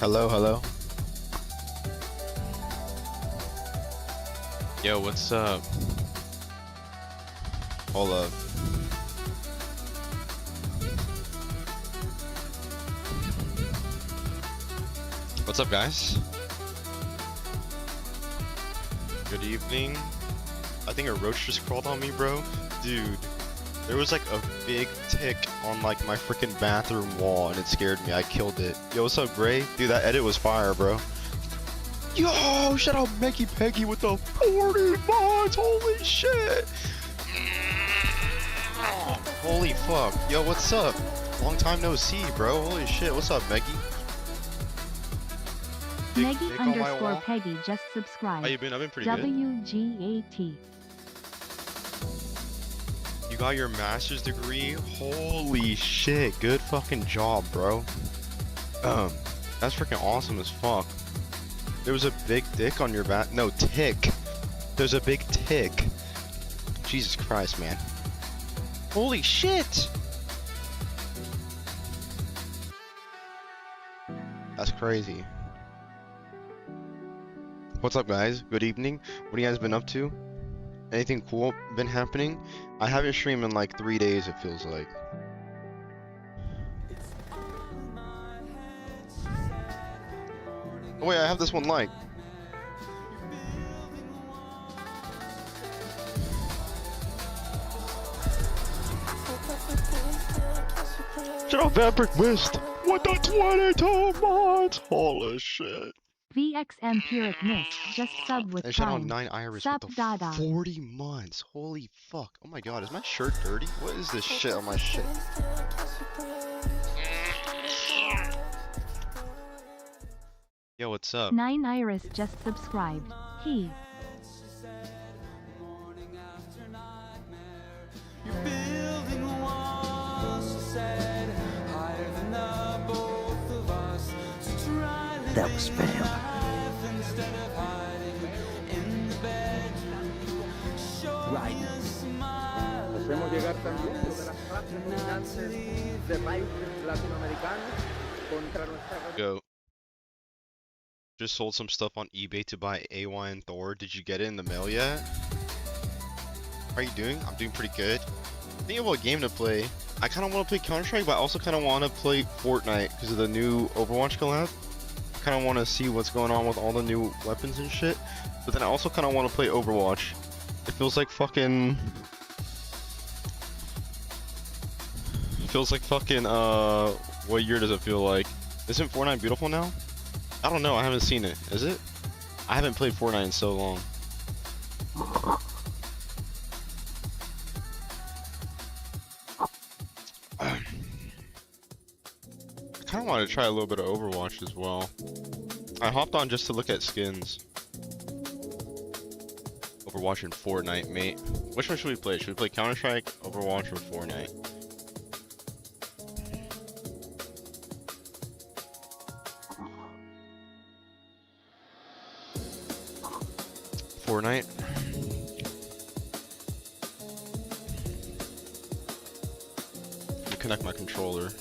Hello, hello. Yo, what's up? Hold up. What's up, guys? Good evening. I think a roach just crawled on me, bro. Dude, there was like a big tick on like my freaking bathroom wall and it scared me. I killed it. Yo, what's up, Gray? Dude, that edit was fire, bro. Yo, shout out Meggy Peggy with the 40 mods. Holy shit. Holy fuck. Yo, what's up? Long time no see, bro. Holy shit. What's up, Meggy? Meggy underscore Peggy just subscribed. How you been? I've been pretty good. WGAT. You got your master's degree? Holy shit. Good fucking job, bro. That's freaking awesome as fuck. There was a big dick on your back. No, tick. There's a big tick. Jesus Christ, man. Holy shit! That's crazy. What's up, guys? Good evening. What have you guys been up to? Anything cool been happening? I haven't streamed in like 3 days, it feels like. Oh wait, I have this one like. Shut up, Vampiric Mist! What the 22 months? Holy shit. VXM Puric Mist just sub with And shout out Prime. 9 Iris Sup with the Dada. 40 months. Holy fuck. Oh my god, is my shirt dirty? What is this shit on my shit? Yo, what's up? 9 Iris just subscribed. He. That was spam. Right. Hacemos llegar también lo de las clases dominantes de países latinoamericanos contra nuestra... Go. Just sold some stuff on eBay to buy AY and Thor. Did you get it in the mail yet? How are you doing? I'm doing pretty good. Think about a game to play. I kind of want to play Counter-Strike, but I also kind of want to play Fortnite because of the new Overwatch collab. I kind of want to see what's going on with all the new weapons and shit. But then I also kind of want to play Overwatch. It feels like fucking... what year does it feel like? Isn't Fortnite beautiful now? I don't know, I haven't seen it. Is it? I haven't played Fortnite in so long. I kind of want to try a little bit of Overwatch as well. I hopped on just to look at skins. Overwatch and Fortnite, mate. Which one should we play? Should we play Counter-Strike, Overwatch, or Fortnite? Fortnite. Let me connect my controller.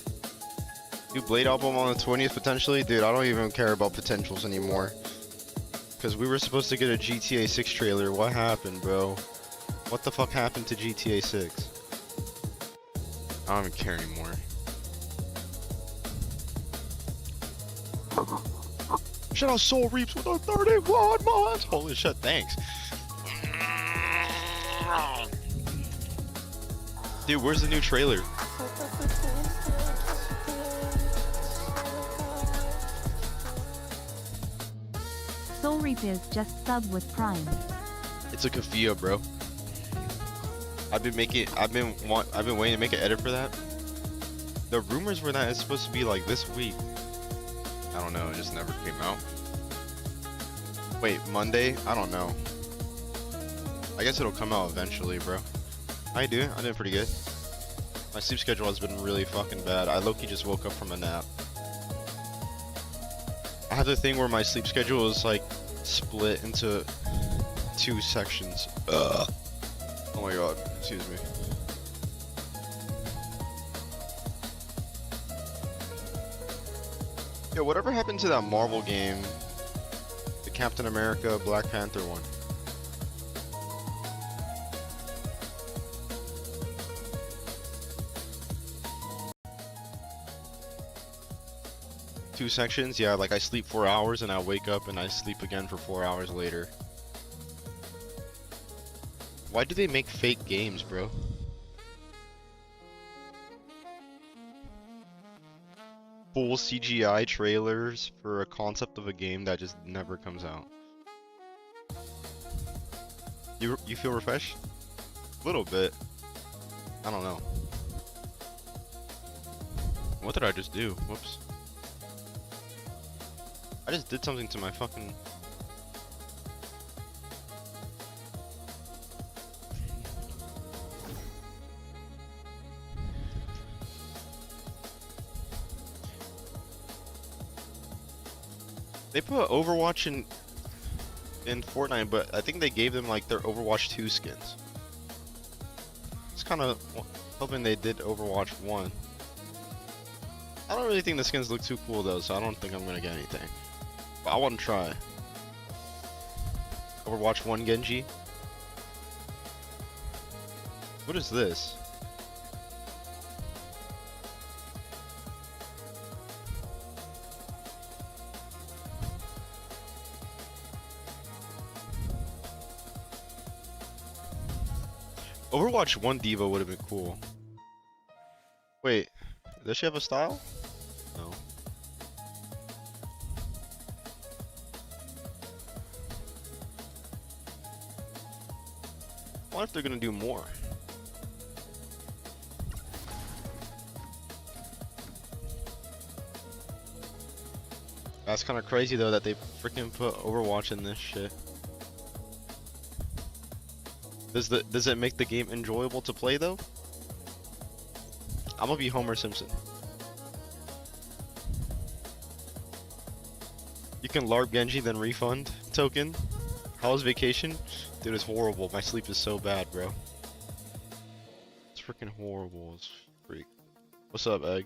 New Blade album on the 20th potentially? Dude, I don't even care about potentials anymore. Because we were supposed to get a GTA 6 trailer. What happened, bro? What the fuck happened to GTA 6? I don't even care anymore. Shout out Soul Reaps with the 31 months! Holy shit, thanks. Dude, where's the new trailer? Soul Reap is just sub with Prime. It's a Kafia, bro. I've been waiting to make an edit for that. The rumors were that it's supposed to be like this week. I don't know, it just never came out. Wait, Monday? I don't know. I guess it'll come out eventually, bro. How you doing? I'm doing pretty good. My sleep schedule has been really fucking bad. I low-key just woke up from a nap. I have the thing where my sleep schedule is like split into 2 sections. Ugh. Oh my god, excuse me. Yo, whatever happened to that Marvel game? The Captain America, Black Panther one. Two sections? Yeah, like I sleep 4 hours and I wake up and I sleep again for 4 hours later. Why do they make fake games, bro? Full CGI trailers for a concept of a game that just never comes out. You feel refreshed? A little bit. I don't know. What did I just do? Whoops. I just did something to my fucking... They put Overwatch in Fortnite, but I think they gave them like their Overwatch 2 skins. It's kind of hoping they did Overwatch 1. I don't really think the skins look too cool though, so I don't think I'm gonna get anything. But I want to try. Overwatch 1 Genji. What is this? Overwatch 1 Diva would have been cool. Wait, does she have a style? No. I wonder if they're gonna do more. That's kind of crazy though that they freaking put Overwatch in this shit. Does it make the game enjoyable to play though? I'm gonna be Homer Simpson. You can LARP Genji then refund token. How was vacation? Dude, it's horrible. My sleep is so bad, bro. It's freaking horrible. It's freak. What's up, Egg?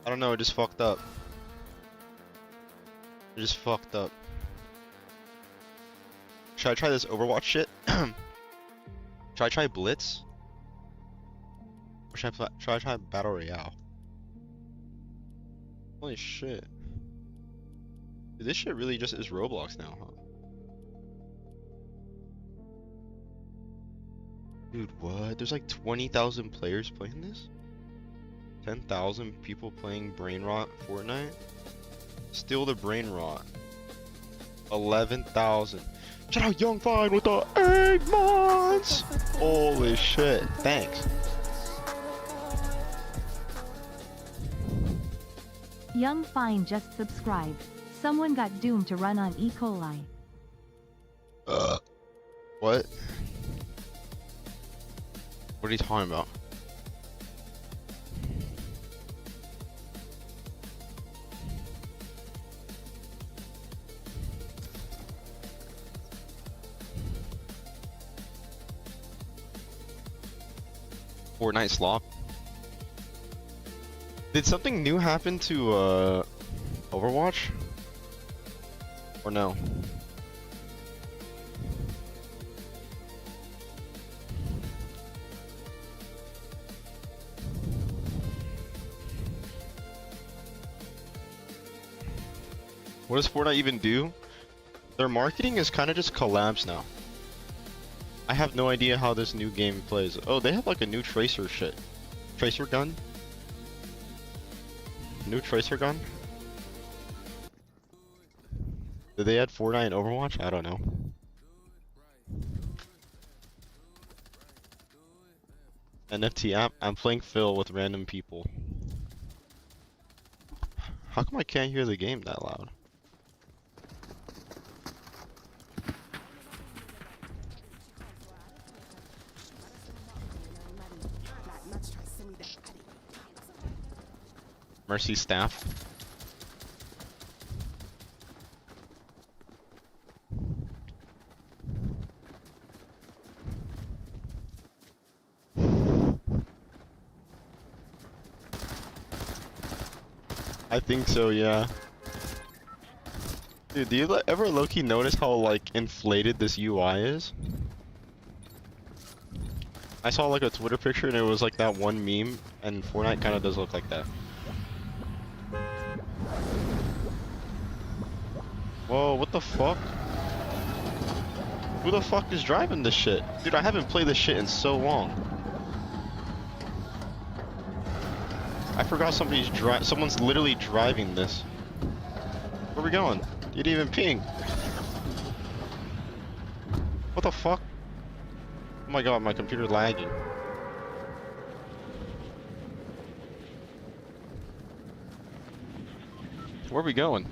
I don't know, it just fucked up. It just fucked up. Should I try this Overwatch shit? Should I try Blitz? Or should I try Battle Royale? Holy shit. Dude, this shit really just is Roblox now, huh? Dude, what? There's like 20,000 players playing this? 10,000 people playing Brain Rot Fortnite? Steal the Brain Rot. 11,000. Shout out Young Fine with the 8 months! Holy shit, thanks. Young Fine just subscribed. Someone got doomed to run on E. coli. What? What are you talking about? Fortnite slop. Did something new happen to Overwatch? Or no? What does Fortnite even do? Their marketing is kind of just collapsed now. I have no idea how this new game plays. Oh, they have like a new tracer shit. Tracer gun? New tracer gun? Did they add Fortnite and Overwatch? I don't know. NFT app? I'm playing Phil with random people. How come I can't hear the game that loud? Mercy staff. I think so, yeah. Dude, do you ever low-key notice how, like, inflated this UI is? I saw, like, a Twitter picture and it was, like, that one meme, and Fortnite kind of does look like that. Whoa, what the fuck? Who the fuck is driving this shit? Dude, I haven't played this shit in so long. I forgot someone's literally driving this. Where are we going? You didn't even ping. What the fuck? Oh my god, my computer's lagging. Where are we going?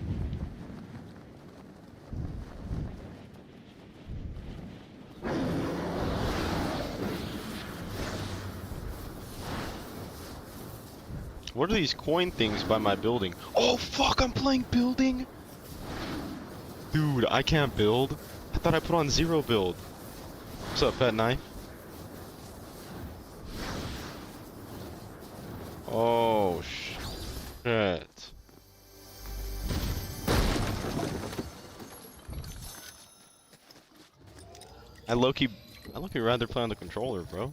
What are these coin things by my building? Oh fuck, I'm playing building? Dude, I can't build. I thought I put on 0 build. What's up, Fat Knife? Oh shit. I low-key rather play on the controller, bro.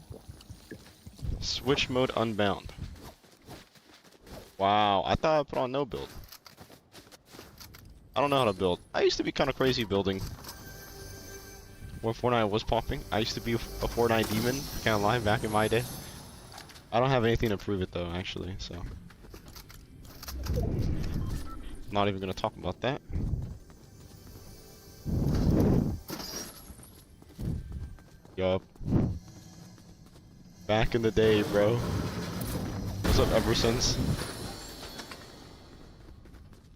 Switch mode unbound. Wow, I thought I put on no build. I don't know how to build. I used to be kind of crazy building. When Fortnite was popping, I used to be a Fortnite demon, can't lie, back in my day. I don't have anything to prove it though, actually, so. Not even gonna talk about that. Yup. Back in the day, bro. What's up, ever since?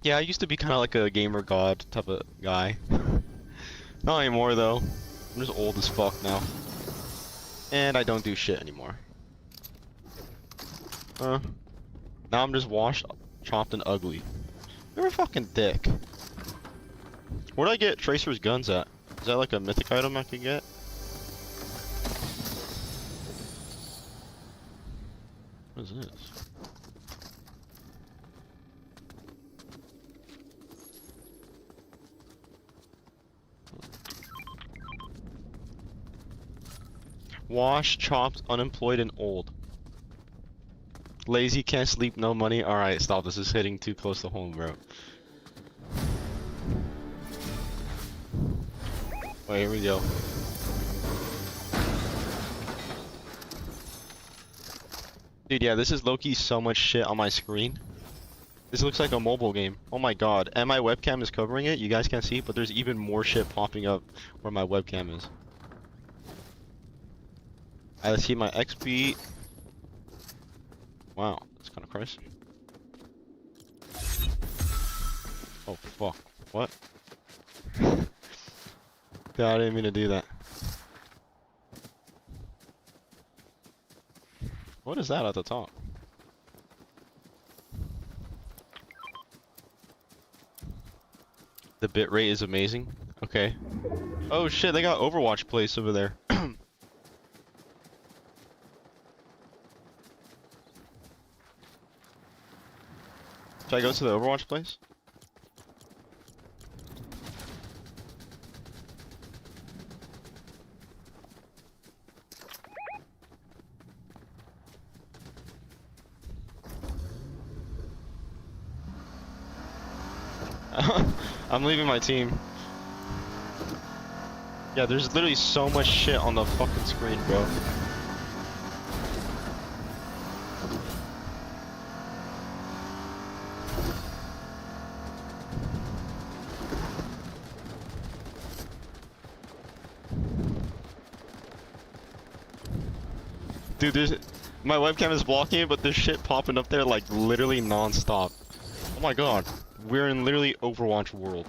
Yeah, I used to be kind of like a gamer god type of guy. Not anymore though. I'm just old as fuck now. And I don't do shit anymore. Now I'm just washed, chopped, and ugly. You're a fucking dick. Where'd I get Tracer's guns at? Is that like a mythic item I could get? What is this? Wash, chopped, unemployed, and old. Lazy, can't sleep, no money. Alright, stop. This is hitting too close to home, bro. Oh, here we go. Dude, yeah, this is low-key so much shit on my screen. This looks like a mobile game. Oh my god. And my webcam is covering it. You guys can't see, but there's even more shit popping up where my webcam is. Let's see my XP. Wow, that's kind of crazy. Oh fuck, what? Yeah, I didn't mean to do that. What is that at the top? The bitrate is amazing. Okay. Oh shit, they got Overwatch place over there. Should I go to the Overwatch place? I'm leaving my team. Yeah, there's literally so much shit on the fucking screen, bro. Dude, my webcam is blocking it, but there's shit popping up there like literally non-stop. Oh my god, we're in literally Overwatch world.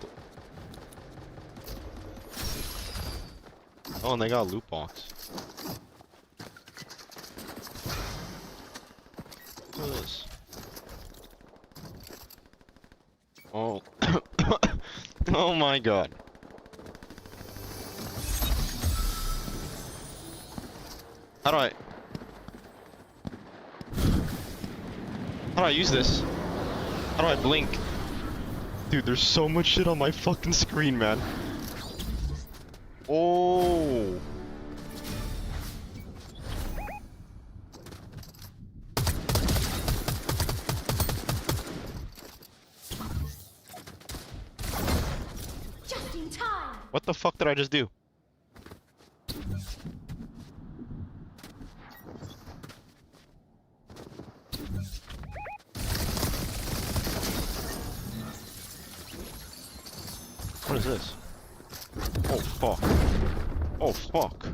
Oh, and they got a loot box. What is this? Oh. Oh my god. How do I use this? How do I blink? Dude, there's so much shit on my fucking screen, man. Oh. Just in time. What the fuck did I just do? What is this? Oh fuck. Oh fuck.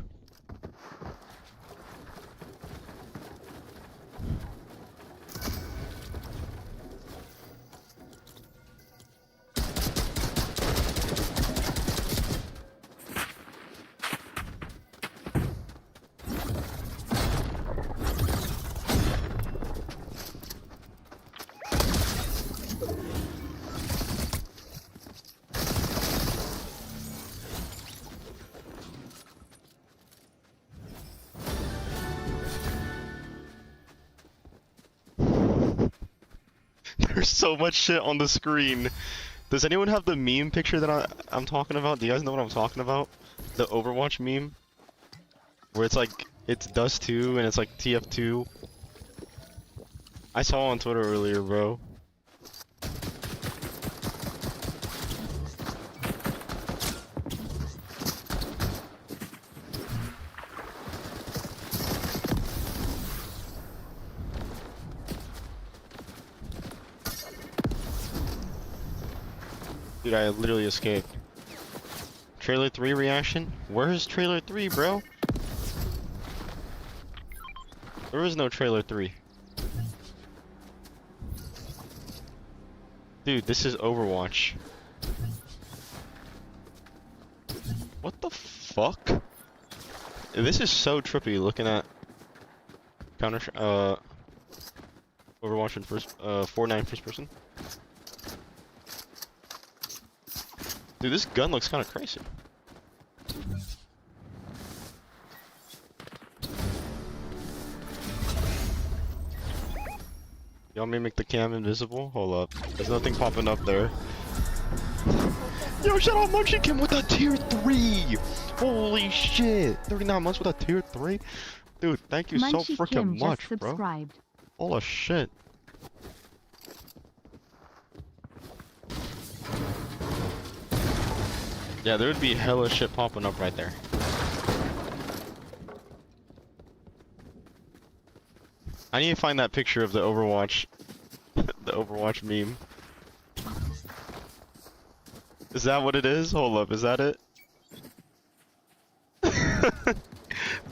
There's so much shit on the screen. Does anyone have the meme picture that I'm talking about? Do you guys know what I'm talking about? The Overwatch meme? Where it's like, it's Dust 2 and it's like TF2. I saw on Twitter earlier, bro. Dude, I literally escaped. Trailer 3 reaction? Where's trailer 3, bro? There is no trailer 3. Dude, this is Overwatch. What the fuck? This is so trippy looking at Overwatch in Fortnite first person. Dude, this gun looks kind of crazy. Y'all may make the cam invisible? Hold up. There's nothing popping up there. Yo, shout out Munchie Kim with a tier 3! Holy shit! 39 months with a tier 3? Dude, thank you so Munchie freaking Kim much, just bro. subscribed. Holy shit. Yeah, there would be hella shit popping up right there. I need to find that picture of the Overwatch, the Overwatch meme. Is that what it is? Hold up, is that it?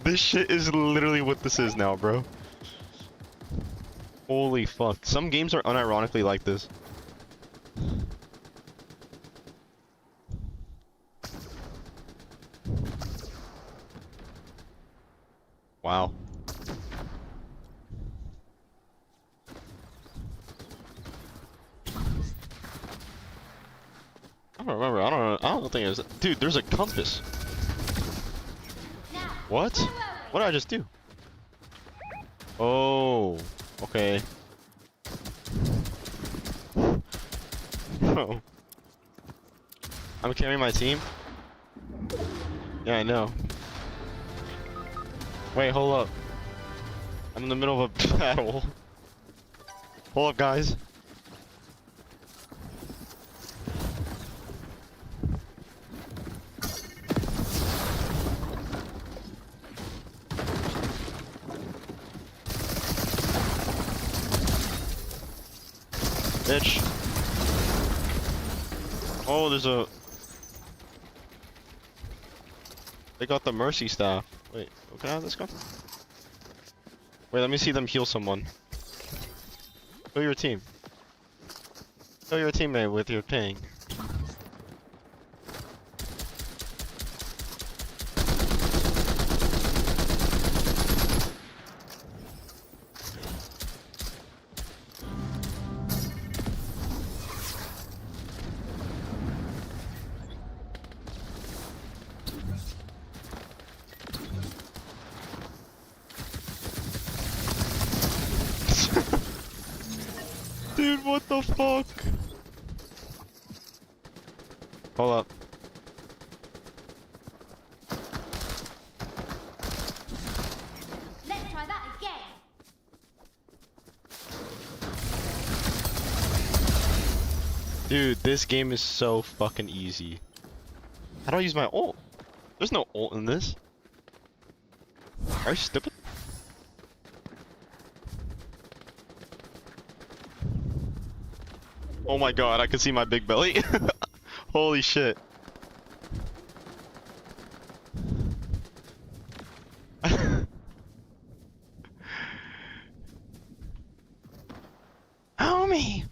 This shit is literally what this is now, bro. Holy fuck. Some games are unironically like this. Wow. I don't remember. I don't think it was. Dude, there's a compass. What? What did I just do? Oh. Okay. Oh. I'm carrying my team? Yeah, I know. Wait, hold up. I'm in the middle of a battle. Hold up, guys. Bitch. Oh, there's a... They got the mercy staff. Wait, can I have this gun? Wait, let me see them heal someone. Show your team. Show your teammate with your ping. Dude, what the fuck? Hold up. Let's try that again. Dude, this game is so fucking easy. How do I use my ult? There's no ult in this. Are you stupid? Oh my god, I can see my big belly. Holy shit. Homie!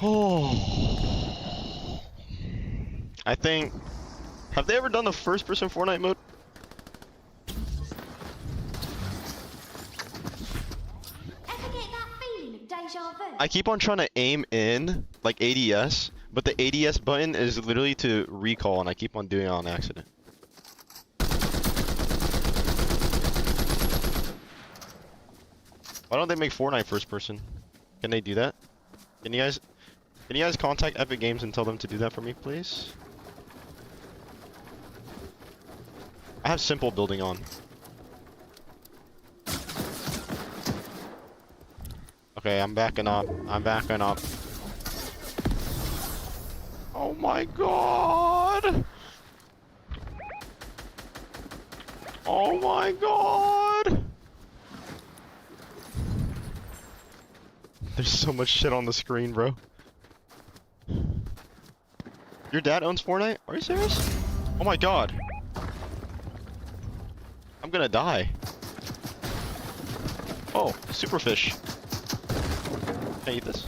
Oh. I think. Have they ever done the first-person Fortnite mode? Ever get that feeling of deja vu? I keep on trying to aim in, like ADS, but the ADS button is literally to recall, and I keep on doing it on accident. Why don't they make Fortnite first-person? Can they do that? Can you guys contact Epic Games and tell them to do that for me, please? I have simple building on. Okay, I'm backing up. I'm backing up. Oh my god! Oh my god! There's so much shit on the screen, bro. Your dad owns Fortnite? Are you serious? Oh my god. I'm gonna die. Oh, superfish. Can I eat this?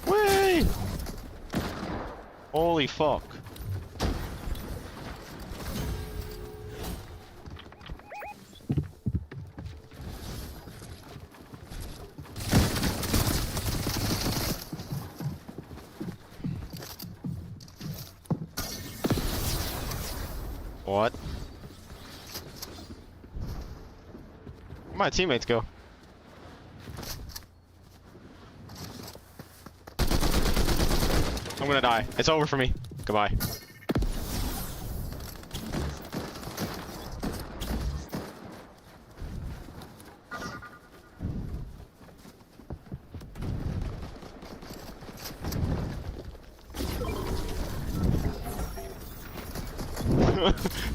Wait! Holy fuck. What? Where'd my teammates go? I'm gonna die. It's over for me. Goodbye.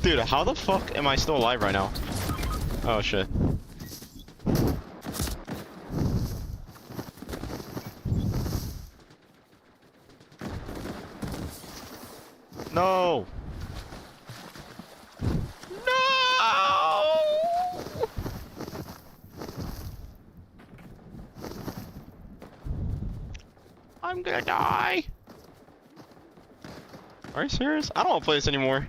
Dude, how the fuck am I still alive right now? Oh shit. No! No! I'm gonna die. Are you serious? I don't want to play this anymore.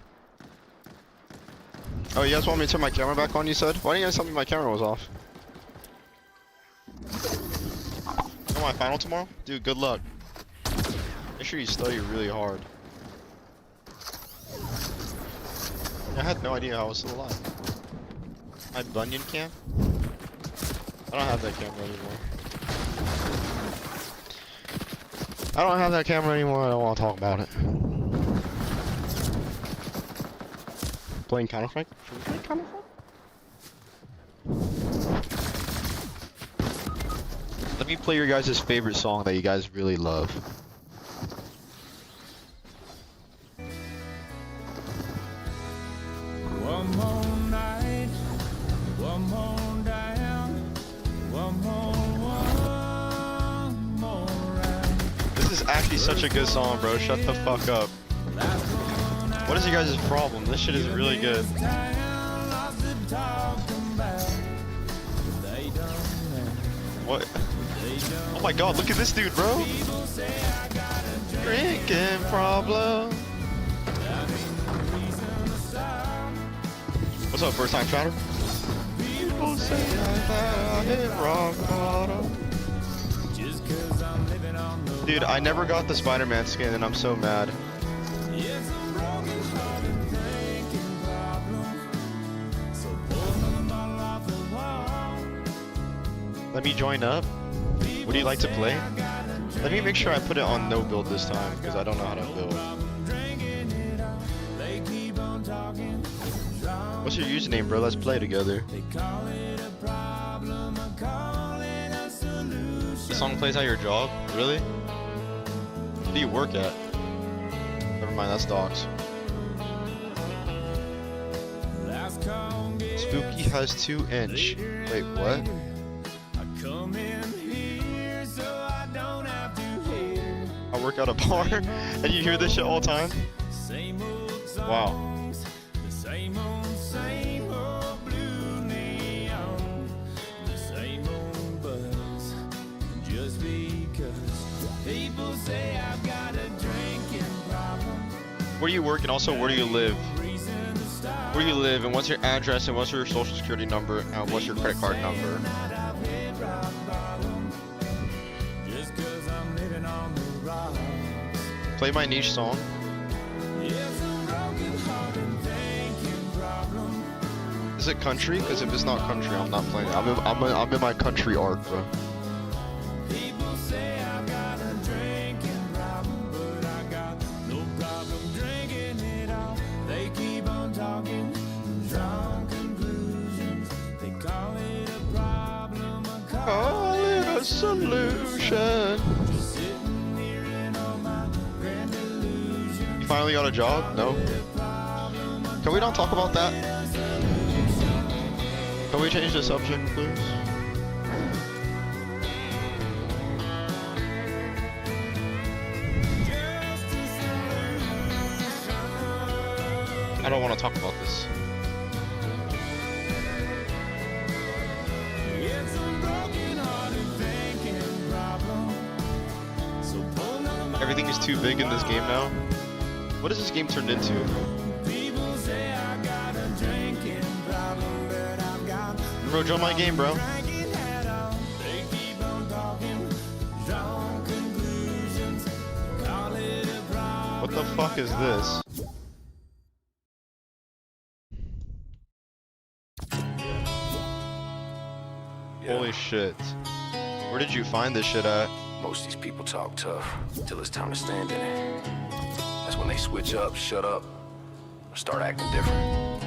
Oh, you guys want me to turn my camera back on, you said? Why didn't you guys tell me my camera was off? You know my final tomorrow? Dude, good luck. Make sure you study really hard. I had no idea I was still alive. My Bunyan cam? I don't have that camera anymore. I don't have that camera anymore, I don't want to talk about it. Playing Counter-Strike? Should we play Counter-Strike? Let me play your guys' favorite song that you guys really love. One more night, one more down, one more ride. This is actually such a good song, bro. Shut the fuck up. What is you guys' problem? This shit is really good. What? Oh my god, look at this dude, bro. Drinking problem. What's up, first time chatter? People People say I hit rock bottom. Just 'cause I'm living on the Dude, I never got the Spider-Man skin and I'm so mad. Yes, I'm broken hearted thinking problem. So pour another bottle off the wall. Let me join up. Would you like to play? Let me make sure I put it on no build this time because I don't know how to build. Drinking it up. They keep on talking. What's your username, bro? Let's play together. They call it a problem. I call it a solution. This song plays at your job? Really? Where do you work at? Never mind, that's dogs. Last call, get Spooky has 2-inch. Wait, what? I come in here so I don't have to hear I work at a bar and you hear this shit all the time? same old songs, Wow. the same old blue neon, the same old buzz. Just because people say I've got a drinking problem, Where do you work and also where do you live? reason to stop. Where do you live and what's your address and what's your social security number and what's your credit card number? I've hit rock bottom, just 'cause I'm living on the rocks. Play my niche song. Yes, I'm broken hearted thinking problem. Is it country? Because if it's not country, I'm not playing it. I'm in my country arc, bro. People say I've got a drinking problem, but I got no problem drinking it all. They keep on talking, drawn conclusions. They call it a problem, I call Call it a solution. just sitting here in all my grand illusion. You finally got a job? No? Can we not talk about that? Can we change the subject, please? I don't want to talk about this. It's a broken hearted thinking problem. So pull another Everything is too big in this game now. What is this game turned into? people say I got a drinking problem, but I've got Bro, join my game, bro. drinking at all. They keep on talking, drawn conclusions, call it a problem. What the fuck is this? Holy shit. Where did you find this shit at? Most of these people talk tough till it's time to stand in it. That's when they switch up, shut up, or start acting different.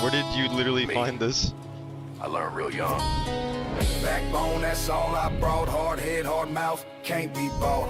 Where did you literally Me. find this? I learned real young. Backbone, that's all I brought. Hard head, hard mouth, can't be bought.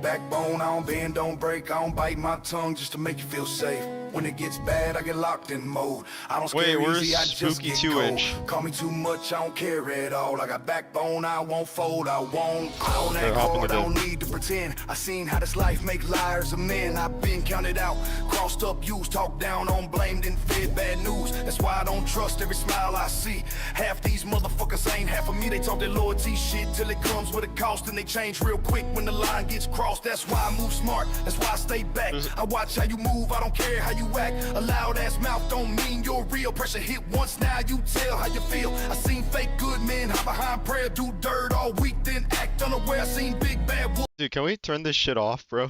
Backbone, I don't bend, don't break. I don't bite my tongue just to make you feel safe. When it gets bad, I get locked in mode. I don't Wait, scare where's easy, I just Spooky get 2-inch? cold. Call me too much, I don't care at all. I got backbone, I won't fold, I won't. All that hop in the hard, I bed. don't need to pretend. I seen how this life make liars of men. I've been counted out, crossed up, used, talked down on, blamed and fed bad news. That's why I don't trust every smile I see. Half these motherfuckers ain't half of me. They talk their loyalty shit till it comes with a cost, and they change real quick when the line gets crossed. That's why I move smart, that's why I stay back. I watch how you move, I don't care how you act. A loud ass mouth don't mean you're real. Pressure hit once, now you tell how you feel. I seen fake good men hide behind prayer, do dirt all week, then act unaware. I seen big bad wolves. Dude, can we turn this shit off, bro?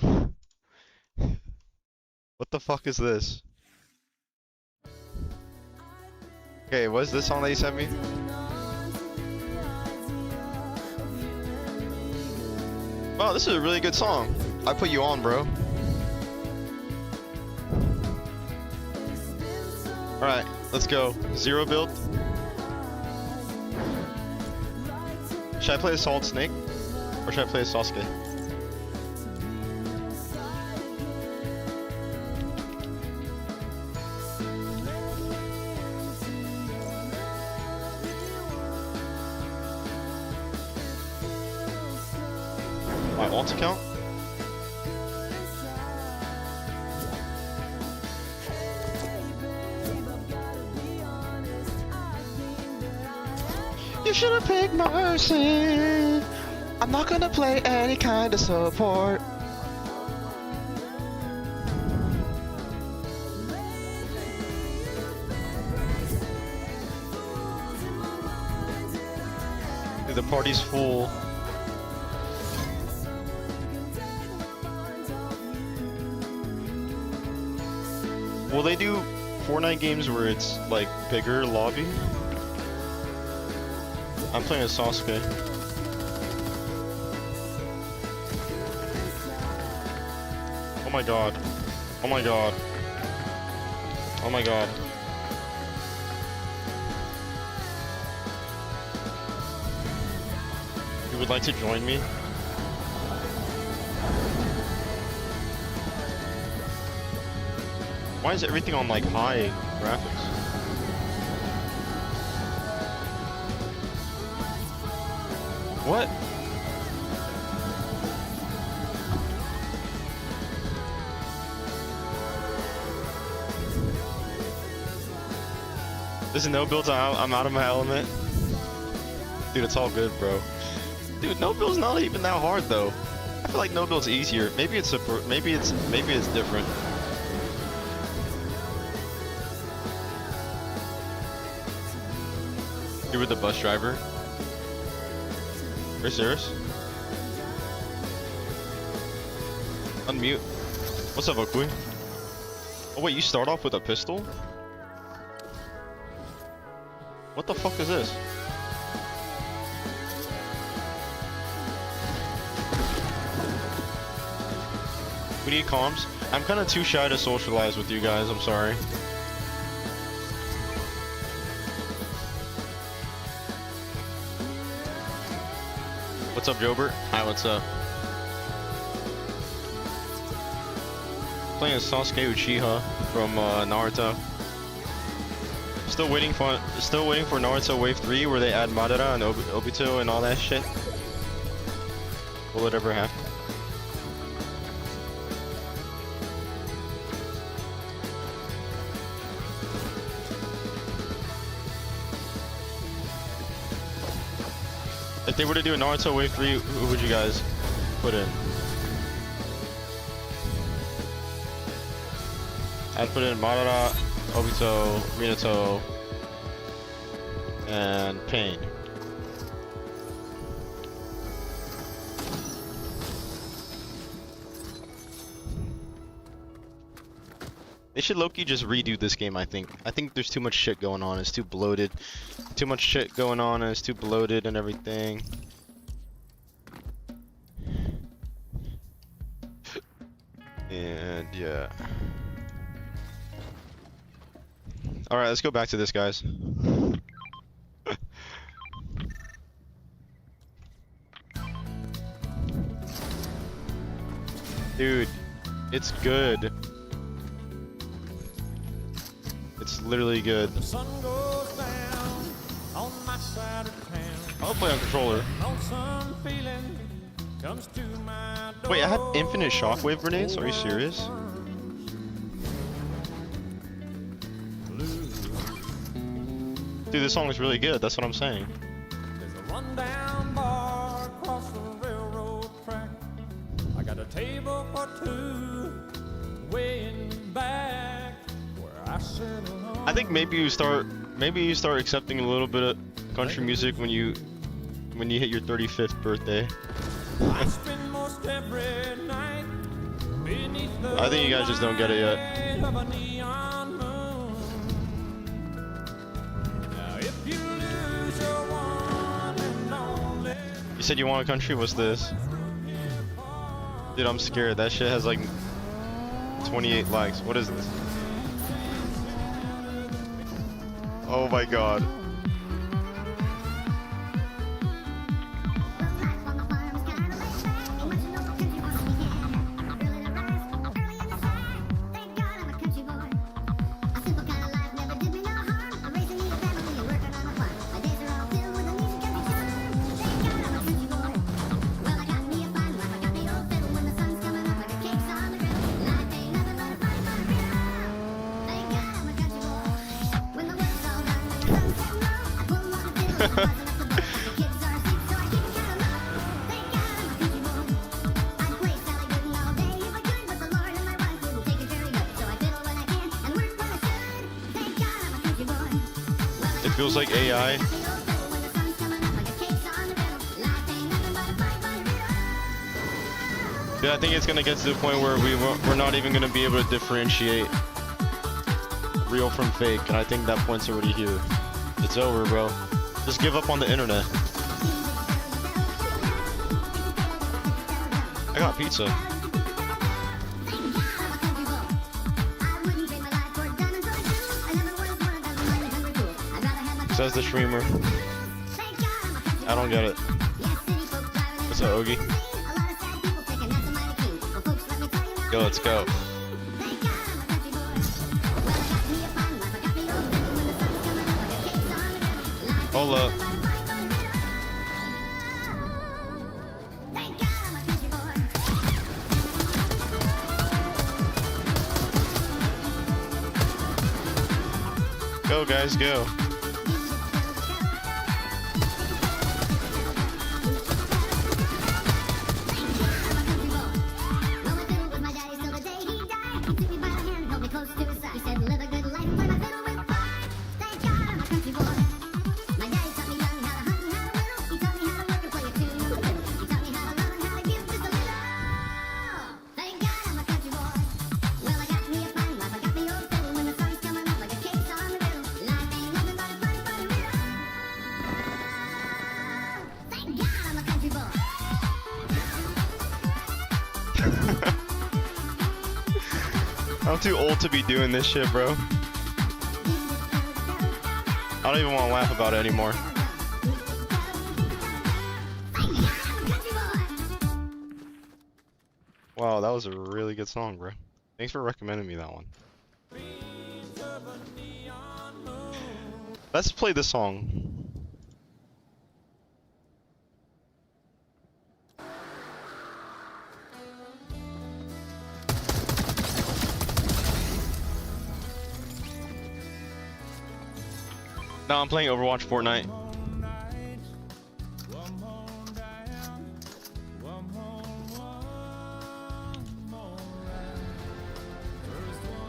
What the fuck is this? Okay, what's this song that you sent me? Wow, this is a really good song. I put you on, bro. Alright, let's go. Zero build. Should I play a Solid Snake? Or should I play a Sasuke? My alt account? You should have picked Mercy. I'm not gonna play any kind of support. Dude, the party's full. Will they do Fortnite games where it's like bigger lobby? I'm playing as Sasuke. Oh my god. Oh my god. Oh my god. You would like to join me? Why is everything on like high graphics? What? There's no builds. I'm out of my element. Dude, it's all good, bro. Dude, no build's not even that hard though. I feel like no build's easier. Maybe it's different. You were the bus driver? Are you serious? Unmute. What's up, Okui? Oh wait, you start off with a pistol? What the fuck is this? We need comms. I'm kind of too shy to socialize with you guys, I'm sorry. What's up, Jobert? Hi, what's up? Playing Sasuke Uchiha from Naruto. Still waiting for Naruto Wave 3 where they add Madara and Obito and all that shit. Will it ever happen? If they were to do a Naruto Wave 3, who would you guys put in? I'd put in Madara, Obito, Minato, and Pain. They should low-key just redo this game, I think. I think there's too much shit going on. It's too bloated. Too much shit going on and it's too bloated and everything. And yeah. Alright, let's go back to this, guys. Dude, it's good. It's literally good. The sun goes down on my side of town. I'll play on controller. Lonesome feeling comes to my door. Wait, I have infinite shockwave grenades? Are you serious? Dude, this song is really good. That's what I'm saying. There's a rundown bar across the railroad track. I got a table for two way in the back where I sit alone. I think maybe you start accepting a little bit of country music when you hit your 35th birthday. I spend most every night beneath the I think you guys just don't get it yet. light of a neon moon. Now if you lose your one and only, You said you want a country? What's this? Dude, I'm scared. That shit has like 28 likes. What is this? Oh my god. It feels like AI. Yeah, I think it's gonna get to the point where we're not even gonna be able to differentiate real from fake, and I think that point's already here. It's over, bro. Just give up on the internet. I got pizza. Says the streamer. I don't get it. What's up, Ogie? Yo, let's go. Hold up. Go, guys, go. I'm too old to be doing this shit, bro. I don't even want to laugh about it anymore. Wow, that was a really good song, bro. Thanks for recommending me that one. Let's play this song. No, I'm playing Overwatch, Fortnite.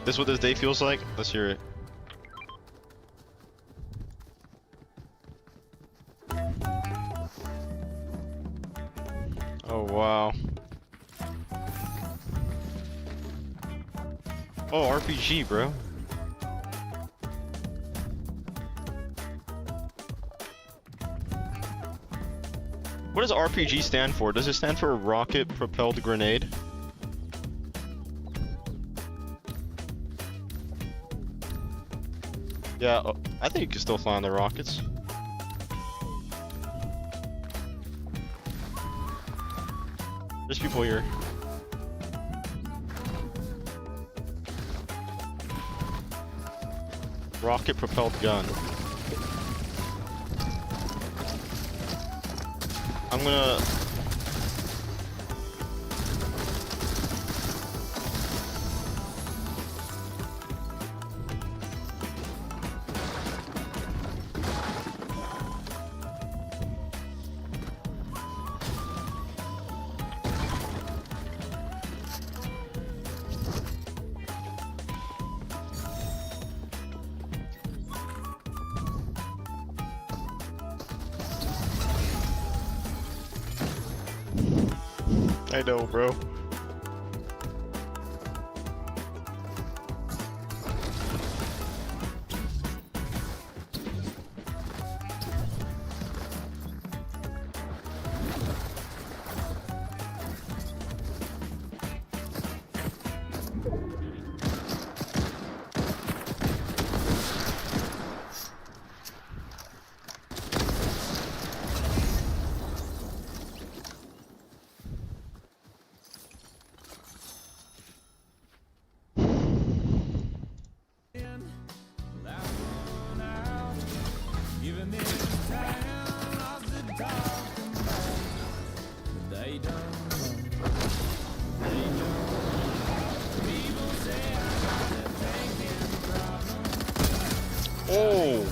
This what this day feels like? Let's hear it. Oh wow. Oh, RPG, bro. What does RPG stand for? Does it stand for rocket propelled grenade? Yeah, I think you can still fly on the rockets. There's people here. Rocket propelled gun. I'm gonna... I know, bro. Oh!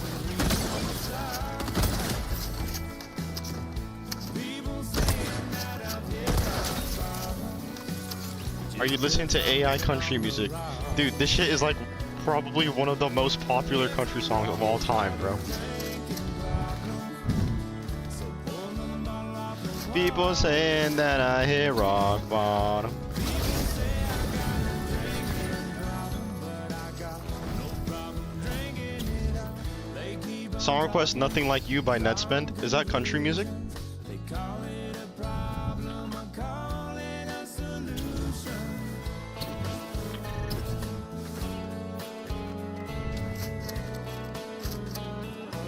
Are you listening to AI country music? Dude, this shit is like probably one of the most popular country songs of all time, bro. People saying that I hit rock bottom. Song request Nothing Like You by Netspend. Is that country music?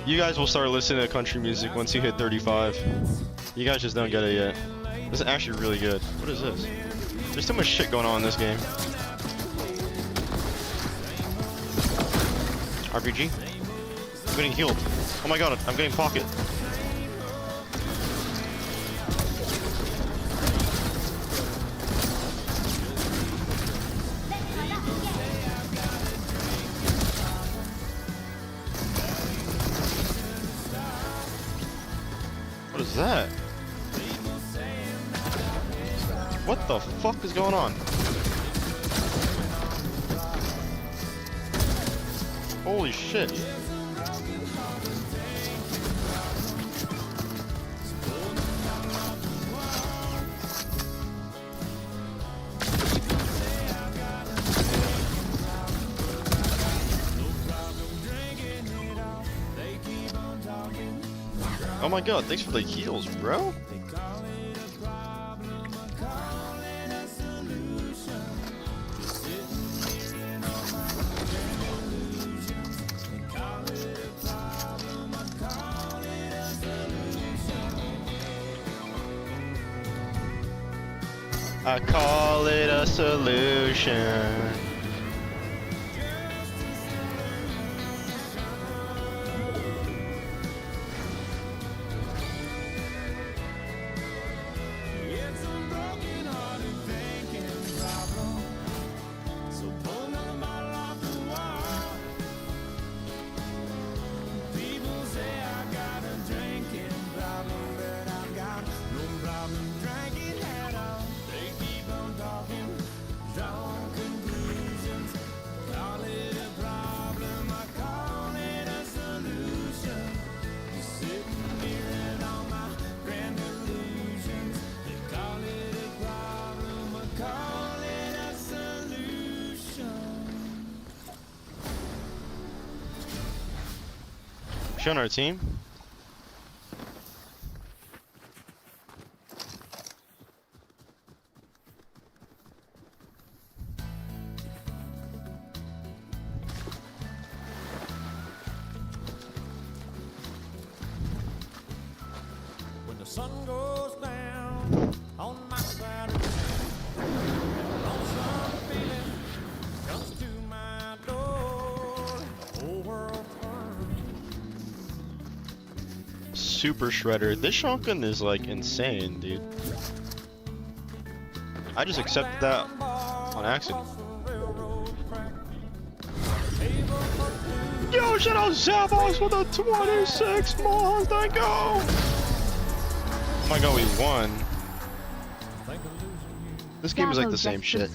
You guys will start listening to country music once you hit 35. You guys just don't get it yet. This is actually really good. What is this? There's too much shit going on in this game. RPG? I'm getting healed. Oh my god, I'm getting pocket. What is that? What the fuck is going on? Holy shit. Oh my god, thanks for the heals, bro. I call it a solution. She on our team? When the sun goes down on my Saturday, lonesome feeling comes to my door. The whole world turns. Super Shredder. This shotgun is like insane, dude. I just accepted that on accident. Yo, shout out Zavos with a 26 month. Thank you. Oh my god, we won. This game is like the same shit.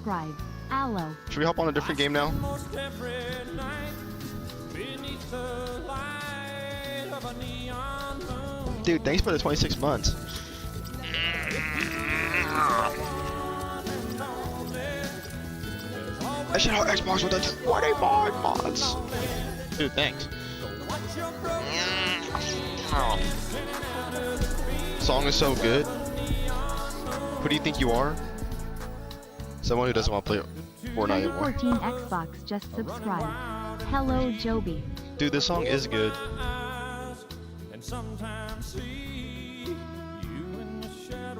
Aloe. Should we hop on a different game now? Almost every night beneath the light of a neon moon. Dude, thanks for the 26 months. I should have Xbox with the 25 months. Dude, thanks. Song is so good. Who do you think you are? Someone who doesn't want to play Fortnite anymore. 2014 Xbox just subscribed. Hello, Joby. Dude, this song is good.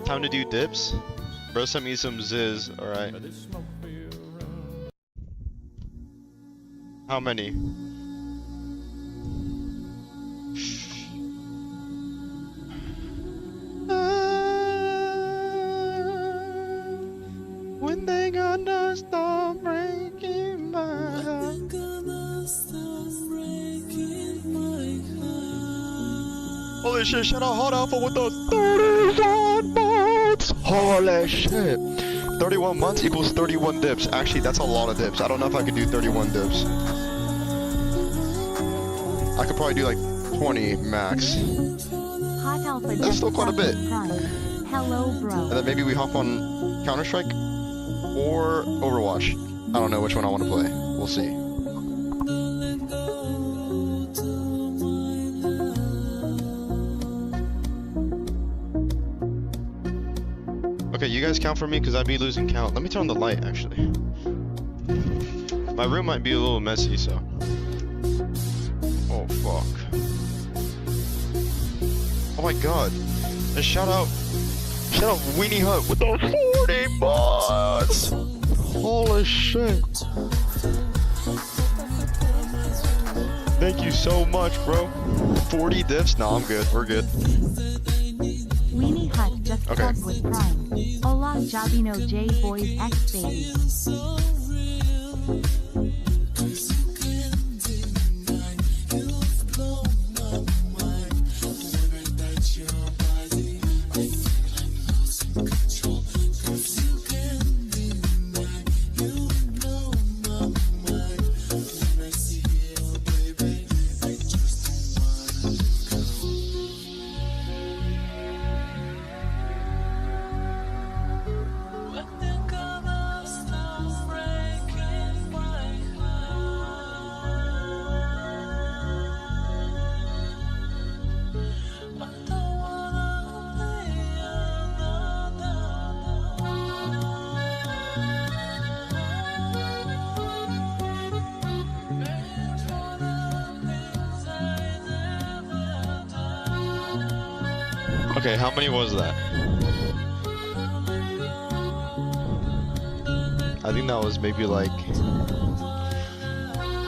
Time to do dips? Bro, send me some Ziz, alright. How many? When they gonna stop breaking my heart? Holy shit, shout out Hot Alpha with the 31 months! Holy shit! 31 months equals 31 dips. Actually, that's a lot of dips. I don't know if I could do 31 dips. I could probably do like 20 max. Hot Alpha That's still quite a bit. Hello, And bro. then maybe we hop on Counter-Strike or Overwatch. I don't know which one I want to play. We'll see. Okay, you guys count for me because I'd be losing count. Let me turn on the light, actually. My room might be a little messy, so. Oh, fuck. Oh my god. And shout out Weenie Hut with the 40 bots! Holy shit. Thank you so much, bro. 40 diffs? Nah, I'm good. We're good. Weenie Hut just Okay. subbed with Prime. Hola, Jabino J Boys X Baby. Okay, how many was that? I think that was maybe like...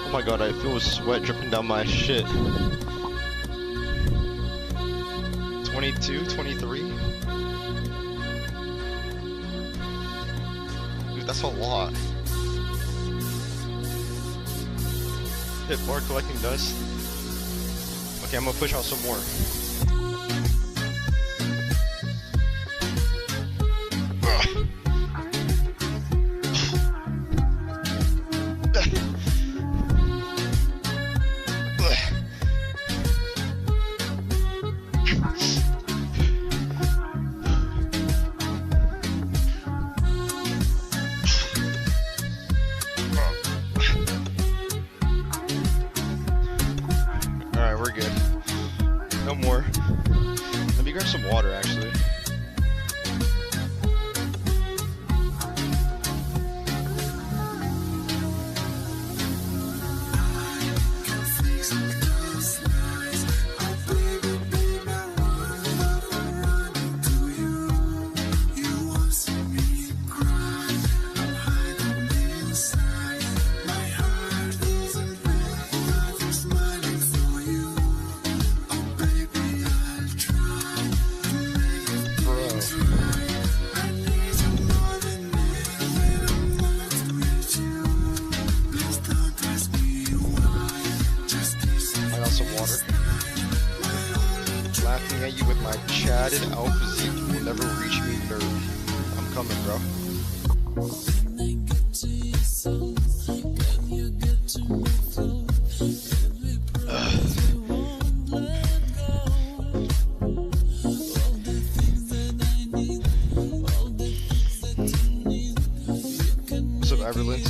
Oh my god, I feel sweat dripping down my shit. 22, 23? Dude, that's a lot. Hit bar collecting dust. Okay, I'm gonna push out some more. Alright, we're good. No more. Let me grab some water, actually. Laughing at you with my chatted out physique will never reach me, nerd. I'm coming, bro. What's up, Everlins?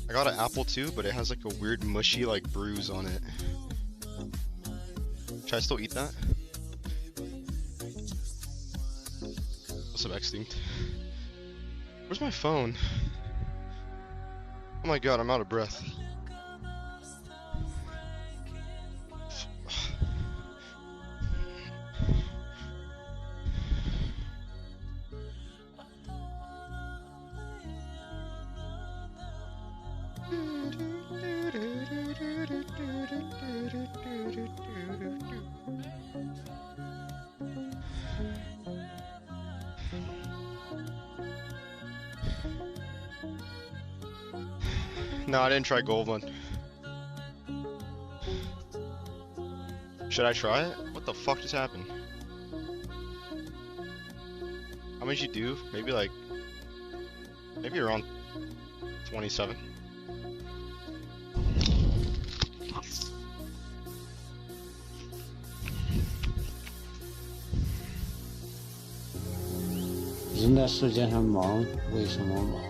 I got an apple too, but it has like a weird mushy like bruise on it. Should I still eat that? What's up, Extinct? Where's my phone? Oh my god, I'm out of breath. No, I didn't try Goldland. Should I try it? What the fuck just happened? How many did you do? Maybe like Maybe around 27.人在世界上忙，为什么忙？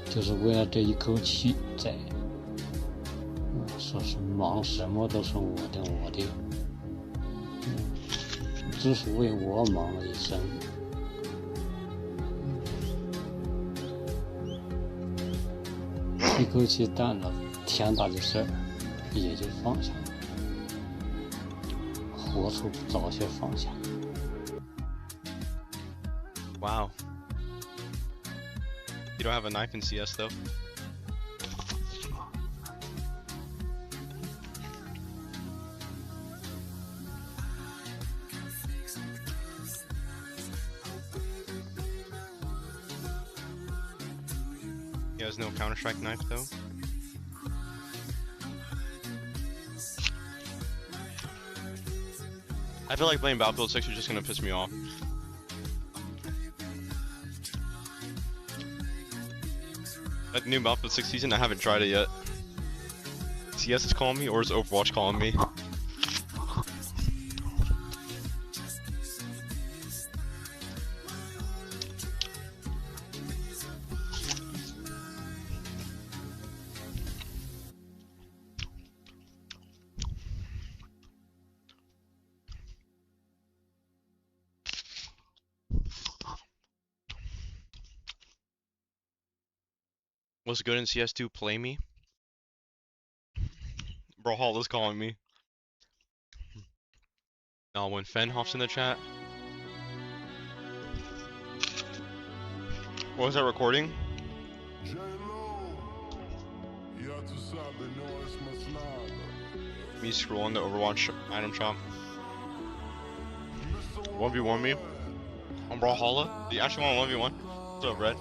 就是为了这一口气在。说是忙什么都是我的，只是为我忙了一生。一口气淡了，天大的事儿也就放下了，活出早些放下。Wow. You don't have a knife in CS though? He has no Counter-Strike knife though? I feel like playing Battlefield 6 is just gonna piss me off. That new Battlefield 6 season, I haven't tried it yet. CS is calling me, or is Overwatch calling me? What's good in CS2? Play me? Bro, Hall is calling me. No, when Fen hops in the chat. What was that recording? Me scrolling the Overwatch item shop. 1v1 me? On Brawlhalla? Do you actually want 1v1? What's up, Red?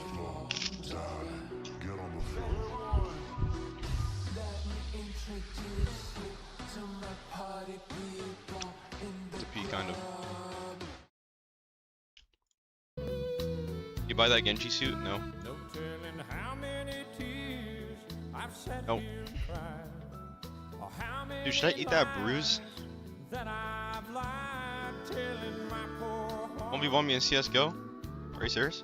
It's a P, kind of. You buy that Genji suit? No. Nope. Dude, should I eat that bruise? 1v1 me in CSGO? Are you serious?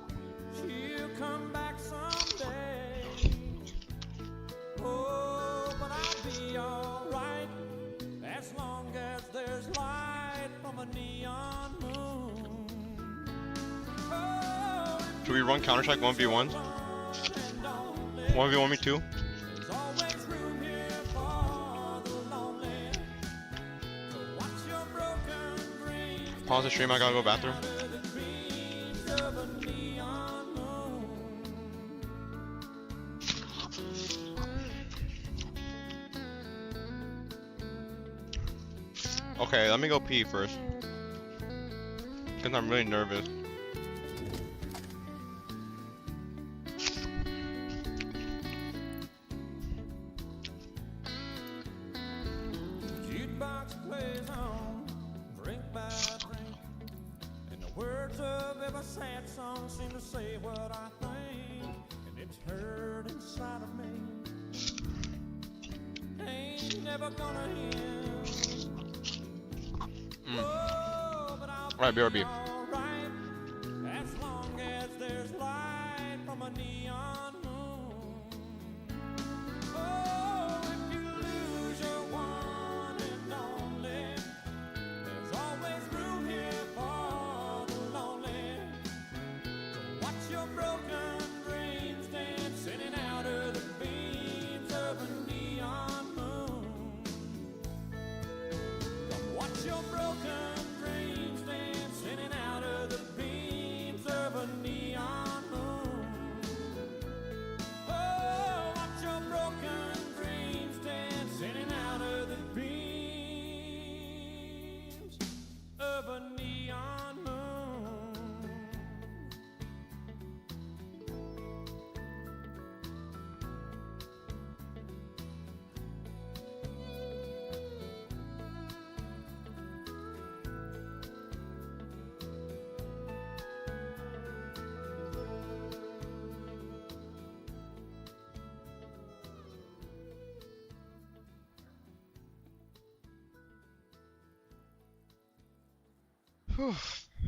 Should we run Counter-Strike 1v1? 1v1 me too? Pause the stream, I gotta go bathroom. Okay, let me go pee first. Cause I'm really nervous. Alright, BRB. Watch your broken dreams dancing out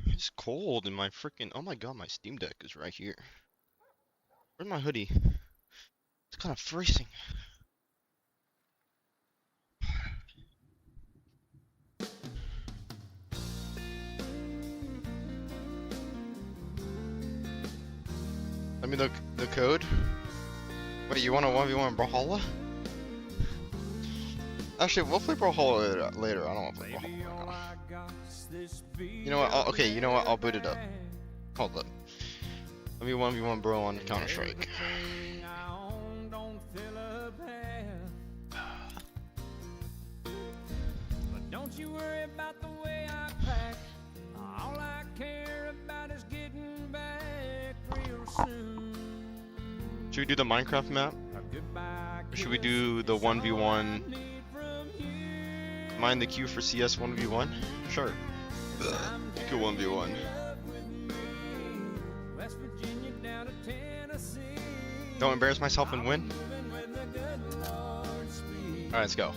It's cold in my freaking. Oh my god, my Steam Deck is right here. Where's my hoodie? It's kind of freezing. Let me look the code. Wait, you want a 1v1 Brawlhalla? Actually, we'll play Brawlhalla later. I don't want to play Brawlhalla. You know what? Okay, you know what? I'll boot it up. Hold up. Let me 1v1 bro on Counter Strike. Don't you worry about the way I pack. All I care about is getting back real soon. Should we do the Minecraft map? Or should we do the 1v1? Mind the queue for CS 1v1? Sure. Go 1v1. Don't embarrass myself and win. Alright, let's go.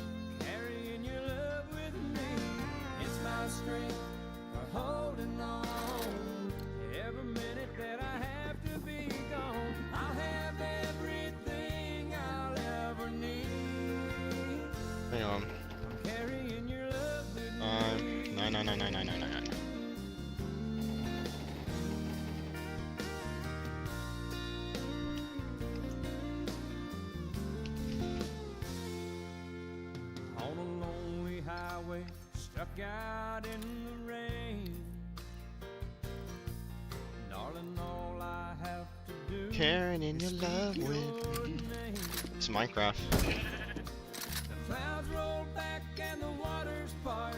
Hang on. 9. On a lonely highway, stuck out in the rain. Darling, all I have to do Caring in your love with me. It's Minecraft. The clouds roll back and the waters part.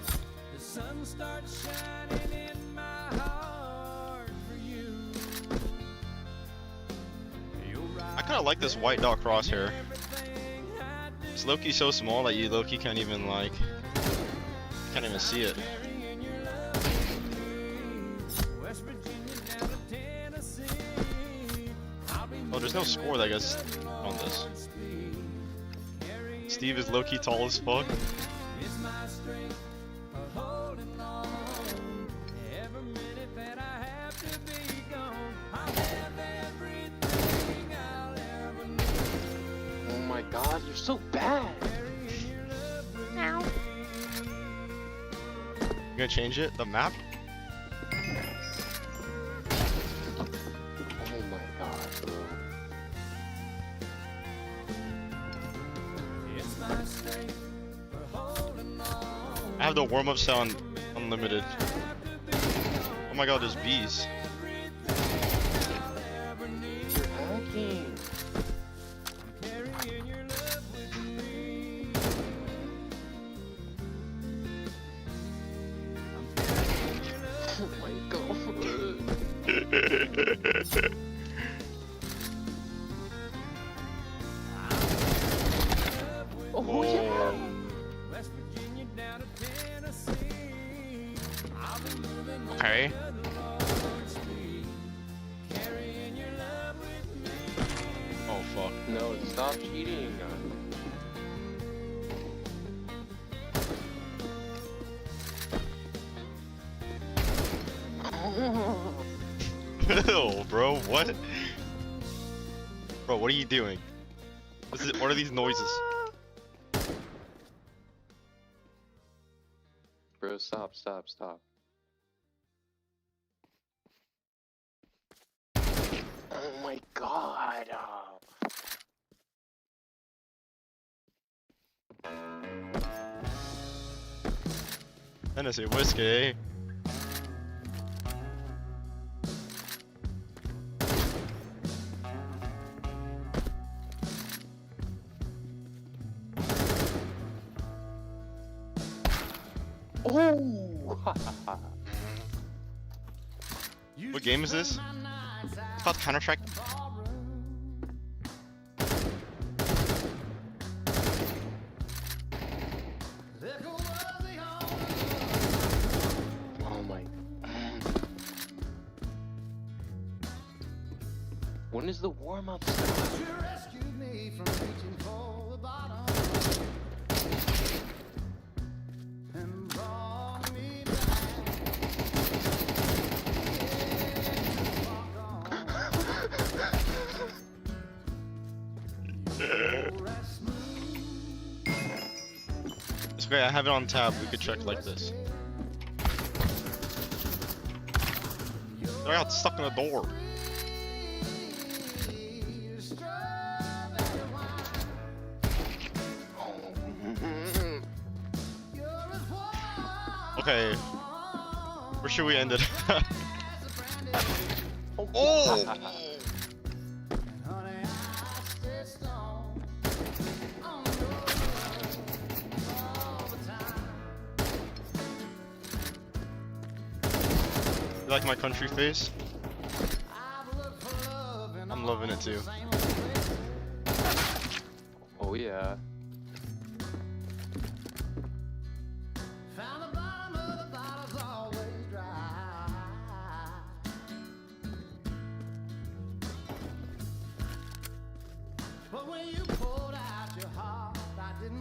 The sun starts shining in my heart for you. I kind of like this white dot crosshair. It's low-key so small that you low-key can't even like, can't even see it. Oh, there's no score, I guess, on this. Steve is low-key tall as fuck. Oh my god, you're so bad. You gonna change it? The map? Oh my god, bro. I have the warm-up sound unlimited. Oh my god, there's bees. You're hacking. Oh my god. Oh yeah. Okay. Oh fuck. No, stop cheating. Ew, bro, what? Bro, what are you doing? What are these noises? Bro, stop. Oh my god. Tennessee whiskey. Oh! What game is this? It's called Counter Strike. Oh my. When is the warm up start? It's okay, I have it on tab. We could check like this. I got stuck in a door. Okay. Where should we end it? Oh! You like my country face? I'm loving it too. Oh yeah.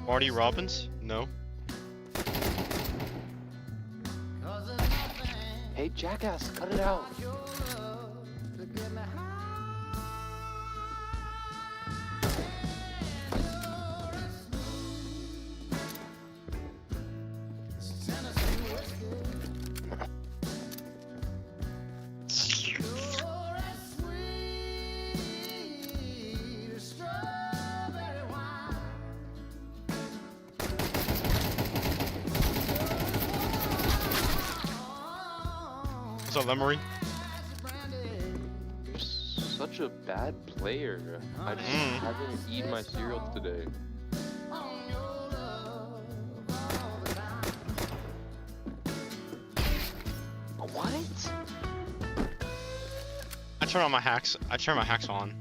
Marty Robbins? No. Hey jackass, cut it out. What's up, Lemery? You're such a bad player. I just haven't eaten my cereal today. What? I turn on my hacks. I turn my hacks on.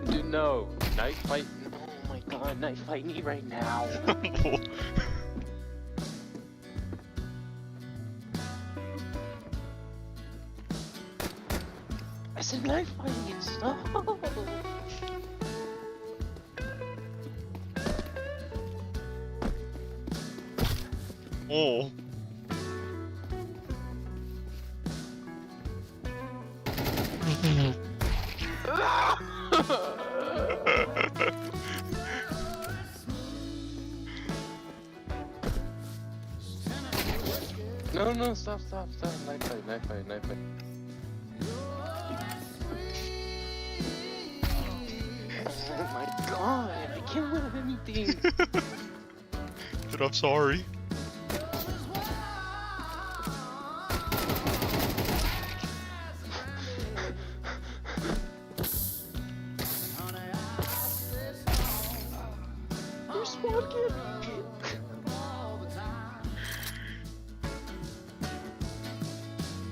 Dude, no. Knife fight. Oh my god, knife fight me right now. I said knife fighting and stuff. Oh. No, no, stop. Knife fight. Oh my god, I can't win at anything. Dude, I'm sorry. You're smart, kid.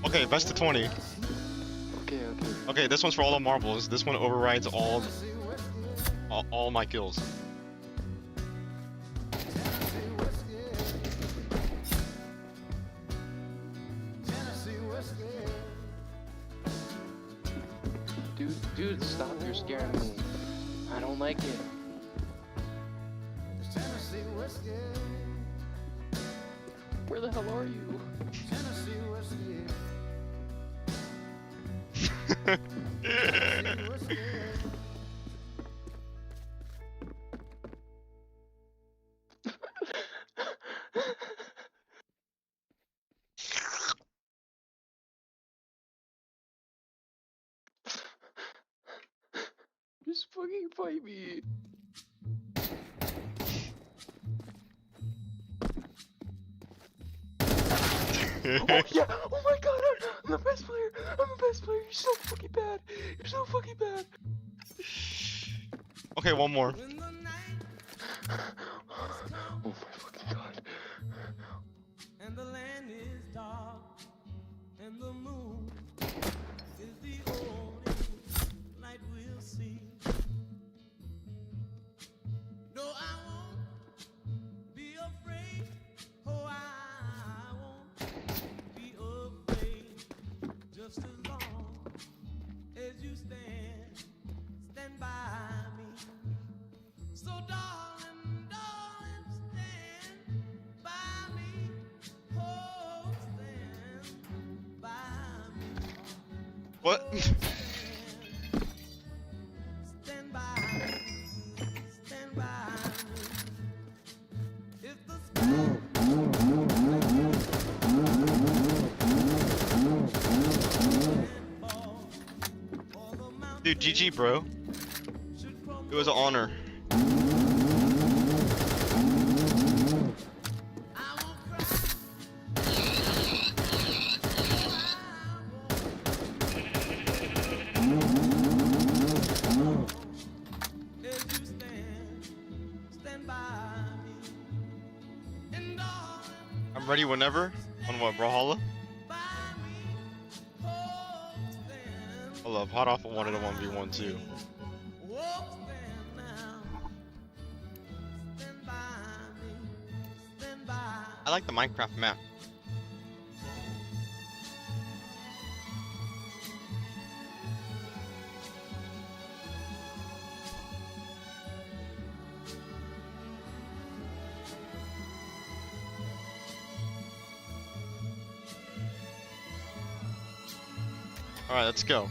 Okay, best of 20. Okay. Okay, this one's for all the marbles. This one overrides all my kills. Dude, stop, you're scaring me. I don't like it. Where the hell are you? Just fucking fight me. Oh yeah! Oh my god! I'm the best player! I'm the best player! You're so fucking bad! You're so fucking bad! Okay, one more. Oh my fucking god! And the land is dark, and the moon is the only light we'll see. No, I won't be afraid. Oh, I won't be afraid. Just as long as you stand by me. So darling, stand by me. Oh, stand by me. What? Stand by me. Stand by me. GG, bro. It was an honor. I'm ready whenever. On what, Brawlhalla? Hold up, hot off of one of the 1v1 too. I like the Minecraft map. Alright, let's go.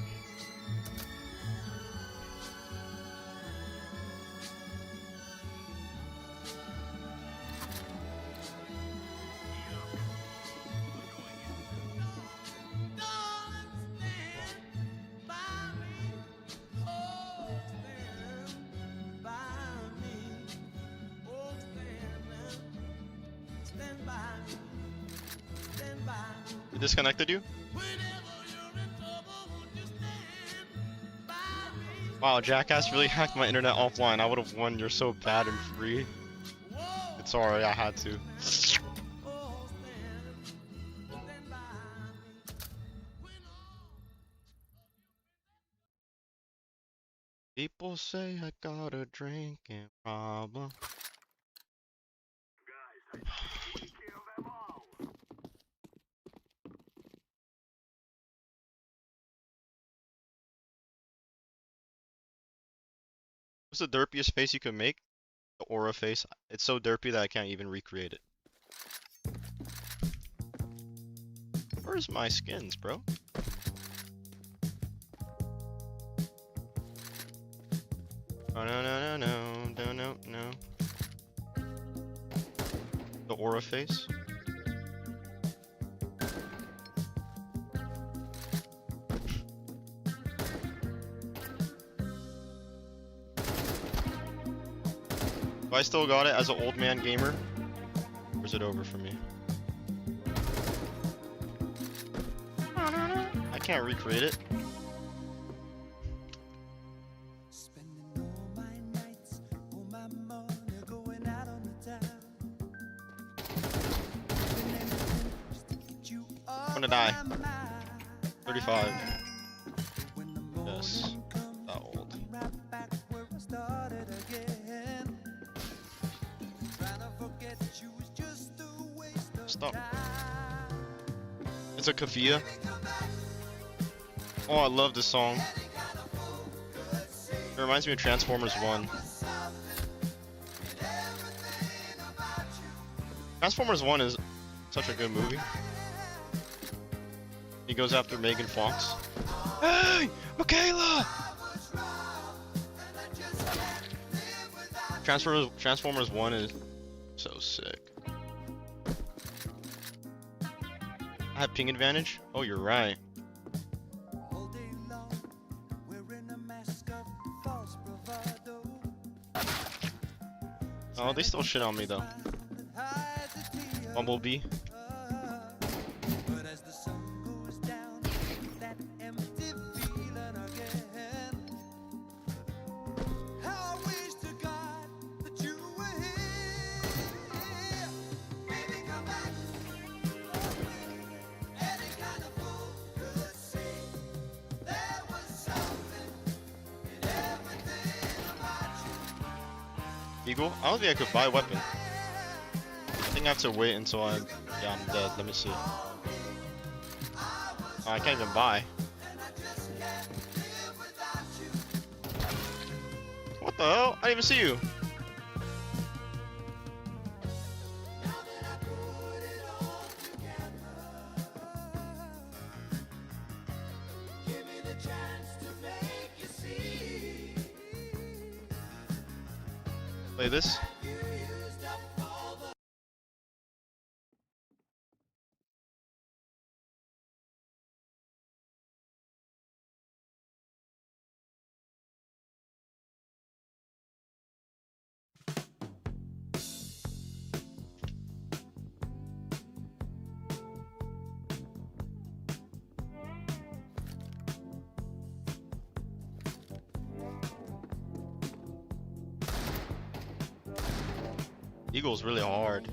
It disconnected you? Wow, Jackass really hacked my internet offline. I would have won. You're so bad and free. It's alright, I had to. People say I got a drinking problem. What's the derpiest face you can make? The aura face. It's so derpy that I can't even recreate it. Where's my skins, bro? Oh, no. The aura face. Do I still got it as an old man gamer? Or is it over for me? I can't recreate it. I'm gonna die. 35. Yes. That old. Stop. It's a Kafia. Oh, I love this song. It reminds me of Transformers 1. Transformers 1 is such a good movie. He goes after Megan Fox. Hey, Michaela! Transformers 1 is so sick. I have ping advantage? Oh, you're right. Oh, they still shit on me though. Bumblebee. Eagle? I don't think I could buy a weapon. I think I have to wait until I'm dead. Let me see. Oh, I can't even buy. What the hell? I didn't even see you. Play this. Eagle's really hard.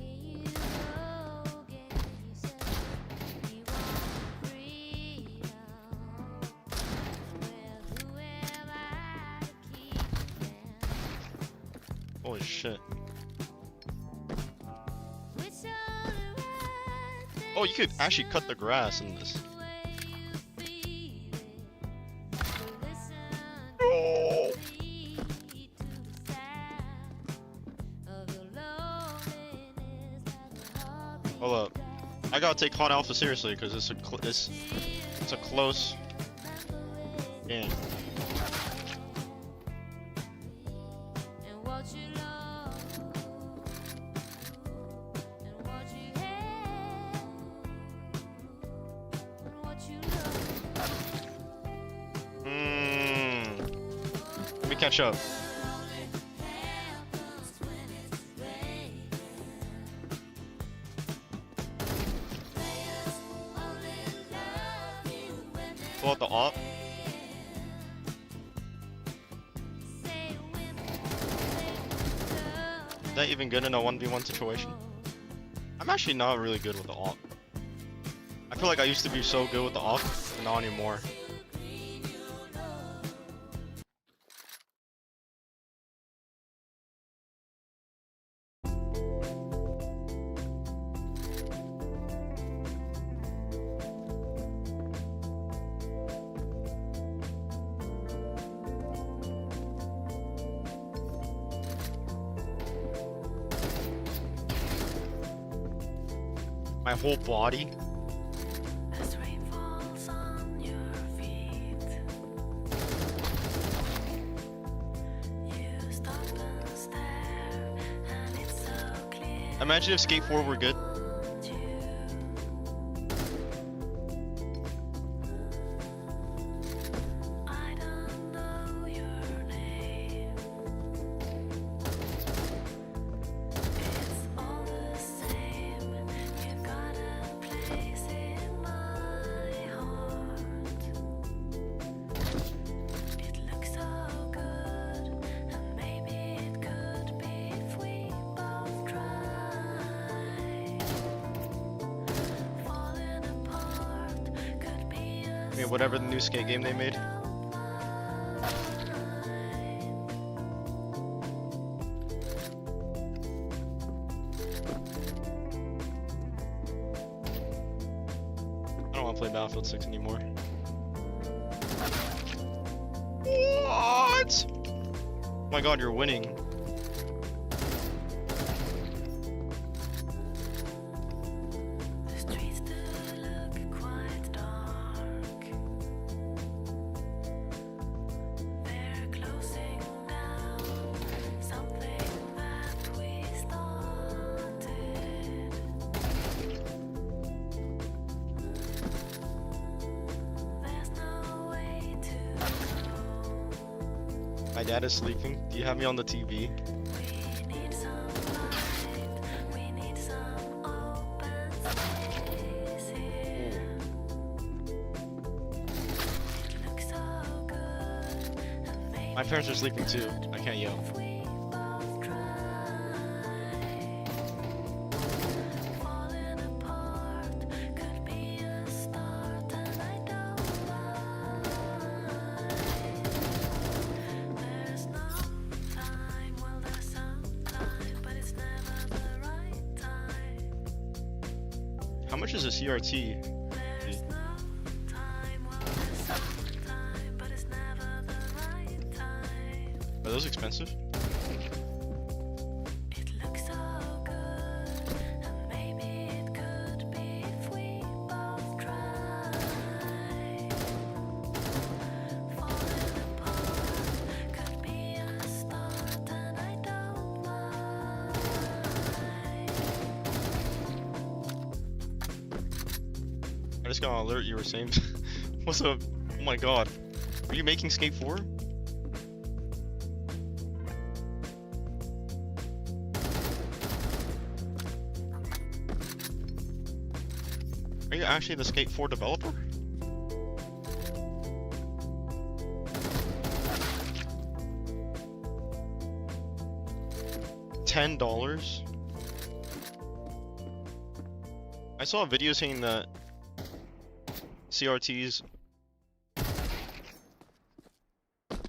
Holy shit. Oh, you could actually cut the grass in this. No! Hold up. I gotta take Hot Alpha seriously because it's a close game. Let me catch up. Pull out the op. Is that even good in a 1v1 situation? I'm actually not really good with the op. I feel like I used to be so good with the op, but not anymore. My whole body. Imagine if Skate 4 were good. I mean, whatever the new skate game they made. I don't want to play Battlefield 6 anymore. What? Oh my god, you're winning. My dad is sleeping. Do you have me on the TV? My parents are sleeping too. I can't yell. How much is a CRT? Are those expensive? I just got an alert you were saying. What's up? Oh my god. Are you making Skate 4? Are you actually the Skate 4 developer? $10? saw a video saying that CRTs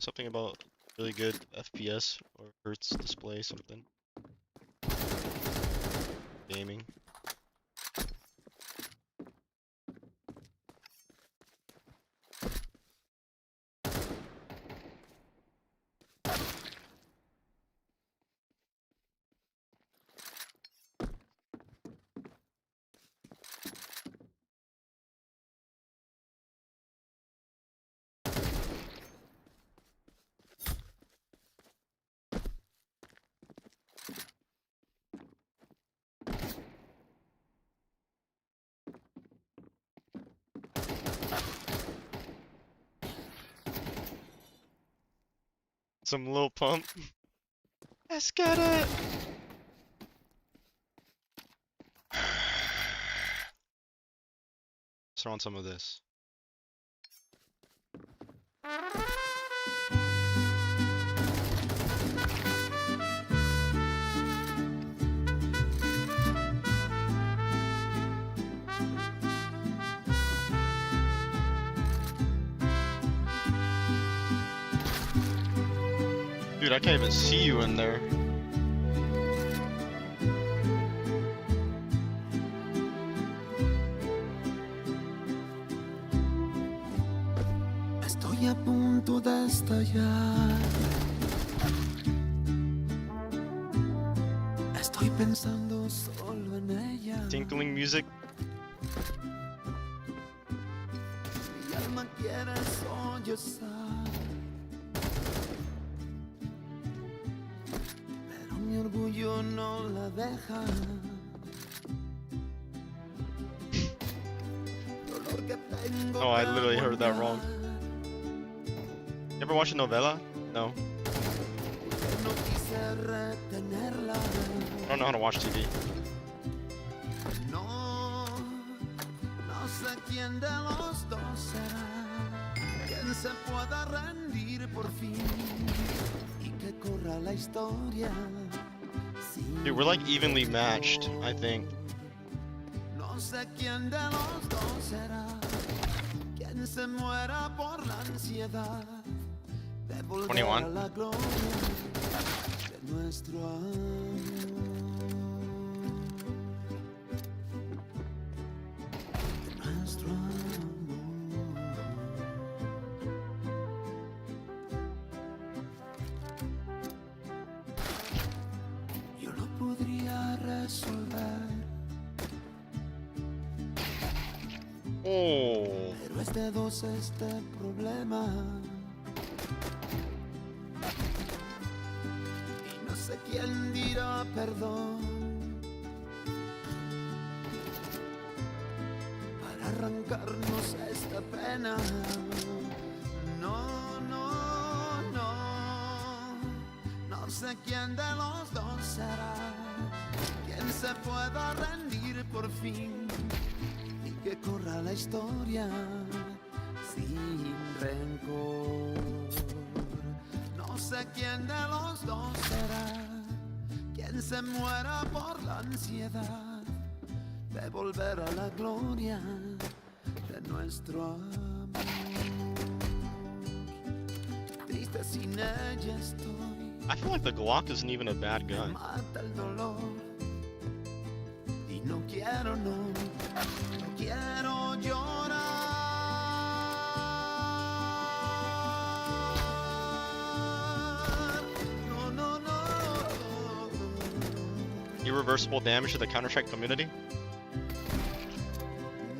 something about really good FPS or hertz display something. Gaming. Some Lil Pump. Let's get it! Let's throw on some of this. Dude, I can't even see you in there. Estoy a punto de estallar. Estoy pensando solo en ella. Tinkling music. Mi alma quiere sollozar, pero mi orgullo no la deja. Dolor que tengo Oh, I que literally heard that wrong. aguantar. You ever watch a novela? No. No quise retenerla. I don't know how to watch TV. No, no sé quién de los dos será quien se pueda rendir por fin y que corra la historia. Dude, we're like evenly matched, I think. No sé quién de los dos será quien se muera por la ansiedad de volver 21. a la gloria de nuestro amor. De nuestro amor. Yo lo podría resolver, Oh. pero es de dos este problema. Y no sé quién dirá perdón para arrancarnos esta pena. No, no, no. No sé quién de los dos será quien se pueda rendir por fin y que corra la historia sin rencor. No sé quién de los dos será quien se muera por la ansiedad de volver a la gloria de nuestro amor. Triste sin ella estoy. I feel like the Glock isn't even a bad Me gun. mata el dolor y no quiero, no quiero llorar. No, no, no. Irreversible damage to the Counter-Strike community?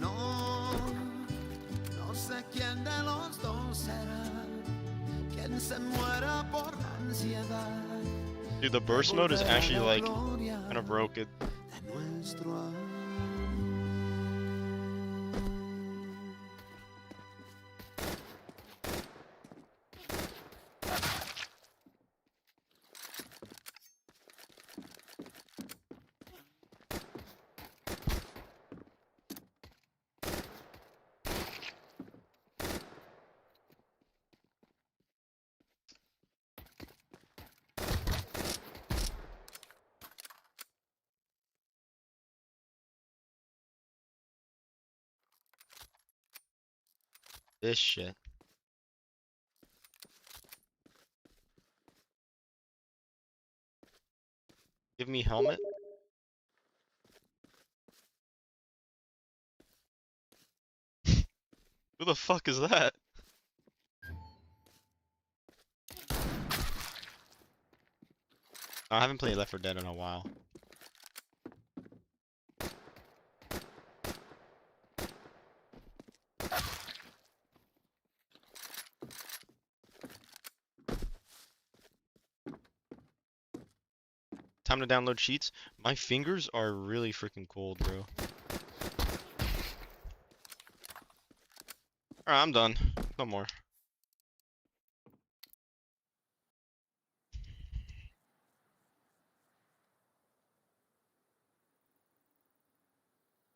No, no sé quién de los dos será quien se muera por la ansiedad. Dude, the burst mode is actually like kind of broken. De nuestro amor. this shit. Give me helmet. Who the fuck is that? I haven't played Left 4 Dead in a while. Time to download cheats. My fingers are really freaking cold, bro. Alright, I'm done. No more.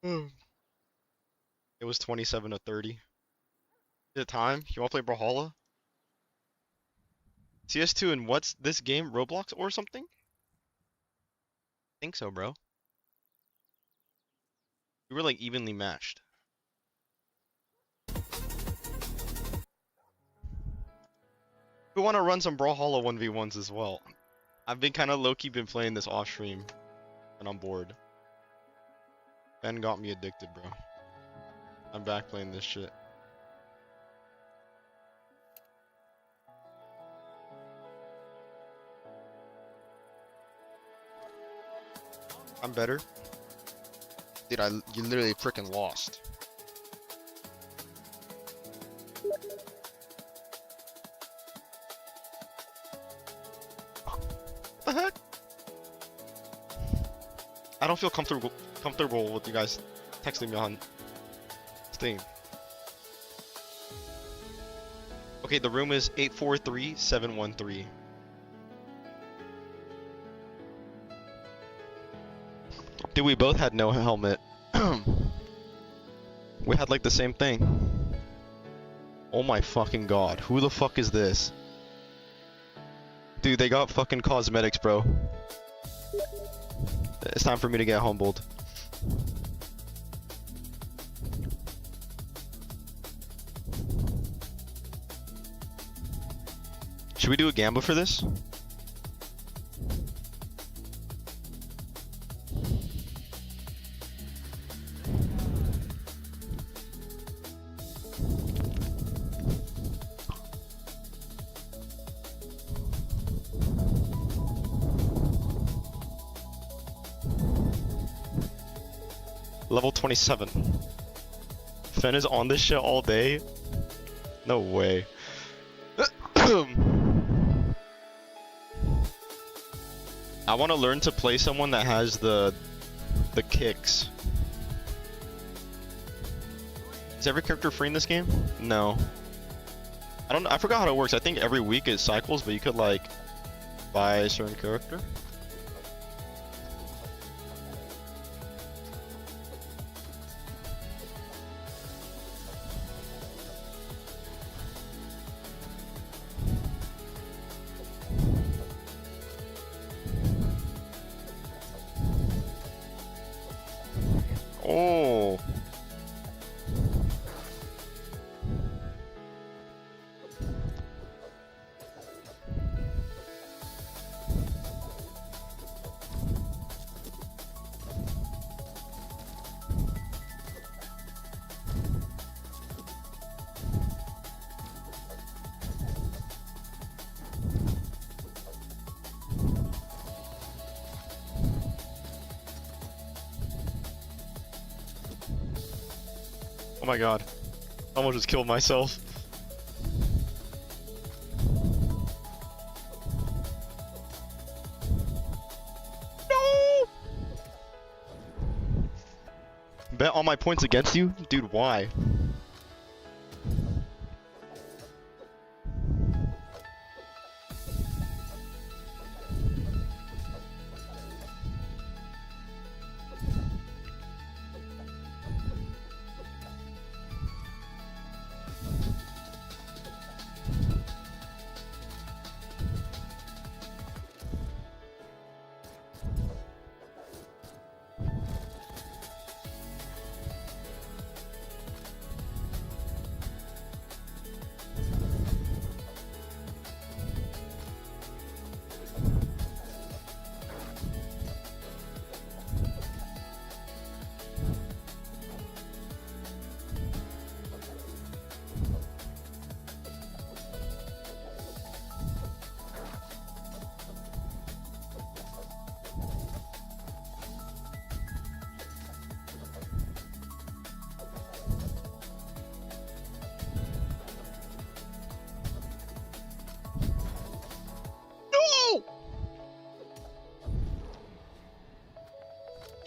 It was 27 to 30. Is it time? You wanna play Brawlhalla? CS2 and what's this game? Roblox or something? Think so, bro. We were like evenly matched. We want to run some Brawlhalla 1v1s as well. I've been kind of low-key been playing this off stream, and I'm bored. Ben got me addicted, bro. I'm back playing this shit. I'm better. Dude, you literally freaking lost. What the heck? I don't feel comfortable with you guys texting me on Steam. Okay, the room is 843713. Dude, we both had no helmet. We had like the same thing. Oh my fucking god, who the fuck is this? Dude, they got fucking cosmetics, bro. It's time for me to get humbled. Should we do a gamble for this? Level 27. Fen is on this shit all day? No way. I want to learn to play someone that has the kicks. Is every character free in this game? No. I forgot how it works. I think every week it cycles, but you could like buy a certain character. Oh. Oh my god. I almost just killed myself. No! Bet all my points against you? Dude, why?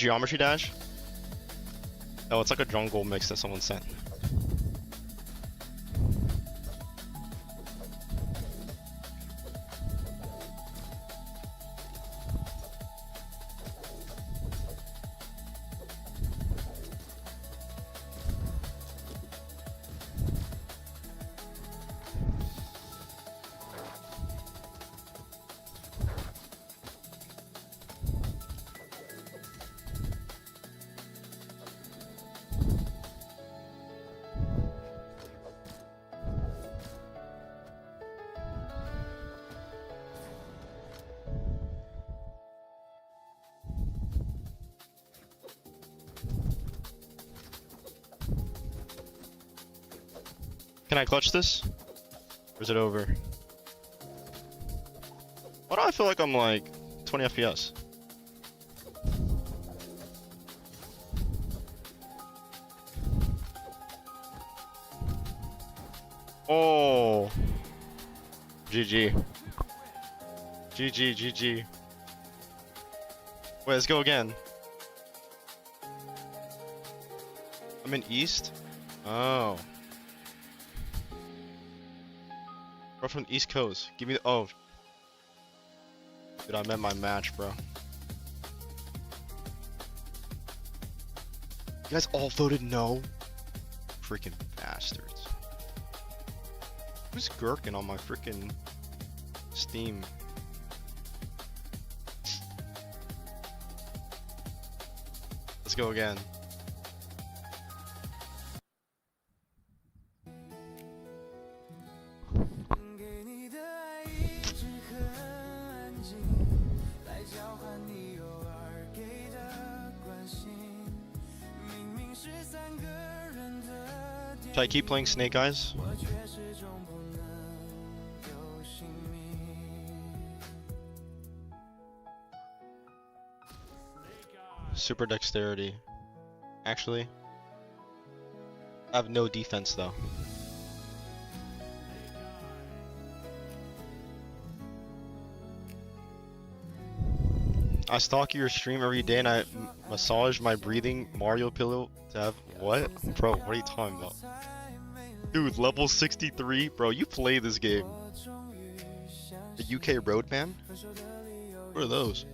geometry dash? Oh, it's like a jungle mix that someone sent. Can I clutch this? Or is it over? Why do I feel like I'm like 20 FPS? Oh. GG. GG, GG. Wait, let's go again. I'm in East? Oh. Bro, from the East Coast. Give me the. Oh. Dude, I meant my match, bro. You guys all voted no? Freaking bastards. Who's gherkin on my freaking Steam? Let's go again. Should I keep playing Snake Eyes? Super dexterity. Actually, I have no defense though. I stalk your stream every day and I massage my breathing Mario pillow to have what? Bro, what are you talking about? Dude, level 63? Bro, you play this game. The UK road man? What are those?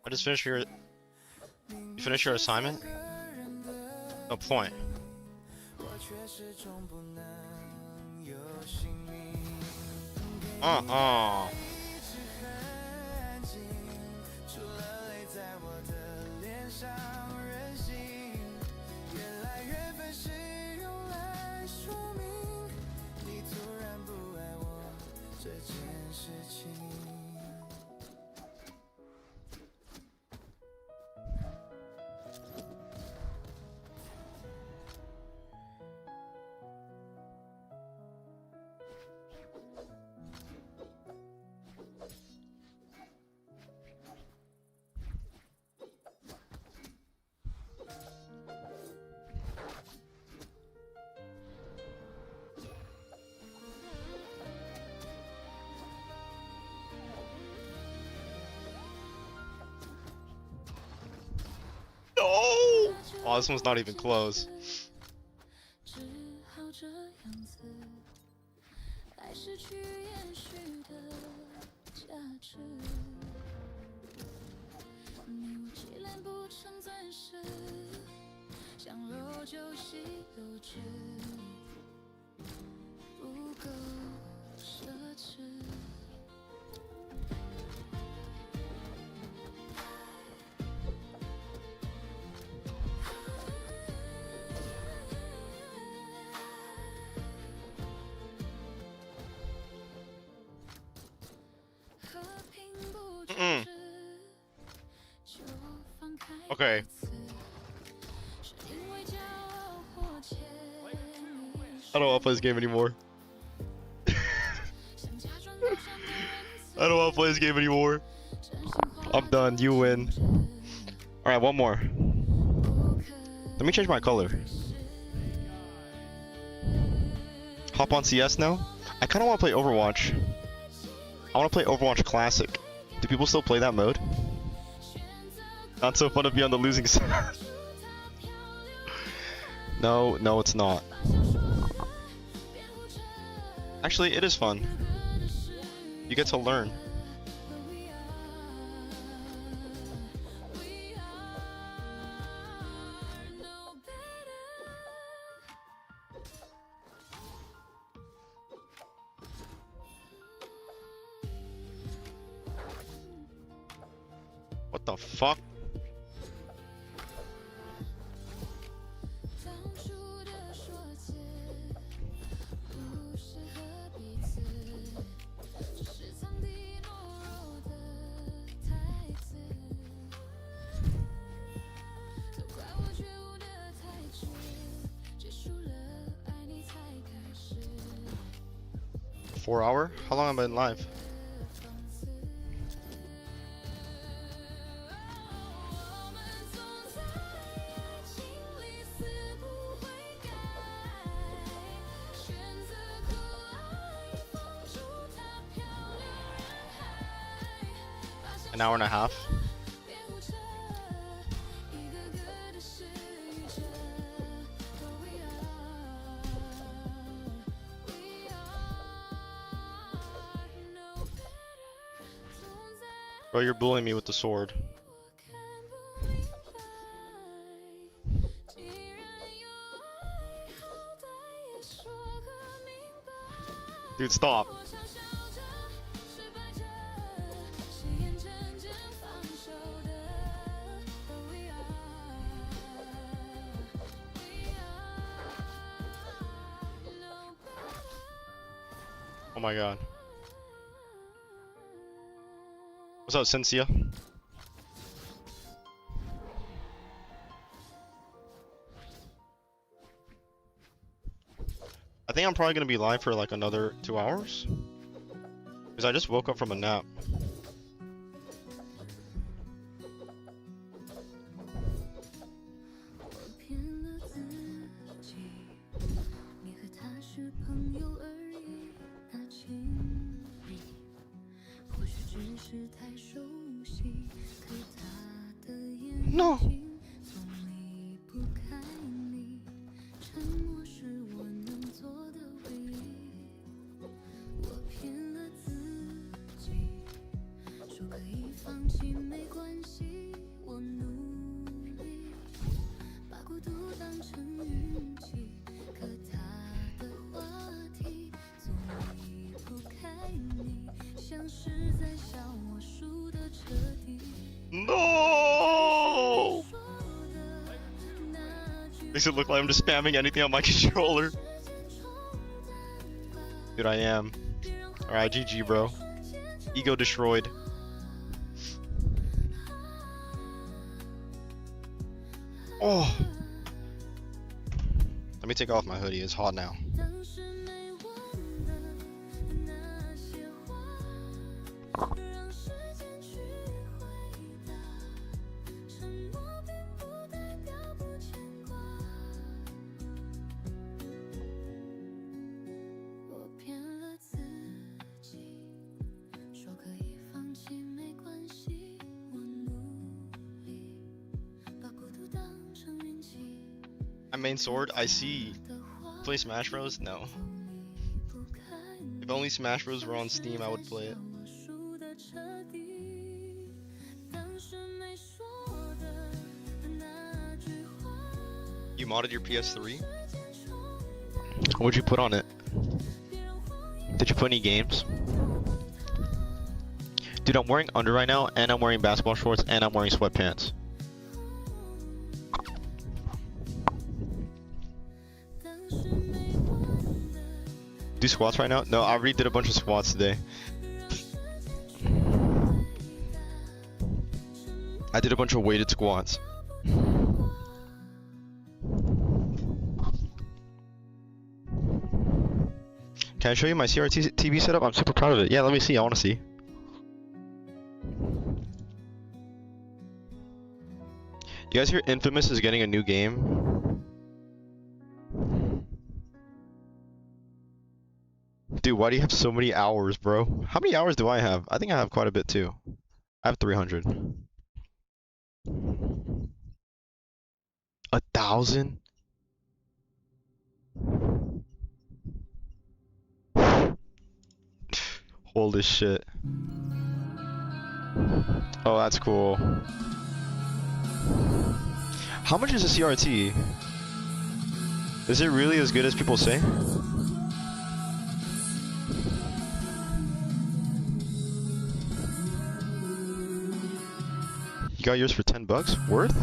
I just finished your. You finished your assignment? No point. No! Oh, this one's not even close. Okay. I don't want to play this game anymore. I don't want to play this game anymore. I'm done. You win. Alright, one more. Let me change my color. Hop on CS now? I kind of want to play Overwatch. I want to play Overwatch Classic. Do people still play that mode? Not so fun to be on the losing side. No, it's not. Actually, it is fun. You get to learn. What the fuck? Four hour? How long have I been live? An hour and a half. Bro, you're bullying me with the sword. Dude, stop. Oh my god. What's up, Cynthia? I think I'm probably gonna be live for like another 2 hours. Because I just woke up from a nap. No. No! Makes it look like I'm just spamming anything on my controller. Dude, I am. Alright, GG, bro. Ego destroyed. Oh! Let me take off my hoodie, it's hot now. My main sword, I see. Play Smash Bros? No. If only Smash Bros were on Steam, I would play it. You modded your PS3? What'd you put on it? Did you put any games? Dude, I'm wearing under right now, and I'm wearing basketball shorts, and I'm wearing sweatpants. Do squats right now? No, I already did a bunch of squats today. I did a bunch of weighted squats. Can I show you my CRT TV setup? I'm super proud of it. Yeah, let me see. I want to see. You guys hear Infamous is getting a new game? Dude, why do you have so many hours, bro? How many hours do I have? I think I have quite a bit too. I have 300. 1,000? Holy shit. Oh, that's cool. How much is a CRT? Is it really as good as people say? You got yours for 10 bucks? Worth?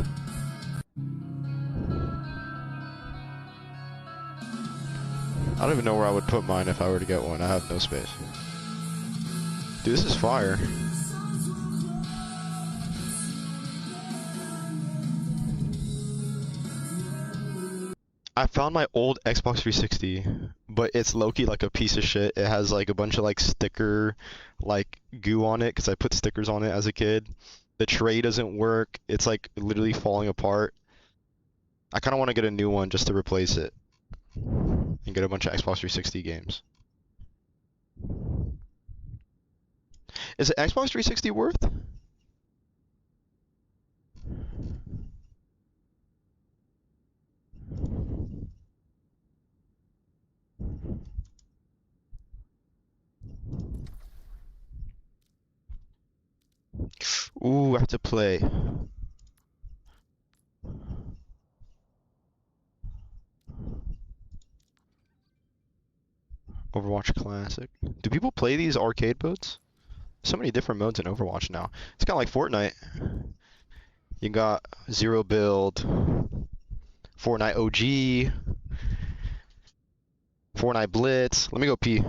I don't even know where I would put mine if I were to get one. I have no space. Dude, this is fire. I found my old Xbox 360, but it's low-key like a piece of shit. It has like a bunch of like sticker like goo on it because I put stickers on it as a kid. The tray doesn't work. It's like literally falling apart. I kind of want to get a new one just to replace it and get a bunch of Xbox 360 games. Is it Xbox 360 worth? Ooh, I have to play. Overwatch Classic. Do people play these arcade modes? So many different modes in Overwatch now. It's kind of like Fortnite. You got Zero Build, Fortnite OG, Fortnite Blitz. Let me go pee.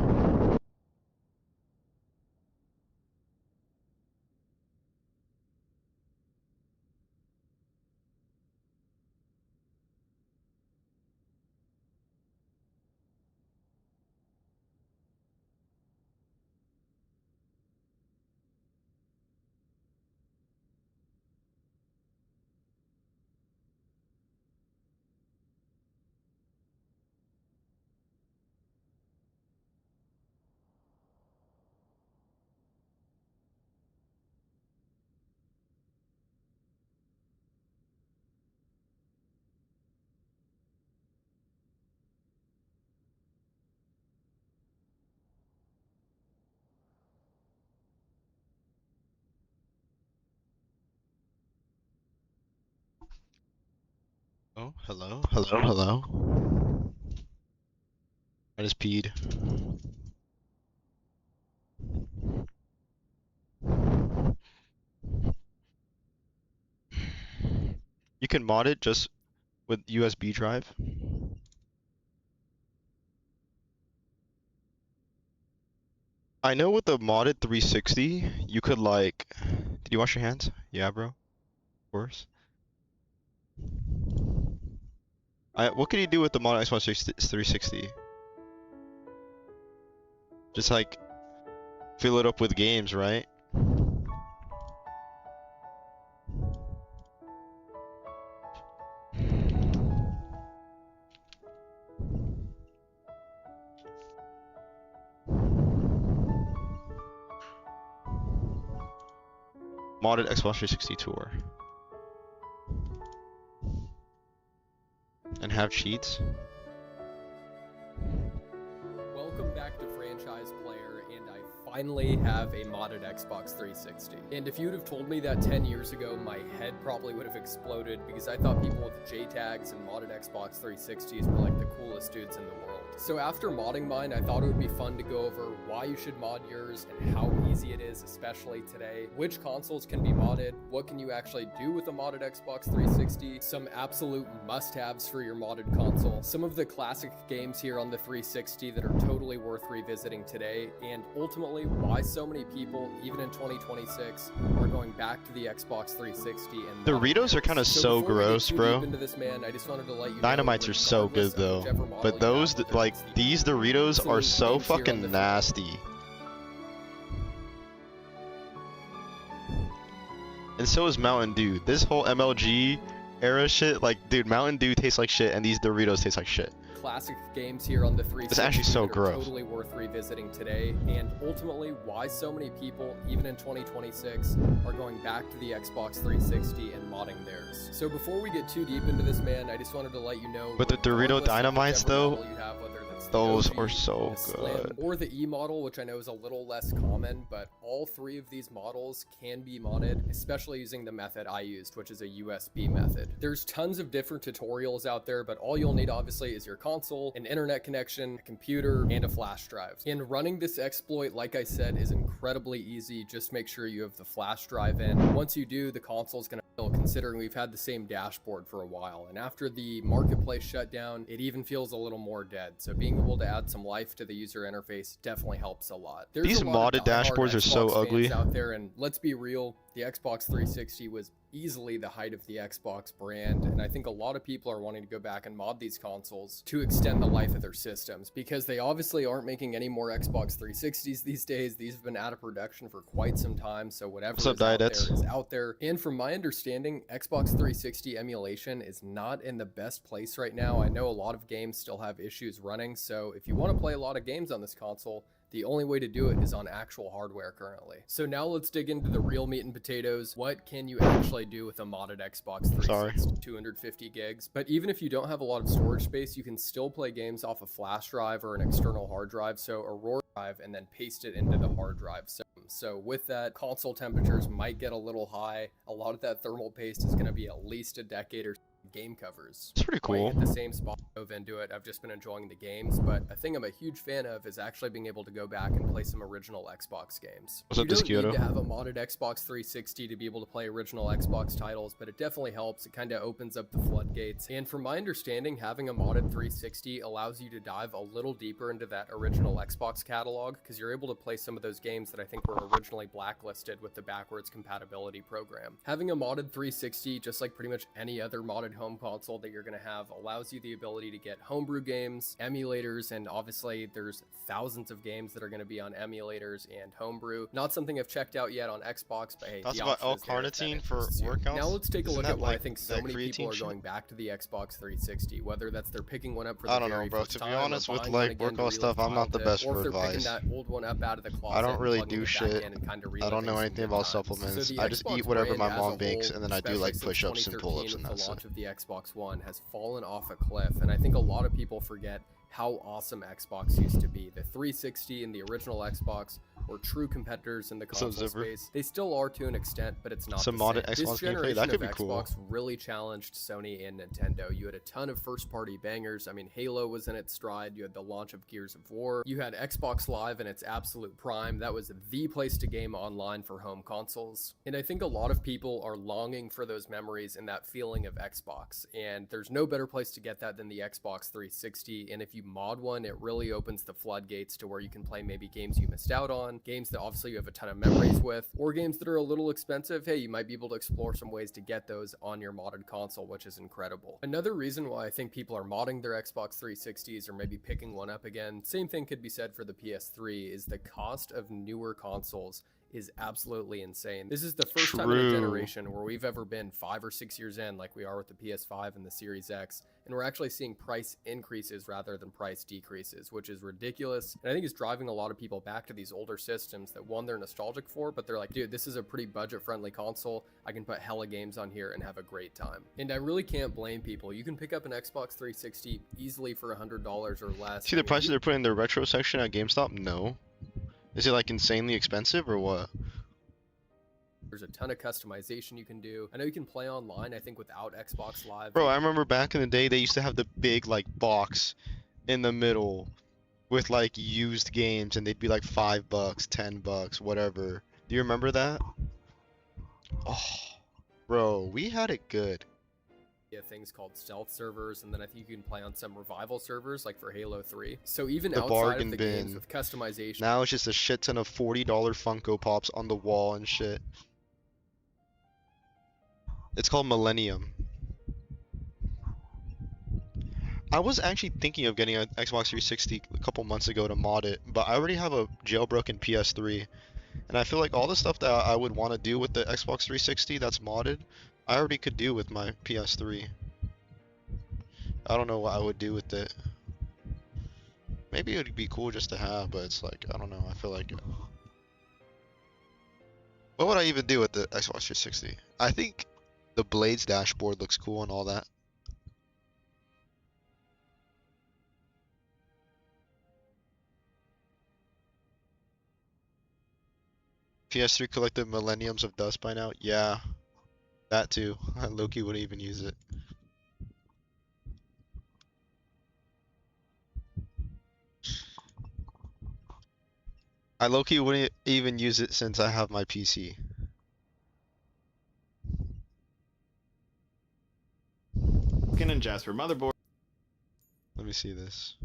Oh, hello, hello, hello. I just peed. You can mod it just with USB drive. I know with the modded 360, you could like... Did you wash your hands? Yeah, bro. Of course. What can you do with the modded Xbox 360? Just like fill it up with games, right? Modded Xbox 360 tour. And have cheats. Welcome back to Franchise Player, and I finally have a modded Xbox 360. And if you'd have told me that 10 years ago, my head probably would have exploded because I thought people with JTAGs and modded Xbox 360s were like the coolest dudes in the world. So after modding mine, I thought it would be fun to go over why you should mod yours and how easy it is, especially today, which consoles can be modded, what can you actually do with a modded Xbox 360, some absolute must-haves for your modded console, some of the classic games here on the 360 that are totally worth revisiting today, and ultimately why so many people, even in 2026, are going back to the Xbox 360 and Doritos are kind of so before we get gross, too bro. deep into this, man, I just wanted to let you know, Dynamites are so good regardless of though, whichever model but you those have, whether like it's the these Doritos are so games here on fucking the nasty. And so is Mountain Dew. This whole MLG era shit, like, dude, Mountain Dew tastes like shit, and these Doritos taste like shit. classic games here on the 360 It's actually so that are gross. totally worth revisiting today, and ultimately why so many people, even in 2026, are going back to the Xbox 360 and modding theirs. So before we get too deep into this, man, I just wanted to let you know. But the Dorito regardless of Dynamites, whichever though, model you have, whether that's the those OG, are so the Slim, good. or the E model, which I know is a little less common, but all three of these models can be modded, especially using the method I used, which is a USB method. There's tons of different tutorials out there, but all you'll need obviously is your console, an internet connection, a computer, and a flash drive. And running this exploit, like I said, is incredibly easy. Just make sure you have the flash drive in. Once you do, the console's gonna fill, considering we've had the same dashboard for a while. And after the marketplace shut down, it even feels a little more dead. So being able to add some life to the user interface definitely helps a lot. There's These a lot of modded diehard dashboards are so Xbox fans ugly. out there, and let's be real, the Xbox 360 was easily the height of the Xbox brand, and I think a lot of people are wanting to go back and mod these consoles to extend the life of their systems, because they obviously aren't making any more Xbox 360s these days. These have been out of production for quite some time, so whatever What's up, is out there Diedettes? is out there. And from my understanding, Xbox 360 emulation is not in the best place right now. I know a lot of games still have issues running, so if you want to play a lot of games on this console, the only way to do it is on actual hardware currently. So now let's dig into the real meat and potatoes. What can you actually do with a modded Xbox 360? 250 gigs. But even if you don't have a lot of storage space, you can still play games off a flash drive or an external hard drive. So a ROR drive, and then paste it into the hard drive. So with that, console temperatures might get a little high. A lot of that thermal paste is going to be at least a decade or game covers. It's pretty cool. At the same spot I dove into it, I've just been enjoying the games, but a thing I'm a huge fan of is actually being able to go back and play some original Xbox games. What's up, You don't Discioto? need to have a modded Xbox 360 to be able to play original Xbox titles, but it definitely helps. It kind of opens up the floodgates, and from my understanding, having a modded 360 allows you to dive a little deeper into that original Xbox catalog, because you're able to play some of those games that I think were originally blacklisted with the backwards compatibility program. Having a modded 360, just like pretty much any other modded home console that you're going to have, allows you the ability to get homebrew games, emulators, and obviously there's thousands of games that are going to be on emulators and homebrew. Not something I've checked out yet on Xbox, but hey, That's the about option is there if that L-carnitine for interests you. workouts? Now let's take a Isn't look that at why I like think so that many people creatine are shit? going back to the Xbox 360, whether that's they're picking one up for the I don't know, very bro. first To be time, or honest with buying like one again to workout relive stuff, I'm not the best childhood, for or if they're picking advice. that old one up out of the closet I don't and really plugging do it back shit. in and kind of I don't know reliving some anything good about times. supplements. So the I just Xbox eat whatever brand my as a mom bakes, whole, and then I do especially like since push-ups and 2013 pull-ups, and with that's the it. launch of the Xbox One, has fallen off a cliff, and I think a lot of people forget how awesome Xbox used to be. The 360 and the original Xbox were true competitors in the up, console Zipper? space. They still are to an extent, but it's not Some the modded same. Xbox This gameplay? generation That could of be cool. Xbox really challenged Sony and Nintendo. You had a ton of first-party bangers. I mean, Halo was in its stride. You had the launch of Gears of War. You had Xbox Live in its absolute prime. That was the place to game online for home consoles. And I think a lot of people are longing for those memories and that feeling of Xbox. And there's no better place to get that than the Xbox 360. And if you mod one, it really opens the floodgates to where you can play maybe games you missed out on, games that obviously you have a ton of memories with, or games that are a little expensive. Hey, you might be able to explore some ways to get those on your modded console, which is incredible. Another reason why I think people are modding their Xbox 360s or maybe picking one up again, same thing could be said for the PS3, is the cost of newer consoles is absolutely insane. This is the first time in a True. generation where we've ever been 5 or 6 years in, like we are with the PS5 and the Series X, and we're actually seeing price increases rather than price decreases, which is ridiculous. And I think it's driving a lot of people back to these older systems that, one, they're nostalgic for, but they're like, dude, this is a pretty budget-friendly console. I can put hella games on here and have a great time. And I really can't blame people. You can pick up an Xbox 360 easily for $100 or less. See the I mean, prices they're putting in the retro section at GameStop? No. Is it like insanely expensive or what? there's a ton of customization you can do. I know you can play online, I think, without Xbox Live. Bro, I remember back in the day they used to have the big like box in the middle with like used games, and they'd be like $5, $10, whatever. Do you remember that? Oh, bro, we had it good. things called stealth servers, and then I think you can play on some revival servers like for Halo 3. So even The outside bargain of the bin. games with customization. Now it's just a shit ton of $40 Funko Pops on the wall and shit. It's called Millennium. I was actually thinking of getting an Xbox 360 a couple months ago to mod it, but I already have a jailbroken PS3, and I feel like all the stuff that I would want to do with the Xbox 360 that's modded, I already could do with my PS3. I don't know what I would do with it. Maybe it would be cool just to have, but it's like, I don't know, I feel like... What would I even do with the Xbox 360? I think the Blades dashboard looks cool and all that. PS3 collected millenniums of dust by now? Yeah, that too. Loki wouldn't even use it. I Loki wouldn't even use it since I have my PC. And Jasper motherboard. Let me see this.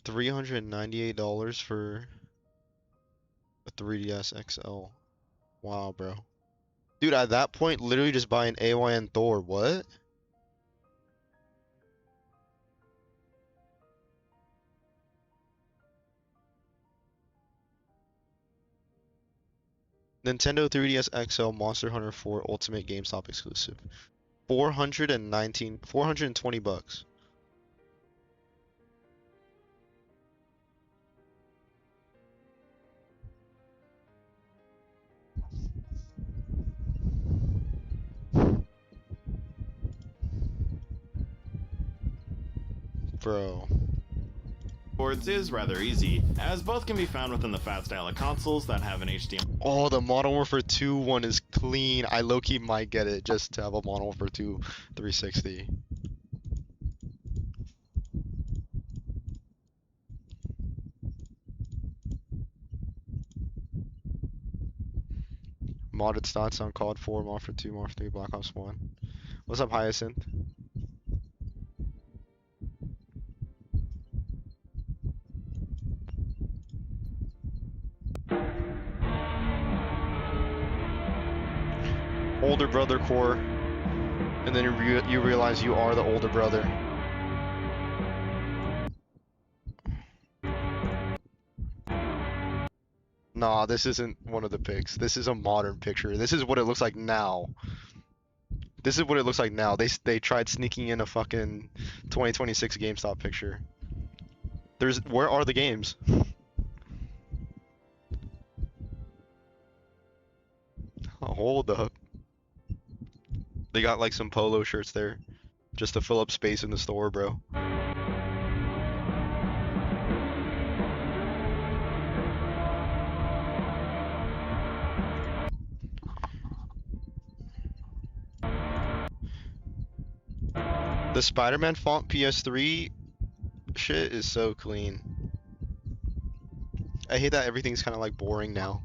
$398 for a 3DS XL. Wow, bro. Dude, at that point, literally just buy an AYN Thor. What? Nintendo 3DS XL Monster Hunter 4 Ultimate GameStop exclusive. 420 bucks. Bro. Boards is rather easy, as both can be found within the fat style of consoles that have an HDMI. Oh, the Modern Warfare 2 one is clean. I low-key might get it just to have a Modern Warfare 2 360. Modded stats on COD 4, Modern Warfare 2, Modern Warfare 3, Black Ops 1. What's up, Hyacinth? Older brother core, and then you realize you are the older brother. Nah, this isn't one of the pics. This is a modern picture. This is what it looks like now. This is what it looks like now. They tried sneaking in a fucking 2026 GameStop picture. Where are the games? Hold up. They got like some polo shirts there just to fill up space in the store, bro. The Spider-Man font PS3 shit is so clean. I hate that everything's kind of like boring now.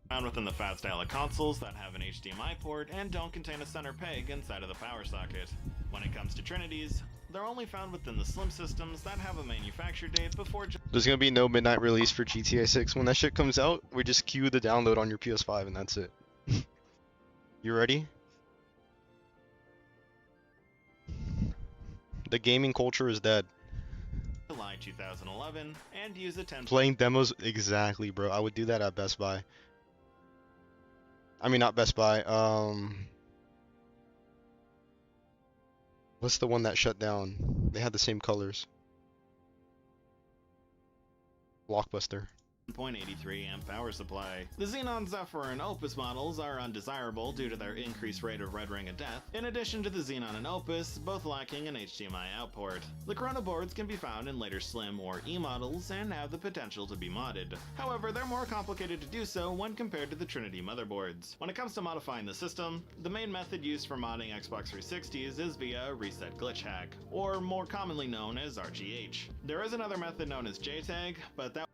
Found within the fat style of consoles that have an HDMI port and don't contain a center peg inside of the power socket. When it comes to Trinities, they're only found within the slim systems that have a manufacture date before. There's gonna be no midnight release for GTA 6. When that shit comes out, we just queue the download on your PS5 and that's it. You ready? The gaming culture is dead. July 2011 and use a 10. Playing demos, exactly, bro. I would do that at Best Buy. I mean, not Best Buy. What's the one that shut down? They had the same colors. Blockbuster. 1.83 amp power supply. The Xenon Zephyr and Opus models are undesirable due to their increased rate of red ring of death, in addition to the Xenon and Opus, both lacking an HDMI outport. The Corona boards can be found in later Slim or E models and have the potential to be modded. However, they're more complicated to do so when compared to the Trinity motherboards. When it comes to modifying the system, the main method used for modding Xbox 360s is via a reset glitch hack, or more commonly known as RGH. There is another method known as JTAG, but that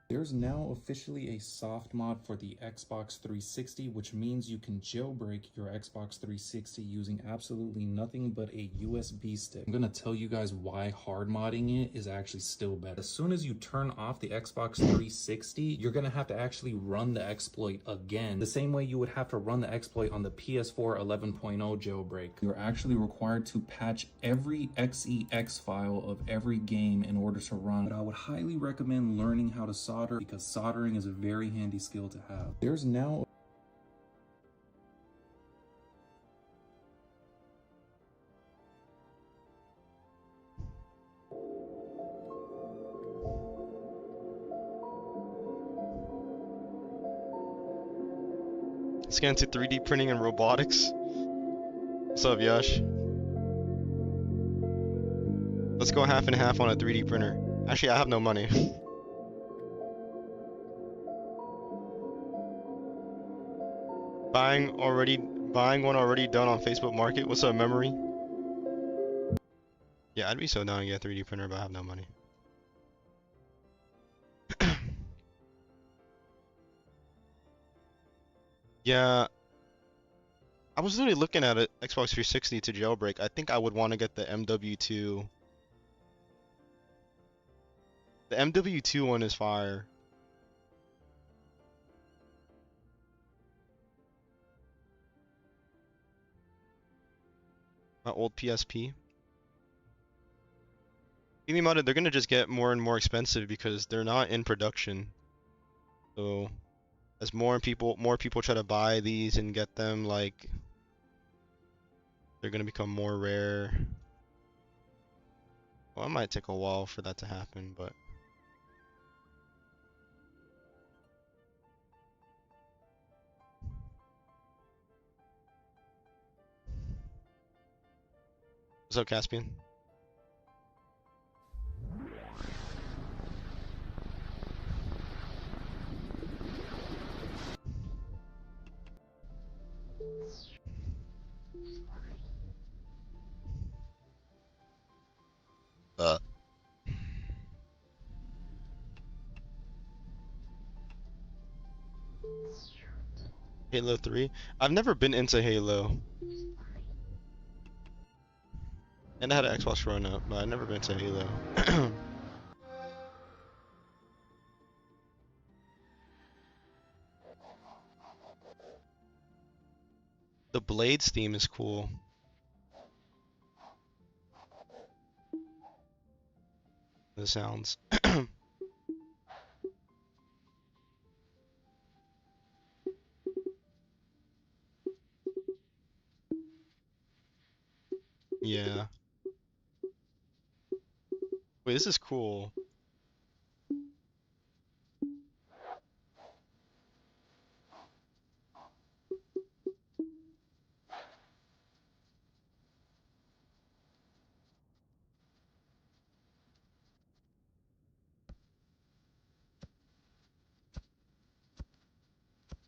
There's now officially a soft mod for the Xbox 360, which means you can jailbreak your Xbox 360 using absolutely nothing but a USB stick. I'm gonna tell you guys why hard modding it is actually still better. As soon as you turn off the Xbox 360, you're gonna have to actually run the exploit again, the same way you would have to run the exploit on the PS4 11.0 jailbreak. You're actually required to patch every XEX file of every game in order to run, but I would highly recommend learning how to solder, because soldering is a very handy skill to have. There's now Let's get into 3D printing and robotics. What's up, Yash? Let's go half and half on a 3D printer. Actually, I have no money. Buying one already done on Facebook Market. What's up, Memory? Yeah, I'd be so down to get a 3D printer, but I have no money. Yeah, I was literally looking at it, Xbox 360 to jailbreak. I think I would want to get the MW2. The MW2 one is fire. My old PSP. Give me modded, they're gonna just get more and more expensive because they're not in production. So as more people try to buy these and get them, like, they're gonna become more rare. Well, it might take a while for that to happen, but what's up, Caspian? Halo 3? I've never been into Halo. And I had an Xbox growing up, but I've never been to Halo. The Blades theme is cool. The sounds. Yeah. Wait, this is cool.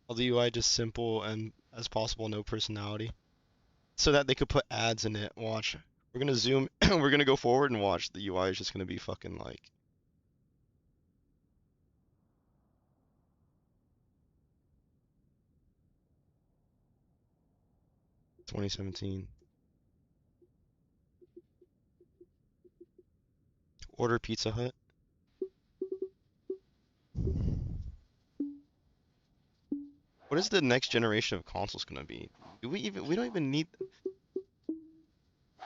All the UI just simple and as possible, no personality. So that they could put ads in it. Watch. We're gonna zoom, we're gonna go forward and watch. The UI is just gonna be fucking like. "2017. Order Pizza Hut." What is the next generation of consoles gonna be? We don't even need.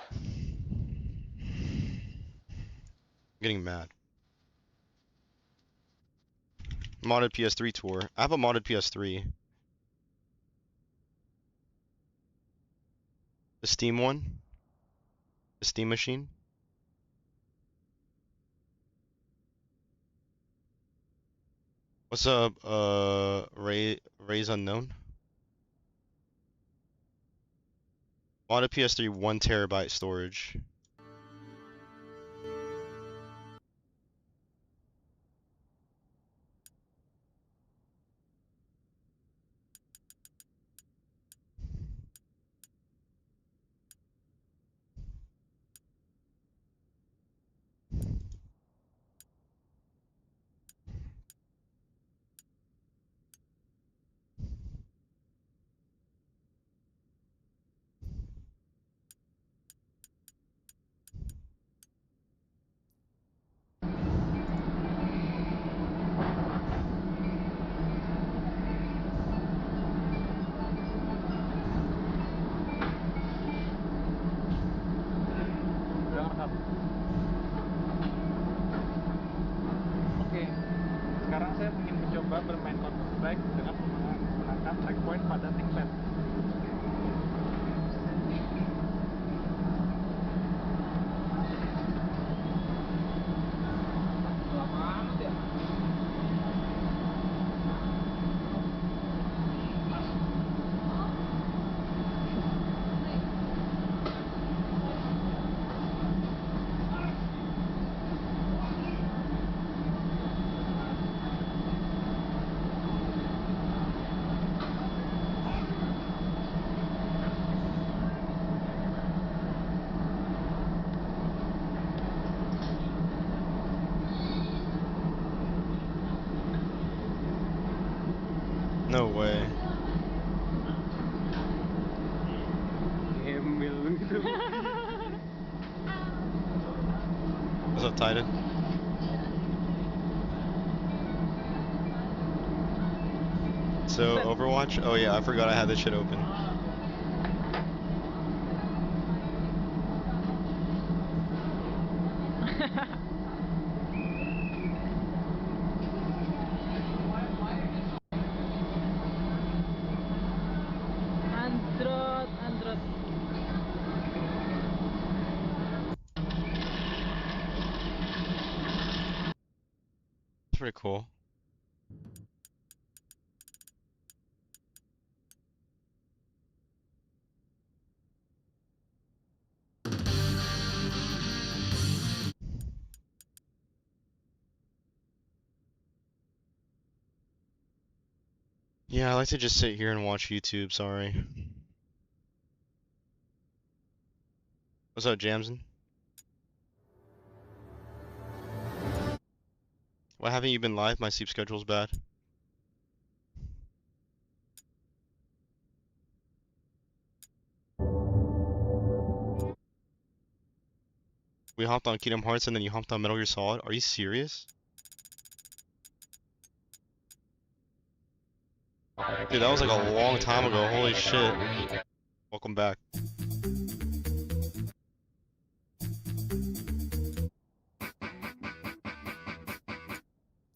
I'm getting mad. Modded PS3 tour. I have a modded PS3. The Steam one. The Steam machine. What's up, Ray's Unknown? Modded PS3, 1 terabyte storage. Oke, sekarang saya ingin mencoba bermain Counter Strike dengan menangkap checkpoint pada ThinkPad. Lama amat ya. No way. Gembel gitu. What's up, Titan? So, Overwatch? Oh yeah, I forgot I had this shit open. Android. It's pretty cool. Yeah, I like to just sit here and watch YouTube, sorry. What's up, Jamson? Why haven't you been live? My sleep schedule's bad. We hopped on Kingdom Hearts and then you hopped on Metal Gear Solid? Are you serious? Dude, that was like a long time ago. Holy shit. Welcome back.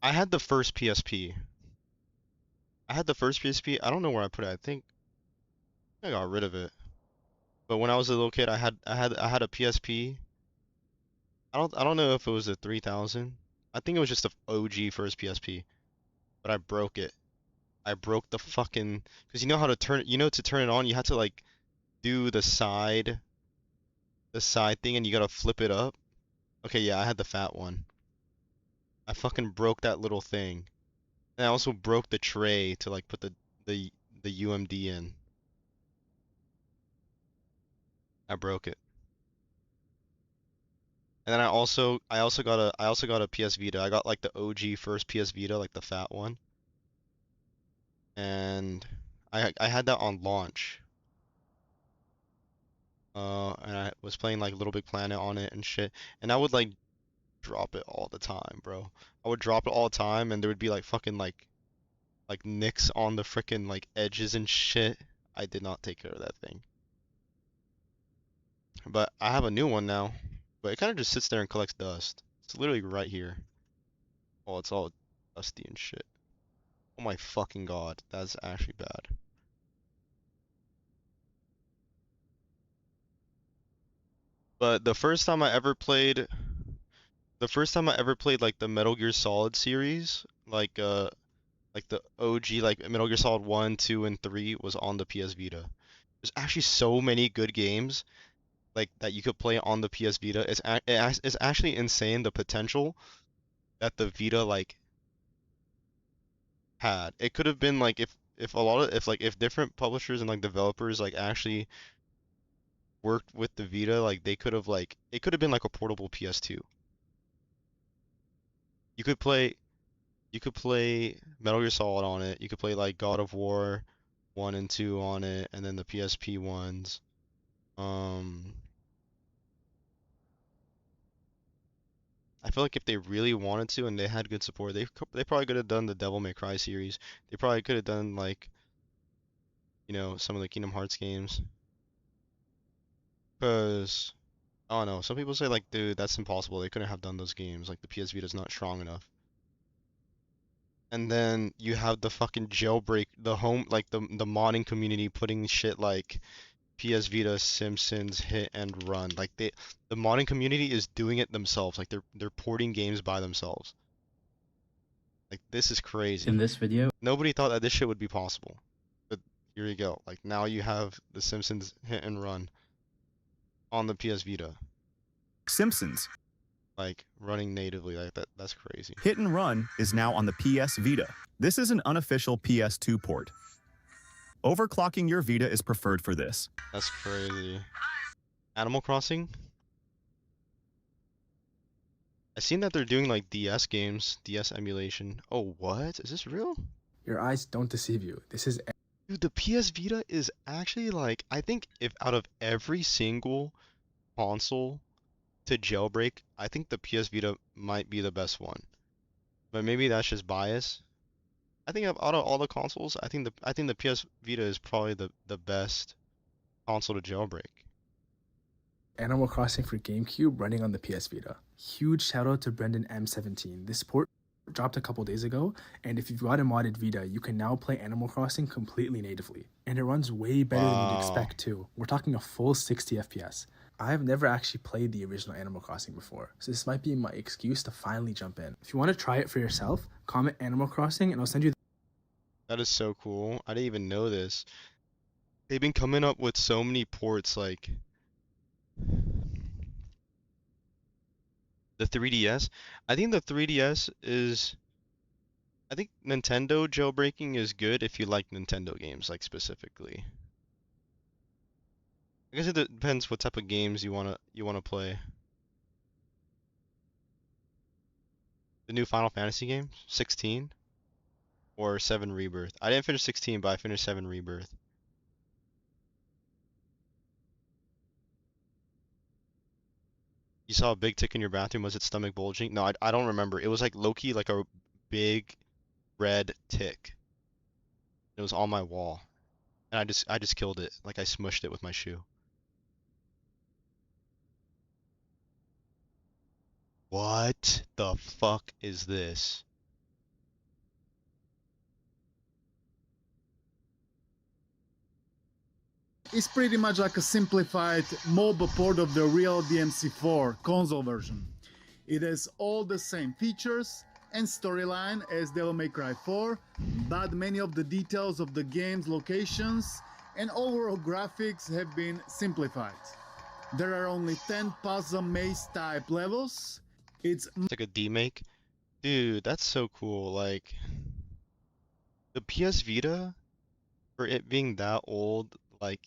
I had the first PSP. I don't know where I put it. I think I got rid of it. But when I was a little kid, I had a PSP. I don't know if it was a 3000. I think it was just the OG first PSP. But I broke it. I broke the fucking, because you know how to turn it, to turn it on, you have to like do the side thing and you gotta flip it up. Okay, yeah, I had the fat one. I fucking broke that little thing. And I also broke the tray to like put the UMD in. I broke it. And then I also got a PS Vita. I got like the OG first PS Vita, like the fat one. And I had that on launch. And I was playing like Little Big Planet on it and shit. And I would like drop it all the time, bro. I would drop it all the time and there would be like fucking like like nicks on the frickin' like edges and shit. I did not take care of that thing. But I have a new one now. But it kind of just sits there and collects dust. It's literally right here. Oh, it's all dusty and shit. Oh my fucking god, that's actually bad. But the first time I ever played like the Metal Gear Solid series, like the OG like Metal Gear Solid 1, 2, and 3 was on the PS Vita. There's actually so many good games like that you could play on the PS Vita. It's actually insane the potential that the Vita like had. It could have been like if different publishers and like developers like actually worked with the Vita, like they could have like it could have been like a portable PS2. You could play Metal Gear Solid on it. You could play like God of War 1 and 2 on it, and then the PSP ones. I feel like if they really wanted to and they had good support, they probably could have done the Devil May Cry series. They probably could have done like, you know, some of the Kingdom Hearts games. Cause I don't know, some people say like, dude, that's impossible. They couldn't have done those games. Like the PS Vita's not strong enough. And then you have the fucking jailbreak, the modding community putting shit like PS Vita, Simpsons, Hit and Run. Like the modding community is doing it themselves. Like they're porting games by themselves. Like this is crazy. In this video, nobody thought that this shit would be possible. But here you go. Like now you have the Simpsons Hit and Run on the PS Vita. Simpsons. Like running natively like that's crazy. Hit and Run is now on the PS Vita. This is an unofficial PS2 port. Overclocking your Vita is preferred for this. That's crazy. Animal Crossing? I seen that they're doing like DS games, DS emulation. Oh, what? Is this real? Your eyes don't deceive you. This is. Dude, the PS Vita is actually like, I think if out of every single console to jailbreak, I think the PS Vita might be the best one. But maybe that's just bias. I think out of all the consoles, I think the PS Vita is probably the best console to jailbreak. Animal Crossing for GameCube running on the PS Vita. Huge shout out to Brendan M17. This port dropped a couple days ago, and if you've got a modded Vita, you can now play Animal Crossing completely natively. And it runs way better than you'd expect too. We're talking a full 60 FPS. I've never actually played the original Animal Crossing before, so this might be my excuse to finally jump in. If you want to try it for yourself, comment Animal Crossing and I'll send you That is so cool. I didn't even know this. They've been coming up with so many ports like the 3DS. I think the 3DS is I think Nintendo jailbreaking is good if you like Nintendo games like specifically. I guess it depends what type of games you wanna play. The new Final Fantasy game, 16 or 7 Rebirth. I didn't finish 16, but I finished 7 Rebirth. You saw a big tick in your bathroom. Was it stomach bulging? No, I don't remember. It was like low-key like a big red tick. It was on my wall. And I just killed it. Like I smushed it with my shoe. What the fuck is this? It's pretty much like a simplified mobile port of the real DMC4 console version. It has all the same features and storyline as Devil May Cry 4, but many of the details of the game's locations and overall graphics have been simplified. There are only 10 puzzle maze type levels. It's like a demake. Dude, that's so cool. Like the PS Vita, for it being that old, like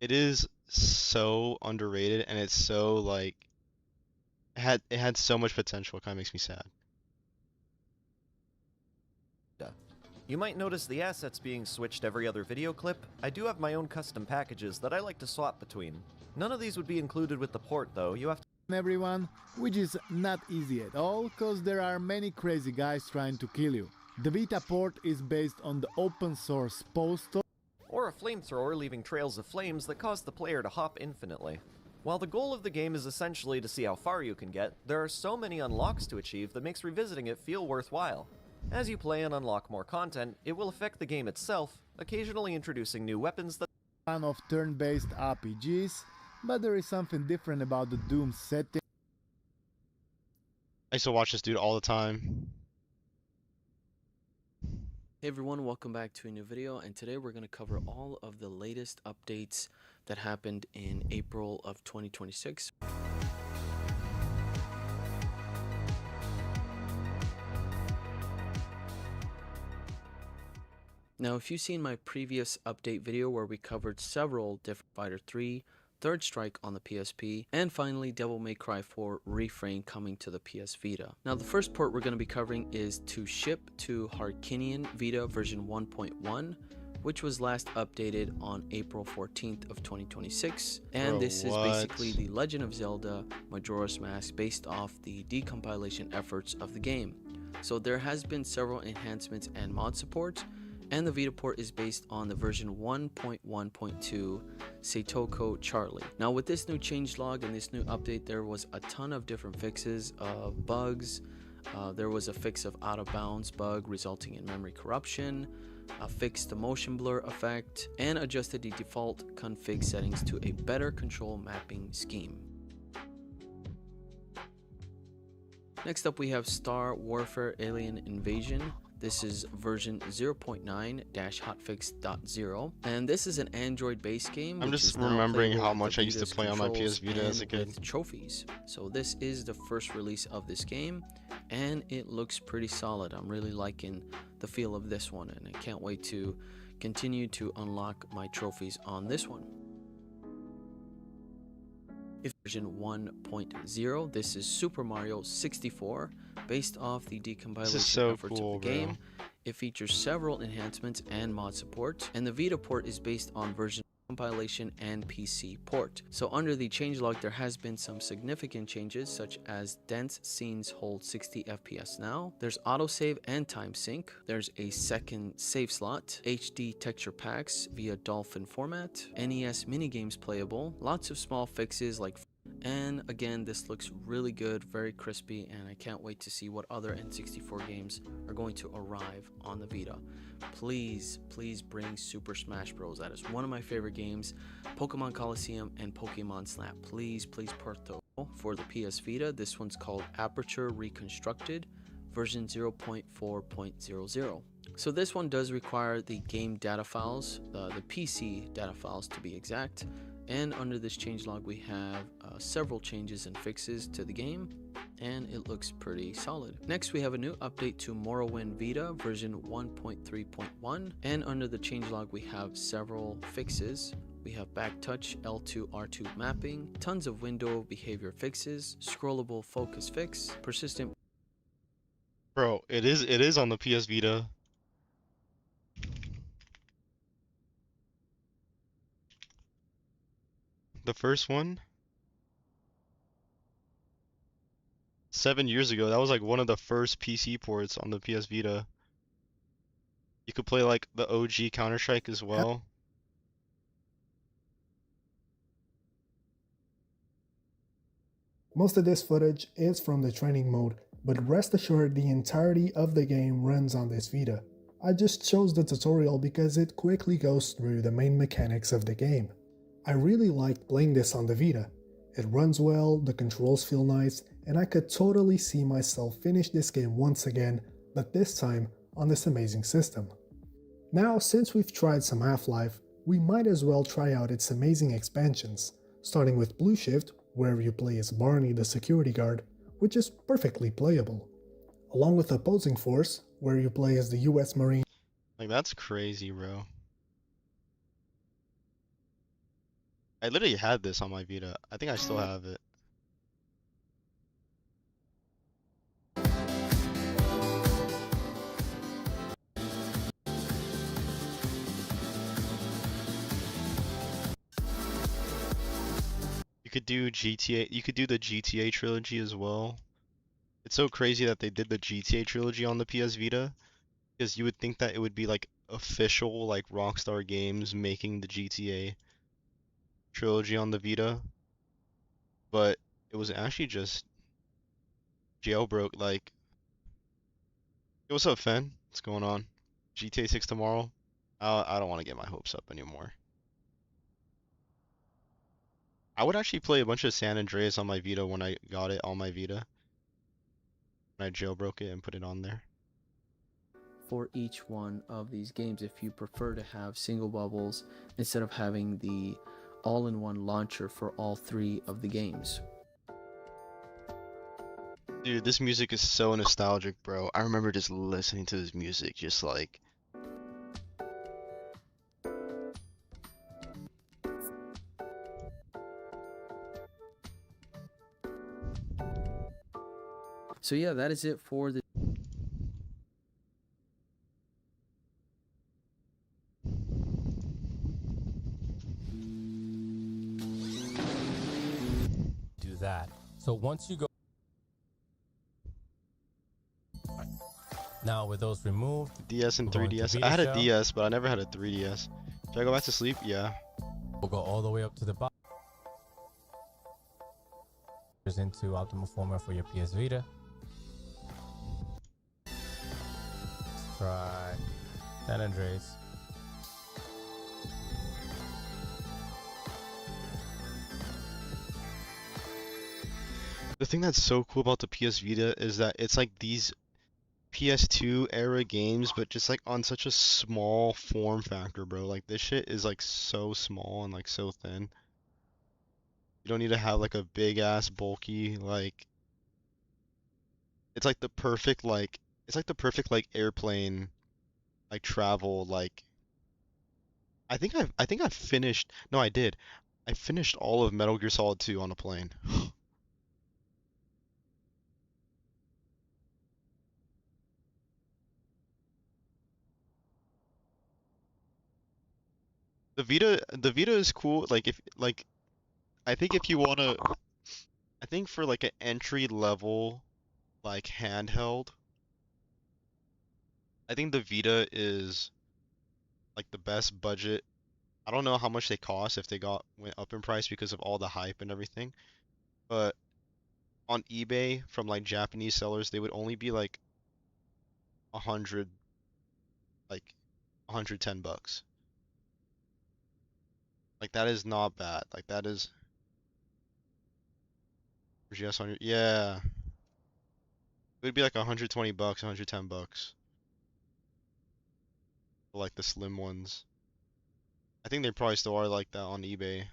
it is so underrated and it's so like it had so much potential. It kind of makes me sad. You might notice the assets being switched every other video clip. I do have my own custom packages that I like to swap between. None of these would be included with the port though. You have to everyone, which is not easy at all, cause there are many crazy guys trying to kill you. The Vita port is based on the open source Postal, or a flamethrower leaving trails of flames that cause the player to hop infinitely. While the goal of the game is essentially to see how far you can get, there are so many unlocks to achieve that makes revisiting it feel worthwhile. As you play and unlock more content, it will affect the game itself, occasionally introducing new weapons that fan of turn-based RPGs, but there is something different about the Doom setting. I used to watch this dude all the time. Hey everyone, welcome back to a new video, and today we're going to cover all of the latest updates that happened in April of 2026. Now, if you've seen my previous update video where we covered several different Fighter 3, Third Strike on the PSP, and finally Devil May Cry 4 Refrain coming to the PS Vita. Now, the first port we're going to be covering is To Ship to Harkinian Vita version 1.1, which was last updated on April 14th of 2026. And this is basically the Legend of Zelda Majora's Mask based off the decompilation efforts of the game. So there has been several enhancements and mod support, and the Vita port is based on the version 1.1.2 Satoru Charlie. Now, with this new changelog and this new update, there was a ton of different fixes of bugs. There was a fix of out of bounds bug resulting in memory corruption, fixed the motion blur effect, and adjusted the default config settings to a better control mapping scheme. Next up, we have Star Warfare Alien Invasion. This is version 0.9-hotfix.0, and this is an Android-based game. I'm just remembering how much I used to play on my PS Vita as a kid. Trophies. So this is the first release of this game, and it looks pretty solid. I'm really liking the feel of this one, and I can't wait to continue to unlock my trophies on this one. Version 1.0. This is Super Mario 64, based off the decompilation efforts of the game. It features several enhancements and mod support, and the Vita port is based on version compilation and PC port. So under the changelog, there has been some significant changes, such as dense scenes hold 60 FPS now. There's autosave and time sync. There's a second save slot, HD texture packs via Dolphin format, NES minigames playable, lots of small fixes like, and again, this looks really good, very crispy, and I can't wait to see what other N64 games are going to arrive on the Vita. Please bring Super Smash Bros. That is one of my favorite games. Pokemon Coliseum and Pokemon Snap. Please port those. For the PS Vita, this one's called Aperture Reconstructed, version 0.4.00. So this one does require the game data files, the PC data files to be exact. And under this changelog, we have several changes and fixes to the game, and it looks pretty solid. Next, we have a new update to Morrowind Vita version 1.3.1, and under the changelog, we have several fixes. We have back touch L2 R2 mapping, tons of window behavior fixes, scrollable focus fix, persistent. Bro, it is on the PS Vita. The first one? 7 years ago, that was like one of the first PC ports on the PS Vita. You could play like the OG Counter-Strike as well. Most of this footage is from the training mode, but rest assured the entirety of the game runs on this Vita. I just chose the tutorial because it quickly goes through the main mechanics of the game. I really liked playing this on the Vita. It runs well, the controls feel nice, and I could totally see myself finish this game once again, but this time on this amazing system. Now, since we've tried some Half-Life, we might as well try out its amazing expansions, starting with Blue Shift, where you play as Barney the security guard, which is perfectly playable, along with Opposing Force, where you play as the US Marine. Like, that's crazy, bro. I literally had this on my Vita. I think I still have it. You could do GTA, you could do the GTA trilogy as well. It's so crazy that they did the GTA trilogy on the PS Vita. Because you would think that it would be like official, like Rockstar Games making the GTA trilogy on the Vita, but it was actually just jailbroke. Like, hey, what's up, Fen? What's going on? GTA 6 tomorrow? I don't want to get my hopes up anymore. I would actually play a bunch of San Andreas on my Vita when I got it on my Vita. When I jailbroke it and put it on there. For each one of these games, if you prefer to have single bubbles instead of having the all-in-one launcher for all 3 of the games. Dude, this music is so nostalgic, bro. I remember just listening to this music, just like... So yeah, that is it for the do that. So once you go now with those removed, DS and we're going to 3DS. Vita I had a Shell. DS, but I never had a 3DS. Should I go back to sleep? Yeah. We'll go all the way up to the bottom. Into optimal format for your PS Vita. Let's try San Andreas. The thing that's so cool about the PS Vita is that it's like these PS2 era games, but just like on such a small form factor, bro. Like this shit is like so small and like so thin. You don't need to have like a big ass bulky like it's like the perfect like it's like the perfect like airplane like travel like I think I finished no I did. I finished all of Metal Gear Solid 2 on a plane. The Vita is cool like if like I think if you wanna I think for like an entry level like handheld I think the Vita is like the best budget. I don't know how much they cost if they went up in price because of all the hype and everything, but on eBay from like Japanese sellers they would only be like 100 like 110 bucks. Like that is not bad. Like that is GS 100. Yeah. It would be like 120 bucks, 110 bucks. For like the slim ones. I think they probably still are like that on eBay.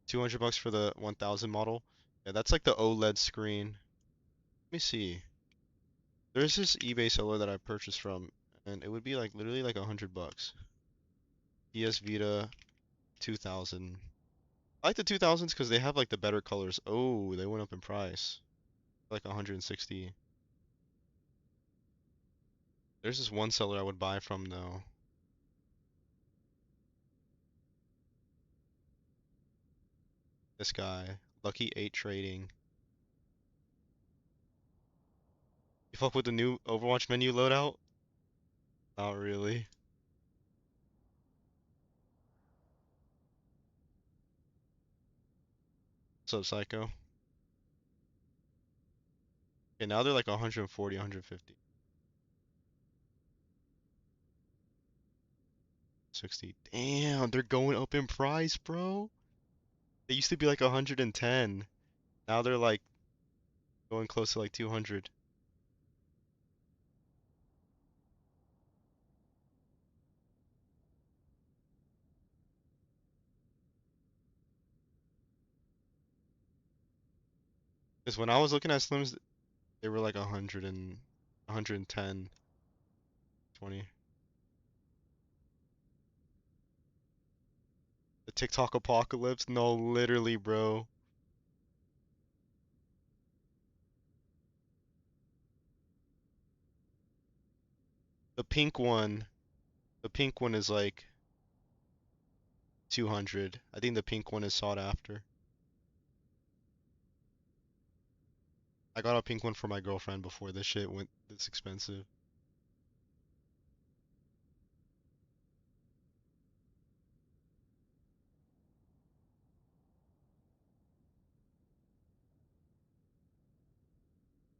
200 bucks for the 1000 model. Yeah, that's like the OLED screen. Let me see. There's this eBay seller that I purchased from, and it would be like literally like 100 bucks. PS Vita 2000. I like the 2000s because they have like the better colors. Oh, they went up in price. Like 160. There's this one seller I would buy from though. This guy, Lucky 8 Trading. You fuck with the new Overwatch menu loadout? Not really. What's up, Psycho? Okay, now they're like 140, 150. 60. Damn, they're going up in price, bro. They used to be like 110. Now they're like going close to like 200. Because when I was looking at Slims, they were like 100 and 110, 20. The TikTok apocalypse? No, literally, bro. The pink one, the pink one is like 200. I think the pink one is sought after. I got a pink one for my girlfriend before this shit went this expensive.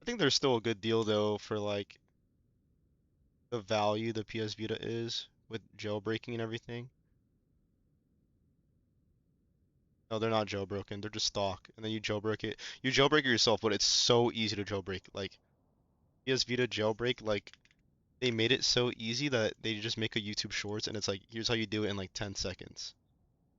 I think there's still a good deal though for like the value the PS Vita is with jailbreaking and everything. No, they're not jailbroken. They're just stock. And then you jailbreak it. You jailbreak it yourself, but it's so easy to jailbreak. Like PS Vita jailbreak, like they made it so easy that they just make a YouTube Shorts and it's like, here's how you do it in like 10 seconds,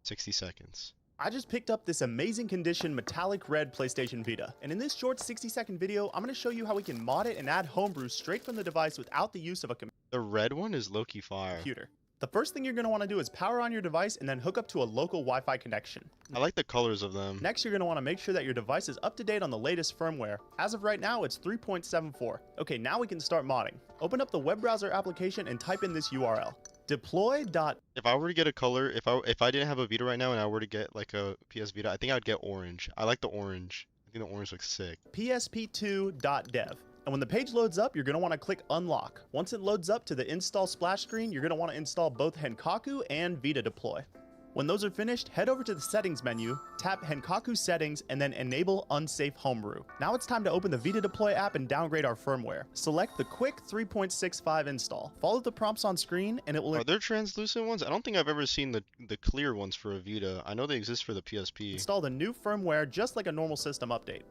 60 seconds. I just picked up this amazing condition metallic red PlayStation Vita, and in this short 60-second video, I'm going to show you how we can mod it and add homebrew straight from the device without the use of a The red one is low-key fire. computer. The first thing you're going to want to do is power on your device and then hook up to a local Wi-Fi connection. I like the colors of them. Next, you're going to want to make sure that your device is up to date on the latest firmware. As of right now, it's 3.74. Okay, now we can start modding. Open up the web browser application and type in this URL. Deploy. If I were to get a color, if I didn't have a Vita right now and I were to get like a PS Vita, I think I would get orange. I like the orange. I think the orange looks sick. psp2.dev. And when the page loads up, you're going to want to click unlock. Once it loads up to the install splash screen, you're going to want to install both Henkaku and Vita Deploy. When those are finished, head over to the settings menu, tap Henkaku settings, and then enable unsafe homebrew. Now it's time to open the Vita Deploy app and downgrade our firmware. Select the quick 3.65 install. Follow the prompts on screen and it will— Are there translucent ones? I don't think I've ever seen the clear ones for a Vita. I know they exist for the PSP. install the new firmware just like a normal system update.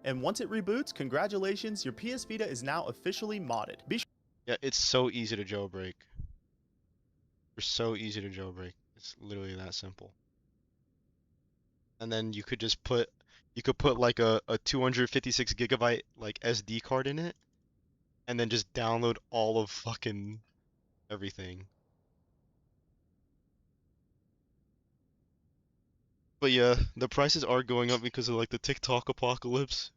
And once it reboots, congratulations, your PS Vita is now officially modded. Yeah, it's so easy to jailbreak. They're so easy to jailbreak. It's literally that simple. And then you could just put like a 256 gigabyte like SD card in it, and then just download all of fucking everything. But yeah, the prices are going up because of like the TikTok apocalypse.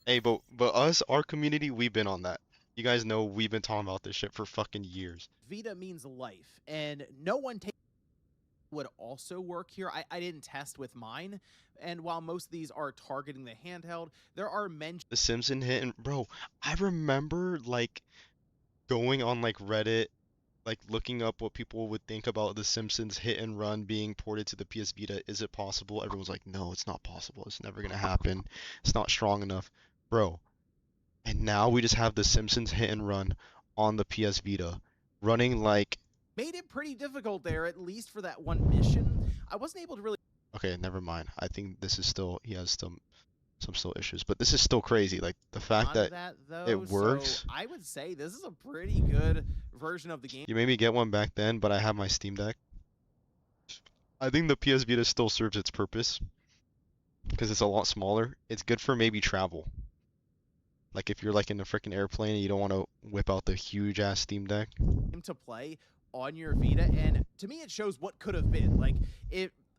Hey, but us, our community, we've been on that. You guys know we've been talking about this shit for fucking years. Vita means life, and no one would also work here. I didn't test with mine, and while most of these are targeting the handheld, there are mentions. The Simpson hit, and bro, I remember like going on like Reddit, like looking up what people would think about the Simpsons hit and run being ported to the PS Vita. Is it possible? Everyone's like, no, it's not possible. It's never gonna happen. It's not strong enough, bro. And now we just have the Simpsons hit and run on the PS Vita, running like. Made it pretty difficult there, at least for that one mission. I wasn't able to really. Okay, never mind. I think this is still, he has some still issues, but this is still crazy. Like the fact that it works. So I would say this is a pretty good version of the game. You made me get one back then, but I have my Steam Deck. I think the PS Vita still serves its purpose because it's a lot smaller. It's good for maybe travel. Like if you're like in a freaking airplane and you don't want to whip out the huge ass Steam Deck. To play on your Vita, and to me it shows what could have been. Like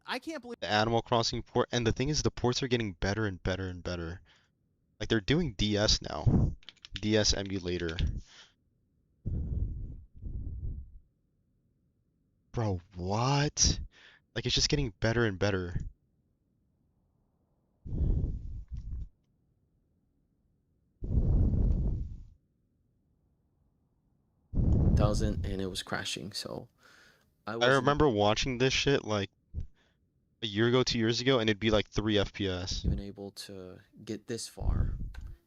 I can't believe the Animal Crossing port, and the thing is the ports are getting better and better and better. Like they're doing DS now. DS emulator. Bro, what? Like it's just getting better and better. And it was crashing, so I remember watching this shit like a year ago, 2 years ago, and it'd be like 3 FPS. Been able to get this far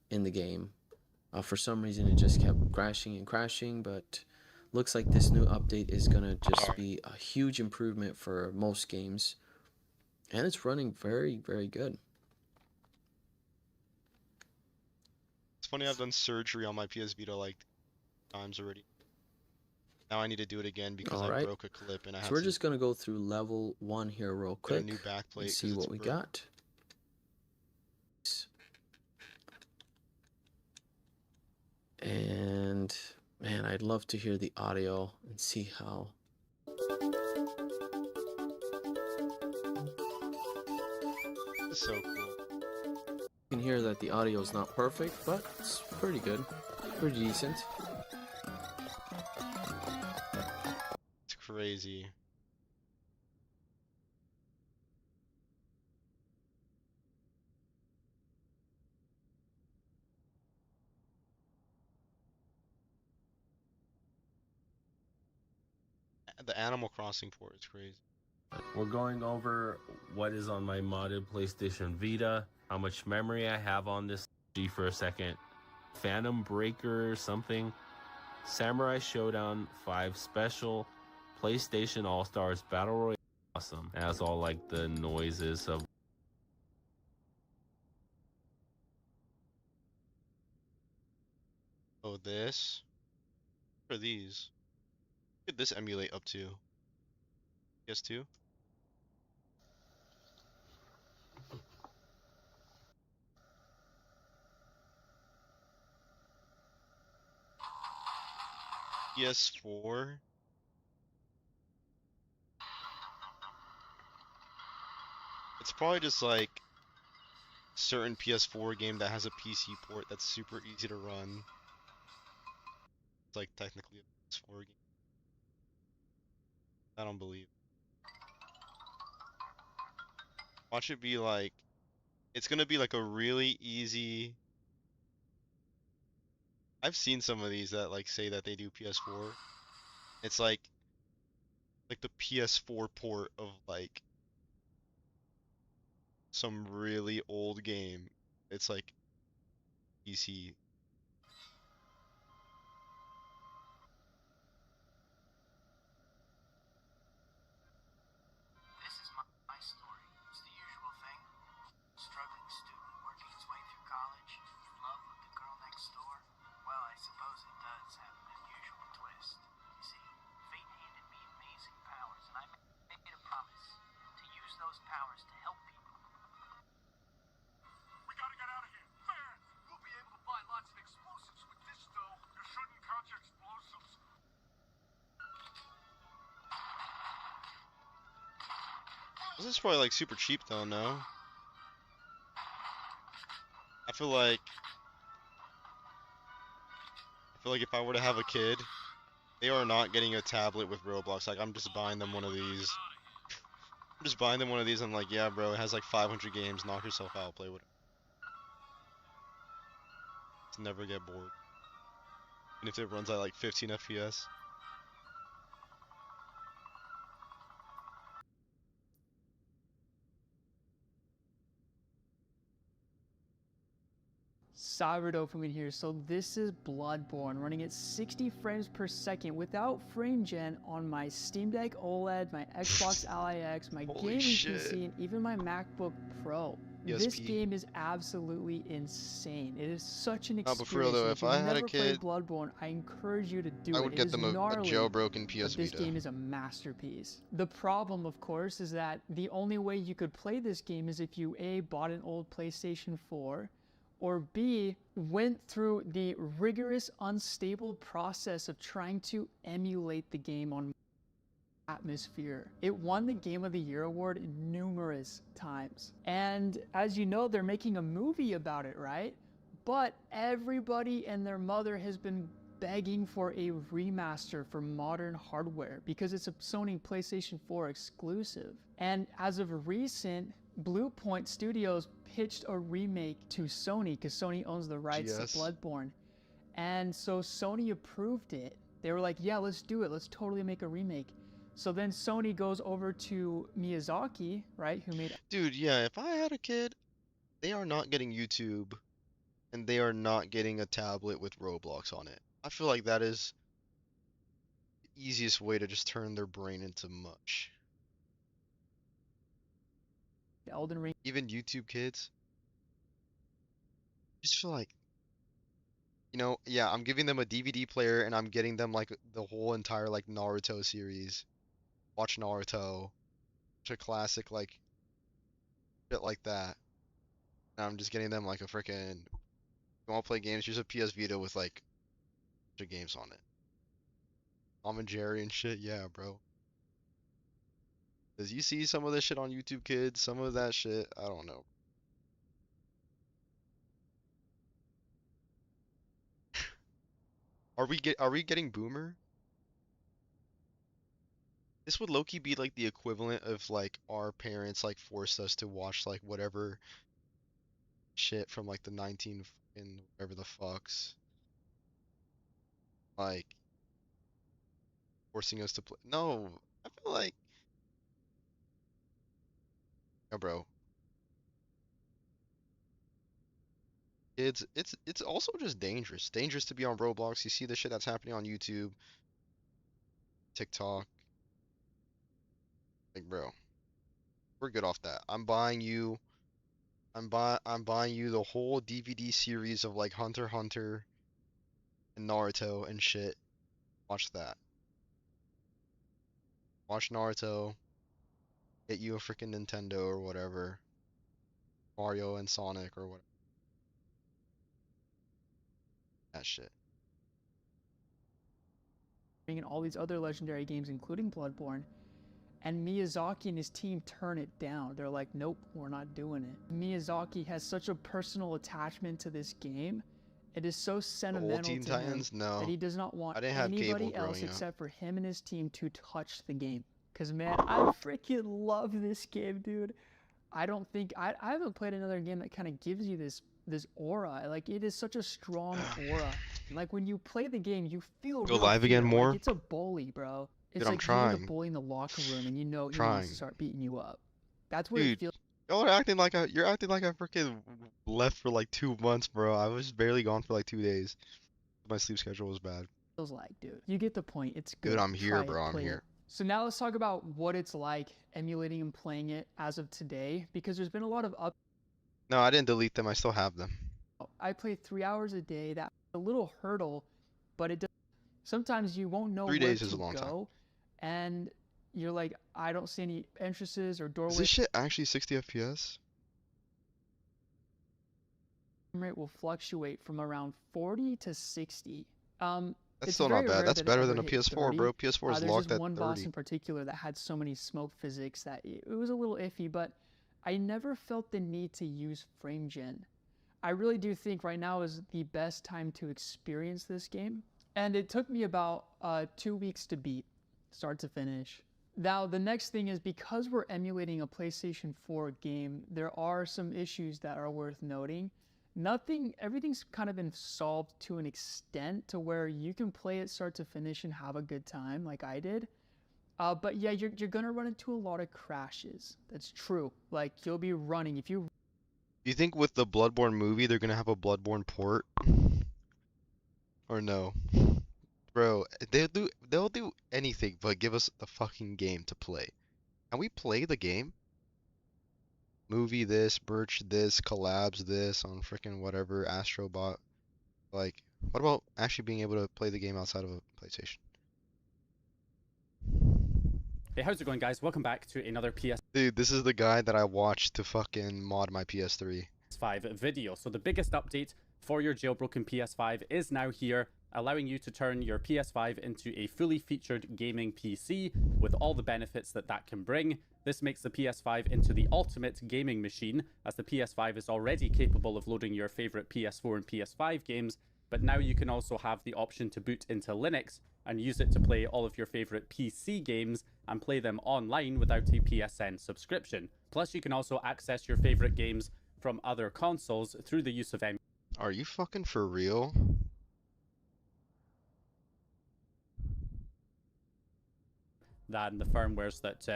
in the game. For some reason it just kept crashing and crashing, but looks like this new update is gonna just be a huge improvement for most games, and it's running very, very good. It's funny, I've done surgery on my PS Vita like times already. Now I need to do it again because I broke a clip and I have So we're just gonna go through level 1 here real quick. A new backplate and see what we got. And man, I'd love to hear the audio and see how. It's so cool. You can hear that the audio is not perfect, but it's pretty good, pretty decent. It's crazy. The Animal Crossing port is crazy. We're going over what is on my modded PlayStation Vita, how much memory I have on this G for a second, Phantom Breaker something, Samurai Showdown 5 Special, PlayStation All-Stars Battle Royale. Awesome. It has all like the noises of Oh, this? What are these? What could this emulate up to? PS2? PS4? It's probably just like certain PS4 game that has a PC port that's super easy to run. It's like technically a PS4 game. I don't believe. Watch it be like, it's gonna be like a really easy. I've seen some of these that like say that they do PS4. It's like the PS4 port of like some really old game. It's like PC. This is my story. It's the usual thing. Struggling student working his way through college, in love with the girl next door. Well, I suppose it does have an unusual twist. You see, fate handed me amazing powers, and I made a promise to use those powers to help people. We gotta get out of here. Fast! We'll be able to buy lots of explosives with this, though. You shouldn't count your explosives. This is probably like super cheap though, no? I feel like if I were to have a kid, they are not getting a tablet with Roblox. Like I'm just buying them one of these. I'm just buying them one of these. I'm like, yeah, bro, it has like 500 games. Knock yourself out. Play with it. To never get bored. And if it runs at like 15 FPS. Cyberdopamine here. So this is Bloodborne running at 60 frames per second without frame gen on my Steam Deck OLED, my Xbox Ally X, my gaming PC, and even my MacBook Pro. This game is absolutely insane. It is such an experience. But for real though, if I had a kid, Bloodborne, I encourage you to do it. I would get them a jailbroken PS This Vita. game is a masterpiece. The problem, of course, is that the only way you could play this game is if you A, bought an old PlayStation 4, or B, went through the rigorous, unstable process of trying to emulate the game on atmosphere. It won the Game of the Year award numerous times. And as you know, they're making a movie about it, right? But everybody and their mother has been begging for a remaster for modern hardware because it's a Sony PlayStation 4 exclusive. And as of recent, Bluepoint Studios pitched a remake to Sony because Sony owns the rights to Bloodborne. And so Sony approved it. They were like, yeah, let's do it. Let's totally make a remake. So then Sony goes over to Miyazaki, right, who made... Dude, yeah, if I had a kid, they are not getting YouTube, and they are not getting a tablet with Roblox on it. I feel like that is the easiest way to just turn their brain into mush. Elden Ring. Even YouTube kids. I just feel like, you know, yeah, I'm giving them a DVD player and I'm getting them like the whole entire like Naruto series. Watch Naruto. Watch a classic like shit like that. And I'm just getting them like a freaking, you want to play games, here's a PS Vita with like a bunch of games on it. Tom and Jerry and shit, yeah, bro. Cause you see some of this shit on YouTube Kids, some of that shit, I don't know. Are we getting boomer? This would low-key be like the equivalent of like our parents like forced us to watch like whatever shit from like the 19 and whatever the fucks. Like forcing us to play. No, I feel like, oh, bro, it's also just dangerous. Dangerous to be on Roblox. You see the shit that's happening on YouTube, TikTok. Like, bro, we're good off that. I'm buying you the whole DVD series of like Hunter x Hunter and Naruto and shit. Watch that. Watch Naruto. Get you a freaking Nintendo or whatever. Mario and Sonic or whatever. That shit. And all these other legendary games, including Bloodborne, and Miyazaki and his team turn it down. They're like, nope, we're not doing it. Miyazaki has such a personal attachment to this game. It is so sentimental Teen to Titans? him No. that he does not want I didn't have anybody cable else growing up. except for him and his team to touch the game. Because, man, I freaking love this game, dude. I haven't played another game that kind of gives you this aura. Like, it is such a strong aura. Like, when you play the game, you feel Go real live again fear. more? Like, it's a bully, bro. It's Dude, I'm like you and trying. a bully in the locker room, and you know he Trying. wants to start beating you up. That's what it Dude, feels you're acting like I freaking left for like 2 months, bro. I was barely gone for like 2 days. My sleep schedule was bad. like, dude. You get the point. It's good. Dude, I'm here, Try it, bro. I'm play it. here. So now let's talk about what it's like emulating and playing it as of today, because there's been a lot of up. No, I didn't delete them. I still have them. I play 3 hours a day. That's a little hurdle, but it does. Sometimes you won't know 3 where days to is a long time. go, and you're like, I don't see any entrances or Is doorways. this shit actually 60 FPS? Rate will fluctuate from around 40 to 60. That's It's still not very bad. rare That's that it better than ever a hit PS4, 30. bro. PS4 is There's locked this at one boss 30. in particular that had so many smoke physics that it was a little iffy, but I never felt the need to use frame gen. I really do think right now is the best time to experience this game, and it took me about 2 weeks to beat, start to finish. Now, the next thing is, because we're emulating a PlayStation 4 game, there are some issues that are worth noting. Everything's kind of been solved to an extent to where you can play it start to finish and have a good time like I did. But yeah, you're gonna run into a lot of crashes. That's true. Like, you'll be running. If you Do you think with the Bloodborne movie they're gonna have a Bloodborne port? Or no? Bro, they'll do anything but give us the fucking game to play. Can we play the game? Movie this, Birch this, collabs this on freaking whatever, Astrobot. Like, what about actually being able to play the game outside of a PlayStation? Hey, how's it going, guys? Welcome back to another PS5 Dude, this is the guy that I watched to fucking mod my PS3. video. So the biggest update for your jailbroken PS5 is now here, allowing you to turn your PS5 into a fully featured gaming PC with all the benefits that can bring. This makes the PS5 into the ultimate gaming machine, as the PS5 is already capable of loading your favorite PS4 and PS5 games, but now you can also have the option to boot into Linux and use it to play all of your favorite PC games and play them online without a PSN subscription. Plus, you can also access your favorite games from other consoles through the use of Are you fucking for real? than the firmwares that So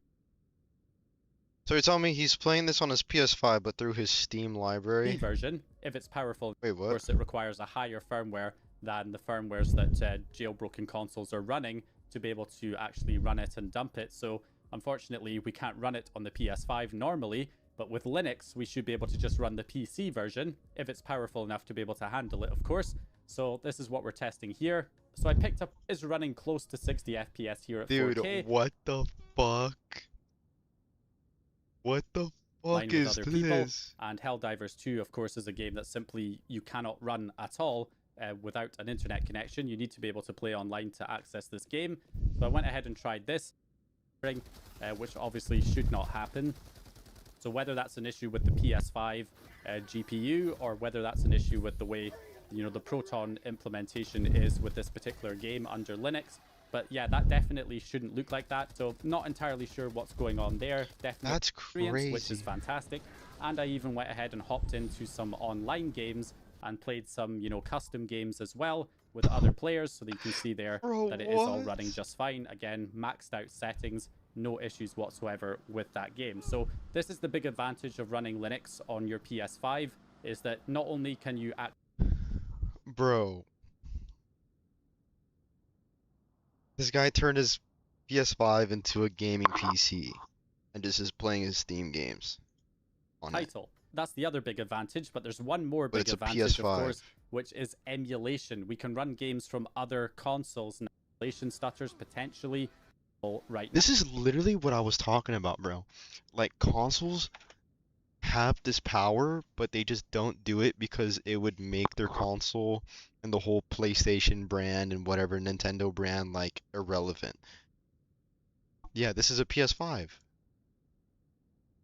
you're telling me he's playing this on his PS5 but through his Steam library? version, if it's powerful. Wait, what? Of course, it requires a higher firmware than the firmwares that jailbroken consoles are running to be able to actually run it and dump it. So unfortunately, we can't run it on the PS5 normally, but with Linux, we should be able to just run the PC version if it's powerful enough to be able to handle it, of course. So this is what we're testing here. So I picked up, is running close to 60 FPS here at 4K. Dude, what the fuck? What the fuck is this? And Helldivers 2, of course, is a game that simply you cannot run at all without an internet connection. You need to be able to play online to access this game. So I went ahead and tried this, which obviously should not happen. So whether that's an issue with the PS5 GPU, or whether that's an issue with the way, you know, the Proton implementation is with this particular game under Linux. But yeah, that definitely shouldn't look like that. So not entirely sure what's going on there. Definitely That's crazy. Which is fantastic. And I even went ahead and hopped into some online games and played some, you know, custom games as well with other players, so that you can see there that it is all running just fine. Again, maxed out settings, no issues whatsoever with that game. So this is the big advantage of running Linux on your PS5, is that not only can you Bro. This guy turned his PS5 into a gaming PC and just is playing his Steam games on it. title. That's the other big advantage, but there's one more But big it's a advantage, of PS5. course, which is emulation. We can run games from other consoles and emulation stutters potentially right now. This is literally what I was talking about, bro. Like, consoles have this power, but they just don't do it because it would make their console and the whole PlayStation brand and whatever Nintendo brand, like, irrelevant. Yeah, this is a PS5.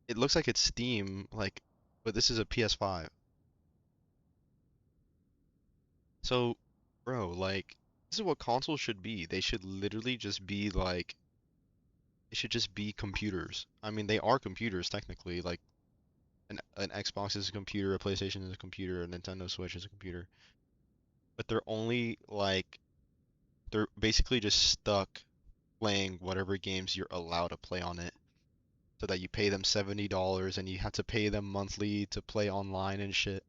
It looks like it's Steam, like, but this is a PS5. So, bro, like, this is what consoles should be. They should literally just be like, they should just be computers. I mean, they are computers technically. Like, an Xbox is a computer, a PlayStation is a computer, a Nintendo Switch is a computer. But they're only like, they're basically just stuck playing whatever games you're allowed to play on it. So that you pay them $70 and you have to pay them monthly to play online and shit.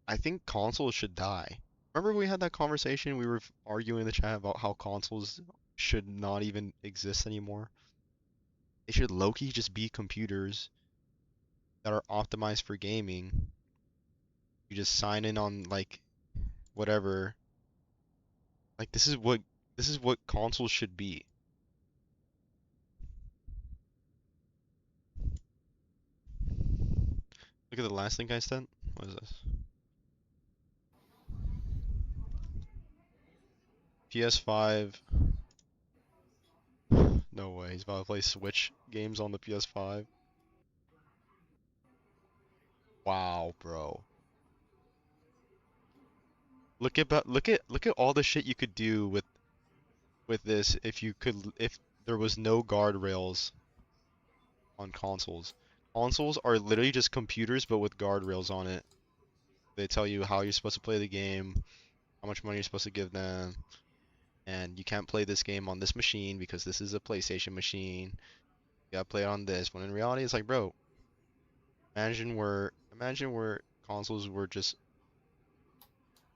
I think consoles should die. Remember we had that conversation, we were arguing in the chat about how consoles should not even exist anymore? They should low-key just be computers that are optimized for gaming. You just sign in on, like, whatever. Like, this is what consoles should be. Look at the last link I sent. What is this? PS5. No way, he's about to play Switch games on the PS5. Wow, bro. Look at all the shit you could do with this if there was no guardrails on consoles. Consoles are literally just computers but with guardrails on it. They tell you how you're supposed to play the game, how much money you're supposed to give them, and you can't play this game on this machine because this is a PlayStation machine. You gotta play it on this. When in reality, it's like, bro, imagine where consoles were just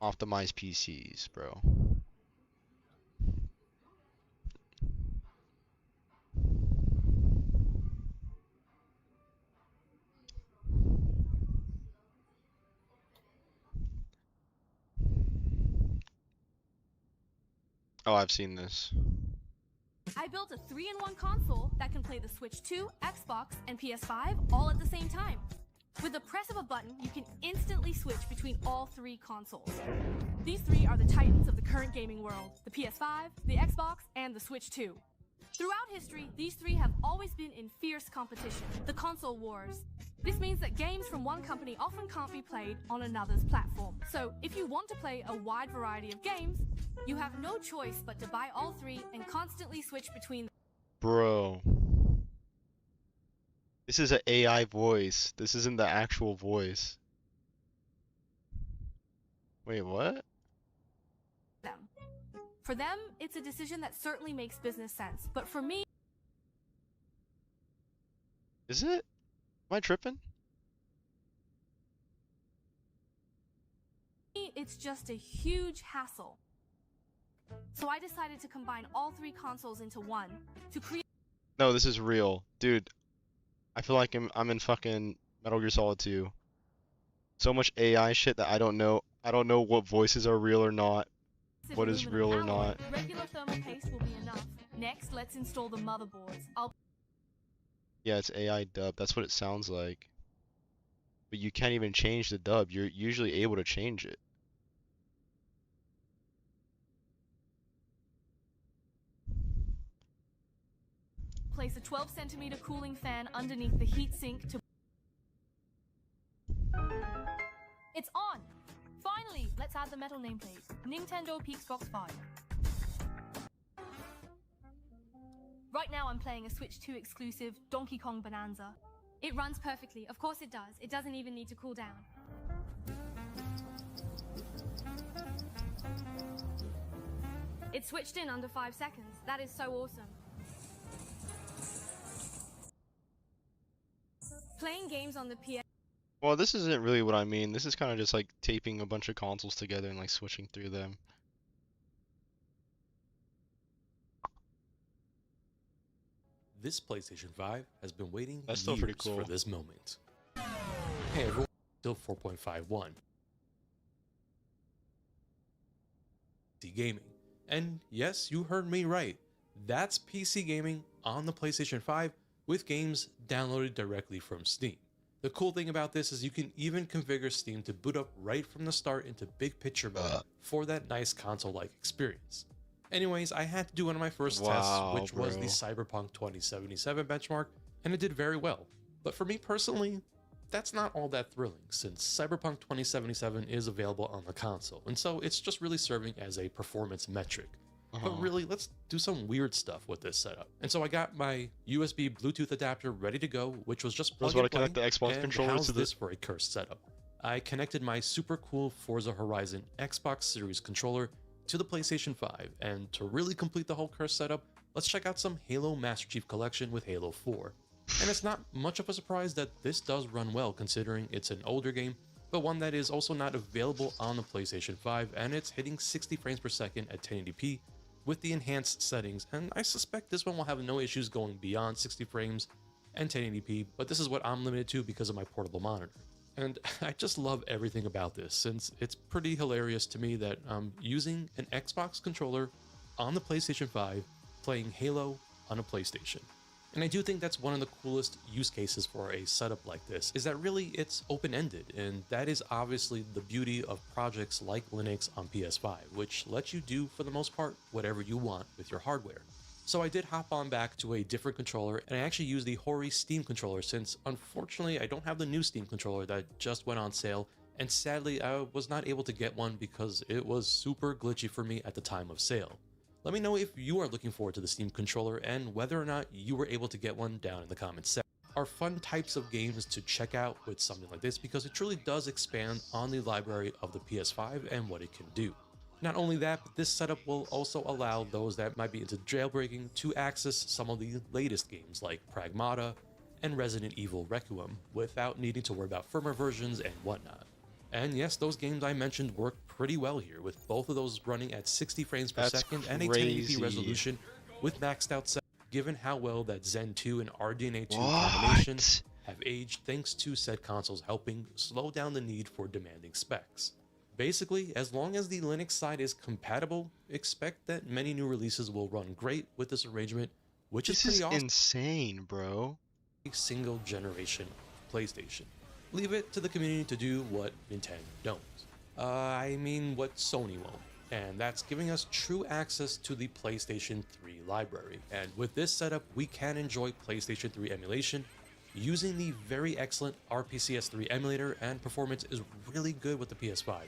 optimized PCs, bro. Oh, I've seen this. I built a 3-in-1 console that can play the Switch 2, Xbox, and PS5 all at the same time. With the press of a button, you can instantly switch between all 3 consoles. These 3 are the titans of the current gaming world: the PS5, the Xbox, and the Switch 2. Throughout history, these 3 have always been in fierce competition, the console wars. This means that games from one company often can't be played on another's platform. So, if you want to play a wide variety of games, you have no choice but to buy all 3 and constantly switch between them. Bro. This is an AI voice. This isn't the actual voice. Wait, what? For them, it's a decision that certainly makes business sense, but for me... Is it? Am I tripping? It's just a huge hassle. So I decided to combine all 3 consoles into one to create... No, this is real. Dude, I feel like I'm in fucking Metal Gear Solid 2. So much AI shit that I don't know what voices are real or not. What is real or not. Regular thermal paste will be enough. Next, let's install the motherboards. Yeah, it's AI dub. That's what it sounds like. But you can't even change the dub. You're usually able to change it. Place a 12-centimeter cooling fan underneath the heatsink to... It's on! Finally, let's add the metal nameplate. Nintendo Peaksbox 5. Right now I'm playing a Switch 2 exclusive Donkey Kong Bonanza. It runs perfectly. Of course it does. It doesn't even need to cool down. It switched in under 5 seconds. That is so awesome. Playing games on the PS. Well, this isn't really what I mean. This is kind of just like taping a bunch of consoles together and like switching through them. This PlayStation 5 has been waiting That's still pretty cool for this moment. Hey everyone, still 4.51. PC gaming. And yes, you heard me right. That's PC gaming on the PlayStation 5 with games downloaded directly from Steam. The cool thing about this is you can even configure Steam to boot up right from the start into big picture mode for that nice console-like experience. Anyways, I had to do one of my first tests, which was the Cyberpunk 2077 benchmark, and it did very well. But for me personally, that's not all that thrilling, since Cyberpunk 2077 is available on the console, and so it's just really serving as a performance metric. But really, let's do some weird stuff with this setup. And so I got my USB Bluetooth adapter ready to go, which was just plug and play, connect the Xbox and controller how's to this for a cursed setup? I connected my super cool Forza Horizon Xbox Series controller to the PlayStation 5, and to really complete the whole curse setup, let's check out some Halo Master Chief Collection with Halo 4. And it's not much of a surprise that this does run well considering it's an older game, but one that is also not available on the PlayStation 5, and it's hitting 60 frames per second at 1080p with the enhanced settings, and I suspect this one will have no issues going beyond 60 frames and 1080p, but this is what I'm limited to because of my portable monitor. And I just love everything about this, since it's pretty hilarious to me that I'm using an Xbox controller on the PlayStation 5 playing Halo on a PlayStation. And I do think that's one of the coolest use cases for a setup like this, is that really it's open-ended, and that is obviously the beauty of projects like Linux on PS5, which lets you do, for the most part, whatever you want with your hardware. So I did hop on back to a different controller, and I actually used the Hori Steam controller since, unfortunately, I don't have the new Steam controller that just went on sale, and sadly I was not able to get one because it was super glitchy for me at the time of sale. Let me know if you are looking forward to the Steam controller and whether or not you were able to get one down in the comments section. Are fun types of games to check out with something like this because it truly does expand on the library of the PS5 and what it can do. Not only that, but this setup will also allow those that might be into jailbreaking to access some of the latest games like Pragmata and Resident Evil Requiem without needing to worry about firmware versions and whatnot. And yes, those games I mentioned work pretty well here, with both of those running at 60 frames per second and a 1080p resolution with maxed out settings, given how well that Zen 2 and RDNA 2 combinations have aged thanks to said consoles helping slow down the need for demanding specs. Basically, as long as the Linux side is compatible, expect that many new releases will run great with this arrangement, which is pretty awesome. Insane, bro. A single generation of PlayStation. Leave it to the community to do what Nintendo don't. I mean what Sony won't. And that's giving us true access to the PlayStation 3 library. And with this setup, we can enjoy PlayStation 3 emulation using the very excellent RPCS3 emulator, and performance is really good with the PS5,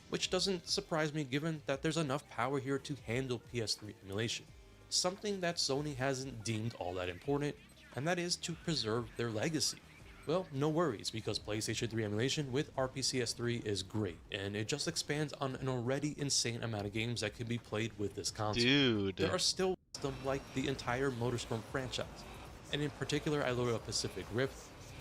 which doesn't surprise me given that there's enough power here to handle PS3 emulation, something that Sony hasn't deemed all that important, and that is to preserve their legacy. Well, no worries, because PlayStation 3 emulation with RPCS3 is great, and it just expands on an already insane amount of games that can be played with this console. Dude. There are still systems like the entire Motorstorm franchise, and in particular I loaded up Pacific Rift,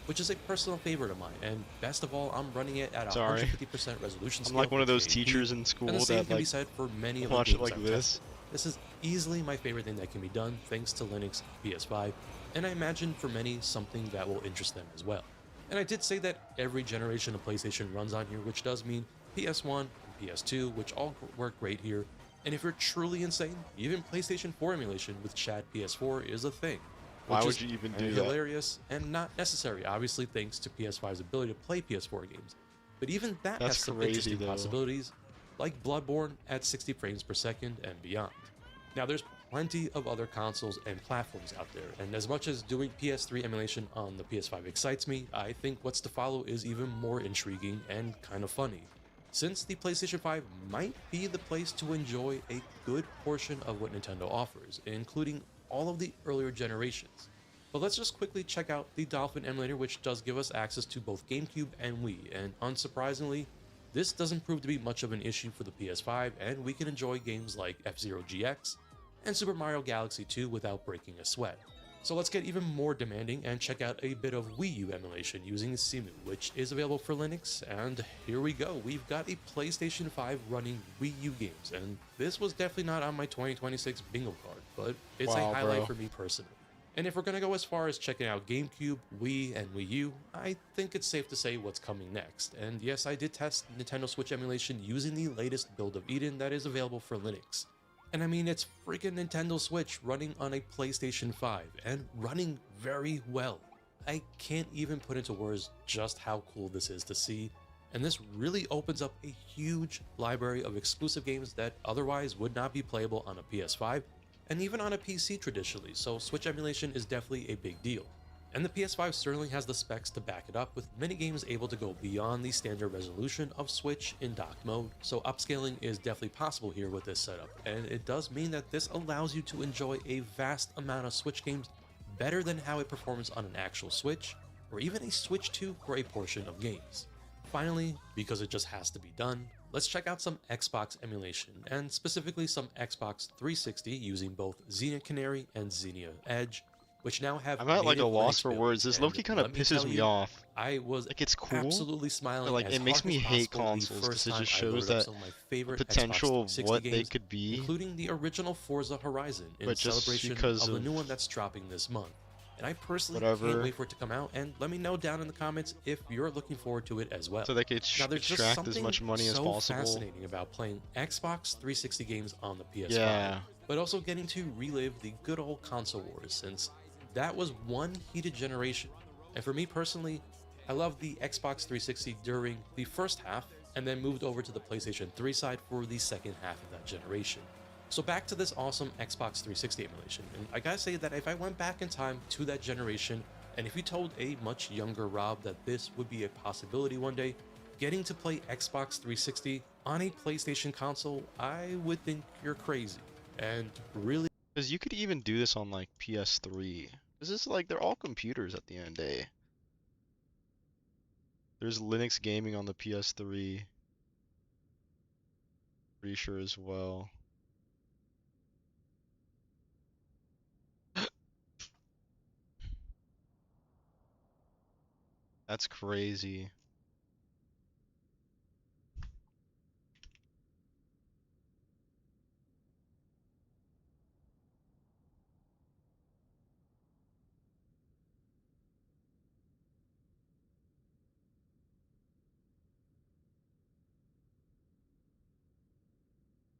which is a personal favorite of mine, and best of all, I'm running it at 150% resolution I'm scale. like one of those teachers in school and the same that can be like said for many of watch the it games like I've this. tested. This is easily my favorite thing that can be done thanks to Linux PS5, and I imagine for many something that will interest them as well. And I did say that every generation of PlayStation runs on here, which does mean PS1 and PS2, which all work great here. And if you're truly insane, even PlayStation 4 emulation with Shad PS4 is a thing. Why would you even do that? Hilarious and not necessary, obviously thanks to PS5's ability to play PS4 games. But even that has some interesting possibilities, like Bloodborne at 60 frames per second and beyond. Now there's plenty of other consoles and platforms out there, and as much as doing PS3 emulation on the PS5 excites me, I think what's to follow is even more intriguing and kind of funny, since the PlayStation 5 might be the place to enjoy a good portion of what Nintendo offers, including all of the earlier generations. But let's just quickly check out the Dolphin emulator, which does give us access to both GameCube and Wii, and unsurprisingly, this doesn't prove to be much of an issue for the PS5, and we can enjoy games like F-Zero GX and Super Mario Galaxy 2 without breaking a sweat. So let's get even more demanding and check out a bit of Wii U emulation using Simu, which is available for Linux, and here we go. We've got a PlayStation 5 running Wii U games, and this was definitely not on my 2026 bingo card, but it's a highlight for me personally. And if we're gonna go as far as checking out GameCube, Wii, and Wii U, I think it's safe to say what's coming next. And yes, I did test Nintendo Switch emulation using the latest build of Eden that is available for Linux. And I mean, it's freaking Nintendo Switch running on a PlayStation 5 and running very well. I can't even put into words just how cool this is to see. And this really opens up a huge library of exclusive games that otherwise would not be playable on a PS5 and even on a PC traditionally, so Switch emulation is definitely a big deal. And the PS5 certainly has the specs to back it up, with many games able to go beyond the standard resolution of Switch in docked mode, so upscaling is definitely possible here with this setup, and it does mean that this allows you to enjoy a vast amount of Switch games better than how it performs on an actual Switch, or even a Switch 2 for a portion of games. Finally, because it just has to be done, let's check out some Xbox emulation, and specifically some Xbox 360 using both Xenia Canary and Xenia Edge, which now have I'm at like a native loss Linux for builds, words. This and low-key kind of let me pisses tell me you, off. I was Like, it's cool, absolutely smiling but like as it makes hard me as hate possible the consoles because first it time just I shows loaded up that some of my the favorite potential Xbox of 360 what they games, could be, including the original Forza Horizon in but just celebration because of the of new one that's dropping this month. And I personally whatever. can't wait for it to come out, and let me know down in the comments if you're looking forward to it as well. so they could Now, there's just extract as something much money as so possible. fascinating about playing Xbox 360 games on the PS5, Yeah. but also getting to relive the good old console wars, since that was one heated generation. And for me personally, I loved the Xbox 360 during the first half, and then moved over to the PlayStation 3 side for the second half of that generation. So back to this awesome Xbox 360 emulation, and I gotta say that if I went back in time to that generation, and if you told a much younger Rob that this would be a possibility one day, getting to play Xbox 360 on a PlayStation console, I would think you're crazy. And really, Because you could even do this on like PS3. This is like, they're all computers at the end of the day. There's Linux gaming on the PS3. Pretty sure as well. That's crazy.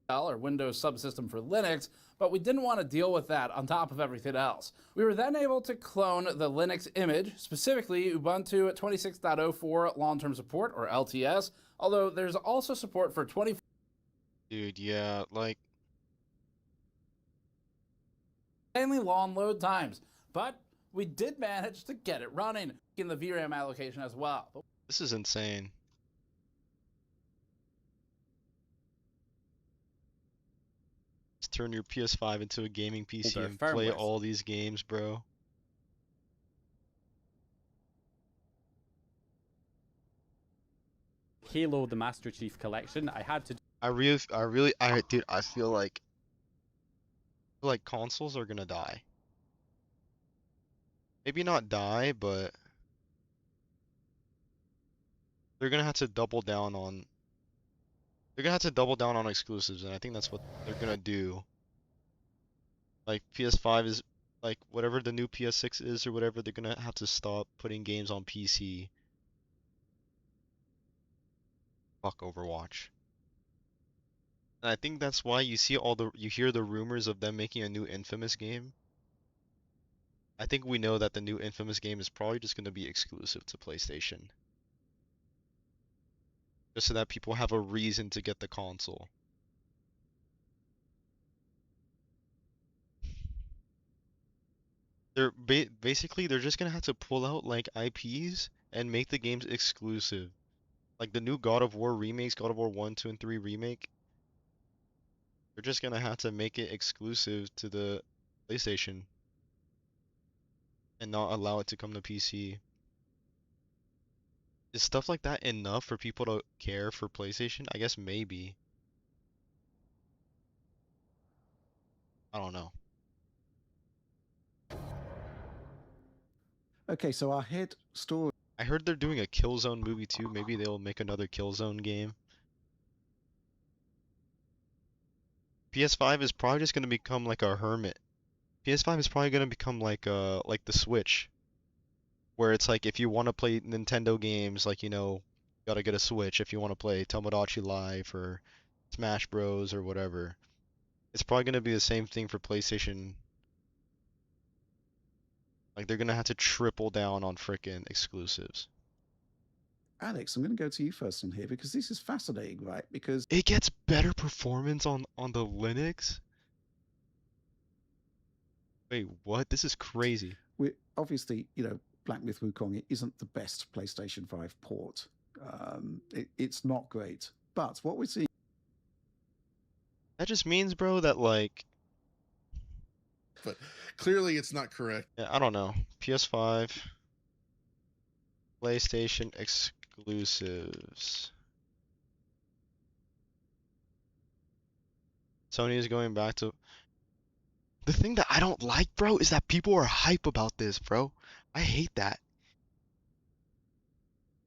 or Windows subsystem for Linux, but we didn't want to deal with that on top of everything else. We were then able to clone the Linux image, specifically Ubuntu 26.04 long-term support, or LTS, although there's also support for 24. Dude, yeah, like, Mainly long load times, but we did manage to get it running in the VRAM allocation as well. this is insane. Just turn your PS5 into a gaming PC and play firmware. all these games, bro. Halo the Master Chief Collection, I had to Dude, I feel like consoles are gonna die. Maybe not die, but they're gonna have to double down on exclusives, and I think that's what they're gonna do. Like PS5 is like whatever the new PS6 is or whatever, they're gonna have to stop putting games on PC. Fuck Overwatch. And I think that's why you hear the rumors of them making a new Infamous game. I think we know that the new Infamous game is probably just gonna be exclusive to PlayStation. Just so that people have a reason to get the console. Basically they're just gonna have to pull out like IPs and make the games exclusive. Like the new God of War remakes, God of War 1, 2, and 3 remake. They're just gonna have to make it exclusive to the PlayStation and not allow it to come to PC. Is stuff like that enough for people to care for PlayStation? I guess maybe. I don't know. Okay, so our head story. I heard they're doing a Killzone movie too. Maybe they'll make another Killzone game. PS5 is probably just gonna become like a hermit. PS5 is probably gonna become like the Switch, where it's like if you want to play Nintendo games, like you gotta get a Switch if you want to play Tomodachi Life or Smash Bros or whatever. It's probably gonna be the same thing for PlayStation. Like they're gonna have to triple down on frickin' exclusives. Alex, I'm going to go to you first on here because this is fascinating, right? Because it gets better performance on the Linux. Wait, what? This is crazy. We obviously, Black Myth Wukong isn't the best PlayStation 5 port. It's not great, but what we're seeing. That just means, bro, that like. But clearly, it's not correct. Yeah, I don't know. PS5, PlayStation exclusives. Sony is going back to. The thing that I don't like, bro, is that people are hype about this, bro. I hate that.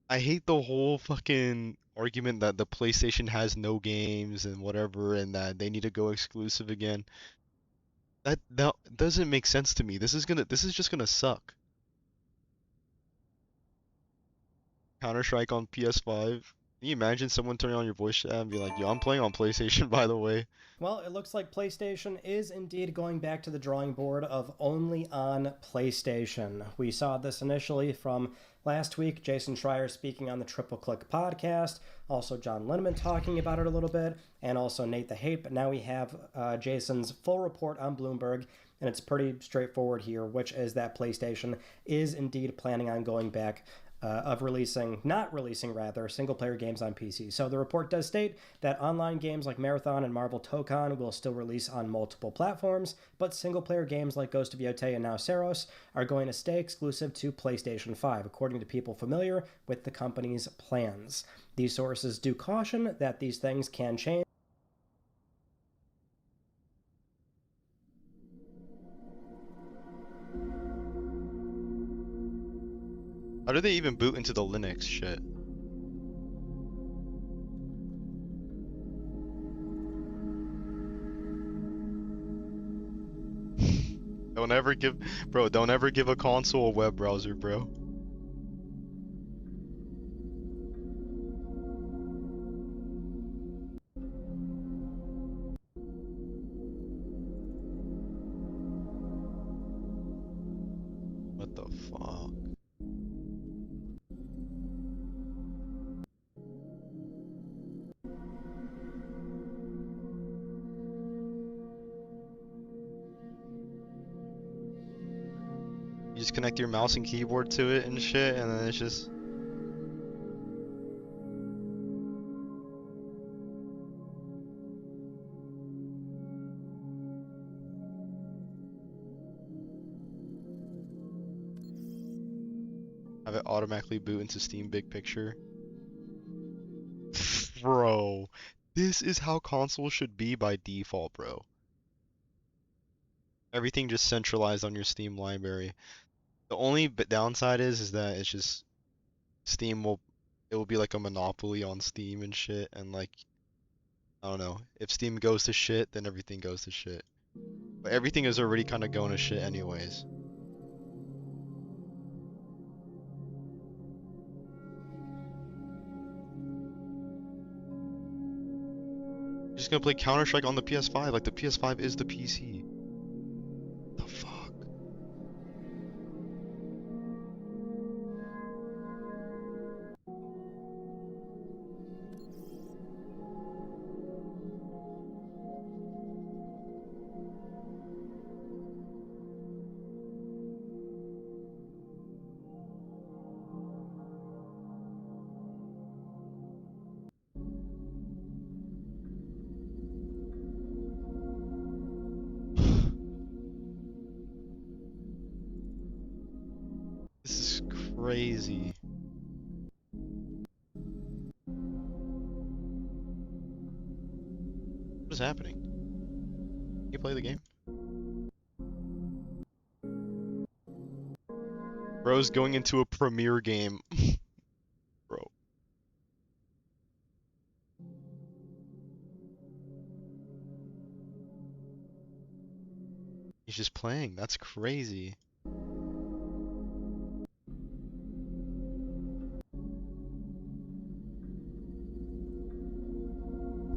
I hate the whole fucking argument that the PlayStation has no games and whatever, and that they need to go exclusive again. That doesn't make sense to me. This is just gonna suck. Counter-Strike on PS5. Can you imagine someone turning on your voice chat and be like, yo, I'm playing on PlayStation, by the way. Well, it looks like PlayStation is indeed going back to the drawing board of only on PlayStation. We saw this initially from last week, Jason Schreier speaking on the Triple Click podcast, also John Linneman talking about it a little bit, and also Nate the Hate. But now we have Jason's full report on Bloomberg, and it's pretty straightforward here, which is that PlayStation is indeed planning on going back of not releasing single-player games on PC. So the report does state that online games like Marathon and Marvel Tokon will still release on multiple platforms, but single-player games like Ghost of Yotei and now Seros are going to stay exclusive to PlayStation 5, according to people familiar with the company's plans. These sources do caution that these things can change. How do they even boot into the Linux shit? Don't ever give a console a web browser, bro. What the fuck? You just connect your mouse and keyboard to it and shit, and then it's just... have it automatically boot into Steam Big Picture. Bro, this is how consoles should be by default, bro. Everything just centralized on your Steam library. The only downside is that it's just Steam will be like a monopoly on Steam and shit, and like I don't know, if Steam goes to shit, then everything goes to shit. But everything is already kind of going to shit anyways. You're just gonna play Counter-Strike on the PS5, like the PS5 is the PC. The fuck? This is crazy. happening? You play the game? Bro's going into a premiere game. Bro. He's just playing. That's crazy.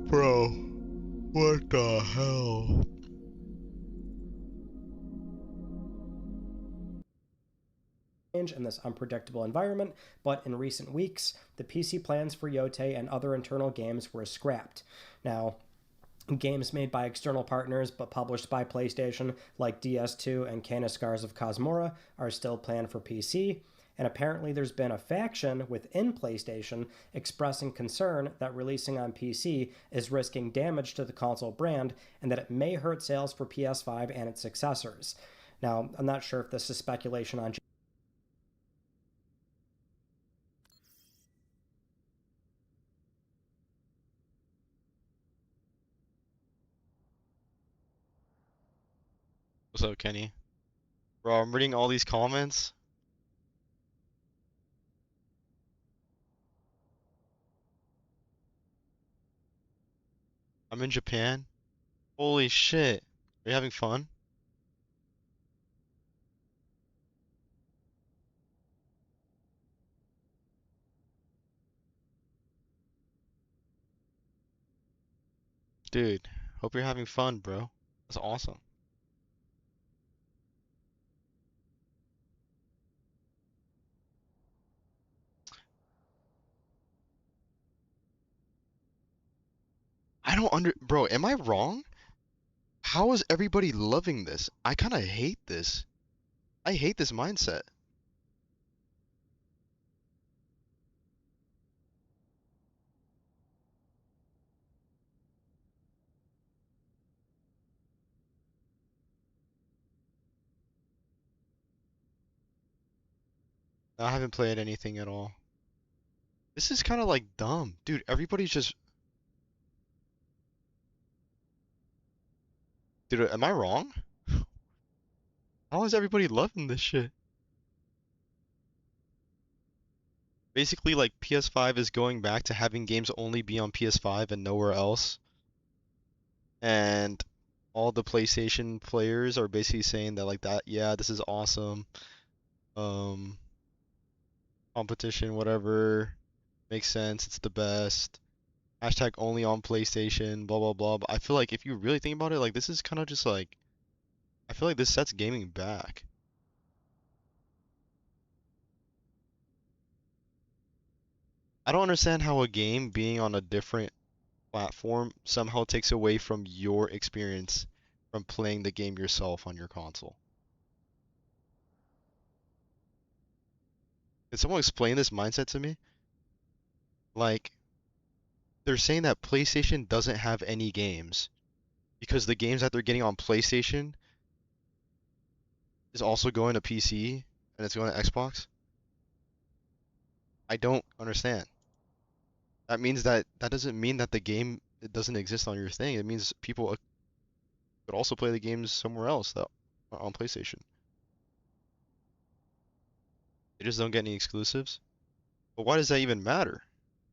Bro, what the hell? In this unpredictable environment, but in recent weeks, the PC plans for Yote and other internal games were scrapped. Now, games made by external partners but published by PlayStation, like DS2 and Canis Scars of Cosmora, are still planned for PC, and apparently there's been a faction within PlayStation expressing concern that releasing on PC is risking damage to the console brand and that it may hurt sales for PS5 and its successors. Now, I'm not sure if this is speculation on What's up, Kenny? Bro, I'm reading all these comments. I'm in Japan. Holy shit. Are you having fun? Dude, hope you're having fun, bro. That's awesome. I don't bro, am I wrong? How is everybody loving this? I kind of hate this. I hate this mindset. I haven't played anything at all. This is kind of like dumb. Dude, everybody's just... Dude, am I wrong? How is everybody loving this shit? Basically, like, PS5 is going back to having games only be on PS5 and nowhere else. And all the PlayStation players are basically saying that, like, that, yeah, this is awesome. Competition, whatever. Makes sense, it's the best. Hashtag only on PlayStation, blah, blah, blah. But I feel like if you really think about it, like, this is kind of just like... I feel like this sets gaming back. I don't understand how a game being on a different platform somehow takes away from your experience from playing the game yourself on your console. Can someone explain this mindset to me? Like, they're saying that PlayStation doesn't have any games because the games that they're getting on PlayStation is also going to PC and it's going to Xbox. I don't understand. That means that doesn't mean that the game it doesn't exist on your thing. It means people could also play the games somewhere else that are on PlayStation. They just don't get any exclusives. But why does that even matter?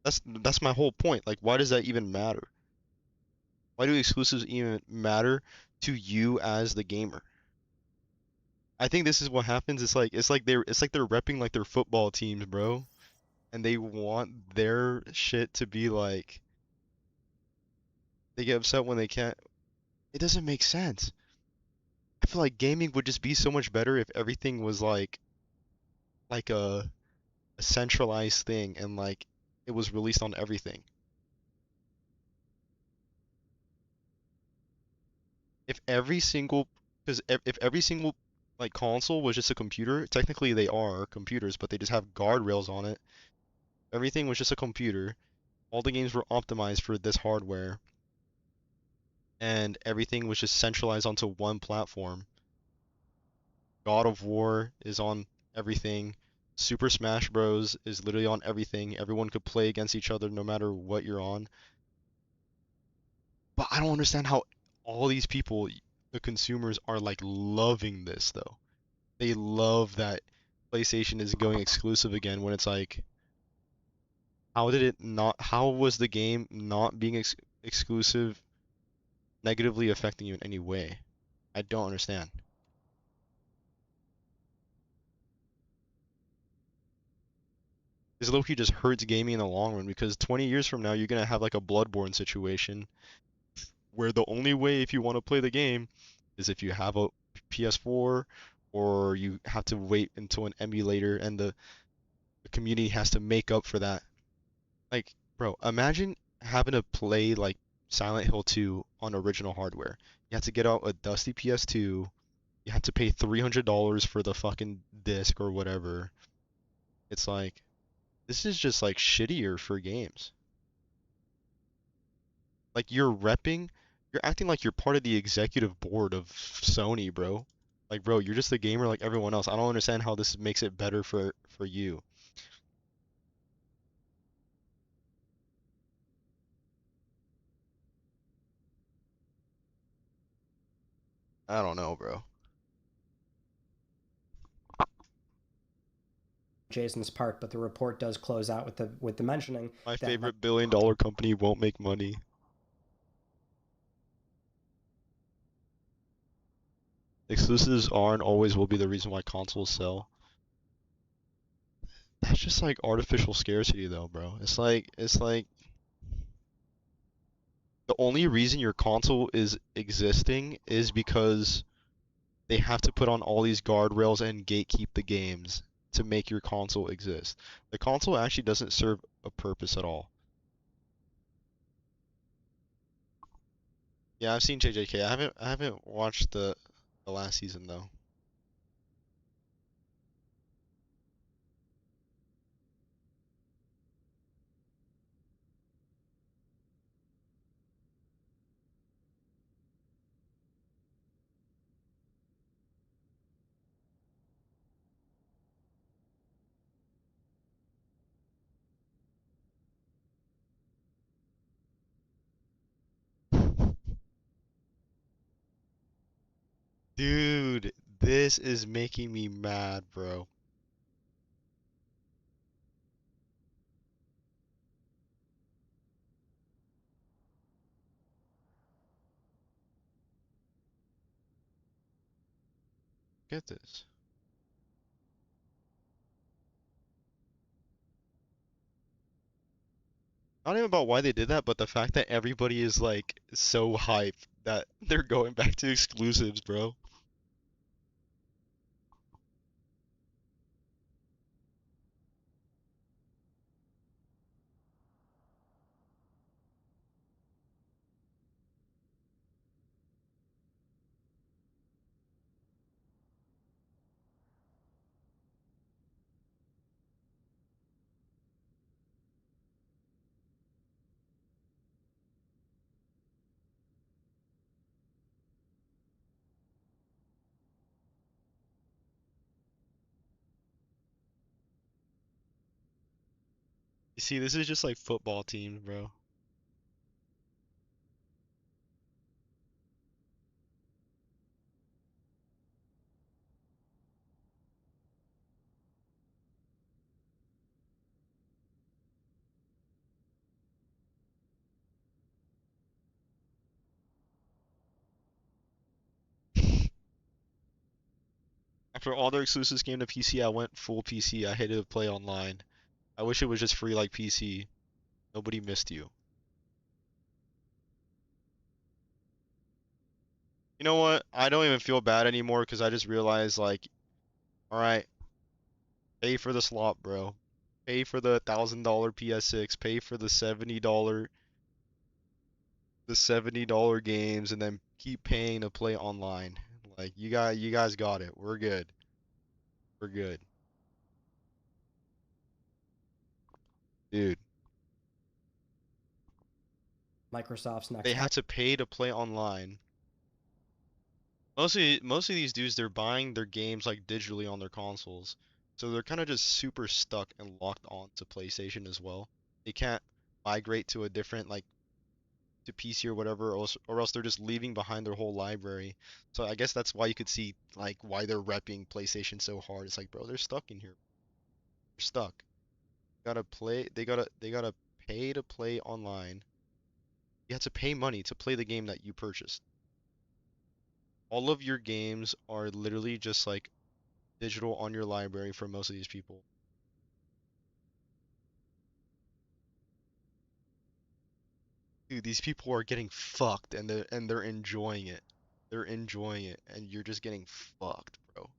That's my whole point. Like, why does that even matter? Why do exclusives even matter to you as the gamer? I think this is what happens. It's like they're repping like their football teams, bro. And they want their shit to be like they get upset when they can't. It doesn't make sense. I feel like gaming would just be so much better if everything was like a centralized thing and like it was released on everything. If every single because if every single like console was just a computer, technically they are computers, but they just have guardrails on it. Everything was just a computer. All the games were optimized for this hardware. And everything was just centralized onto one platform. God of War is on everything. Super Smash Bros. Is literally on everything. Everyone could play against each other no matter what you're on. But I don't understand how all these people, the consumers, are like loving this though. They love that PlayStation is going exclusive again when it's like, how was the game not being exclusive negatively affecting you in any way? I don't understand. This low-key just hurts gaming in the long run because 20 years from now you're gonna have like a Bloodborne situation where the only way if you want to play the game is if you have a PS4 or you have to wait until an emulator and the community has to make up for that. Like, bro, imagine having to play like Silent Hill 2 on original hardware. You have to get out a dusty PS2. You have to pay $300 for the fucking disc or whatever. It's like, this is just like shittier for games. Like you're acting like you're part of the executive board of Sony, bro. Like, bro, you're just a gamer like everyone else. I don't understand how this makes it better for you. I don't know, bro. Jason's part, but the report does close out with the mentioning My that favorite billion-dollar company won't make money. Exclusives are and always will be the reason why consoles sell. That's just like artificial scarcity though, bro. It's like the only reason your console is existing is because they have to put on all these guardrails and gatekeep the games to make your console exist. The console actually doesn't serve a purpose at all. Yeah, I've seen JJK. I haven't watched the last season though. Dude, this is making me mad, bro. Get this. Not even about why they did that, but the fact that everybody is like so hyped that they're going back to exclusives, bro. You see, this is just like football teams, bro. After all their exclusives came to PC, I went full PC. I hated to play online. I wish it was just free like PC. Nobody missed you. You know what? I don't even feel bad anymore because I just realized like, alright, pay for the slot, bro. Pay for the $1,000 PS6. Pay for the $70 games, and then keep paying to play online. Like you guys got it. We're good. We're good. Dude. Microsoft's next. They had to pay to play online. Most of these dudes, they're buying their games like digitally on their consoles. So they're kind of just super stuck and locked on to PlayStation as well. They can't migrate to a different to PC or whatever, or else they're just leaving behind their whole library. So I guess that's why you could see like why they're repping PlayStation so hard. It's like, bro, they're stuck in here. They're stuck. Gotta play. They gotta pay to play online. You have to pay money to play the game that you purchased. All of your games are literally just like digital on your library for most of these people. Dude, these people are getting fucked and they're enjoying it. They're enjoying it and you're just getting fucked, bro.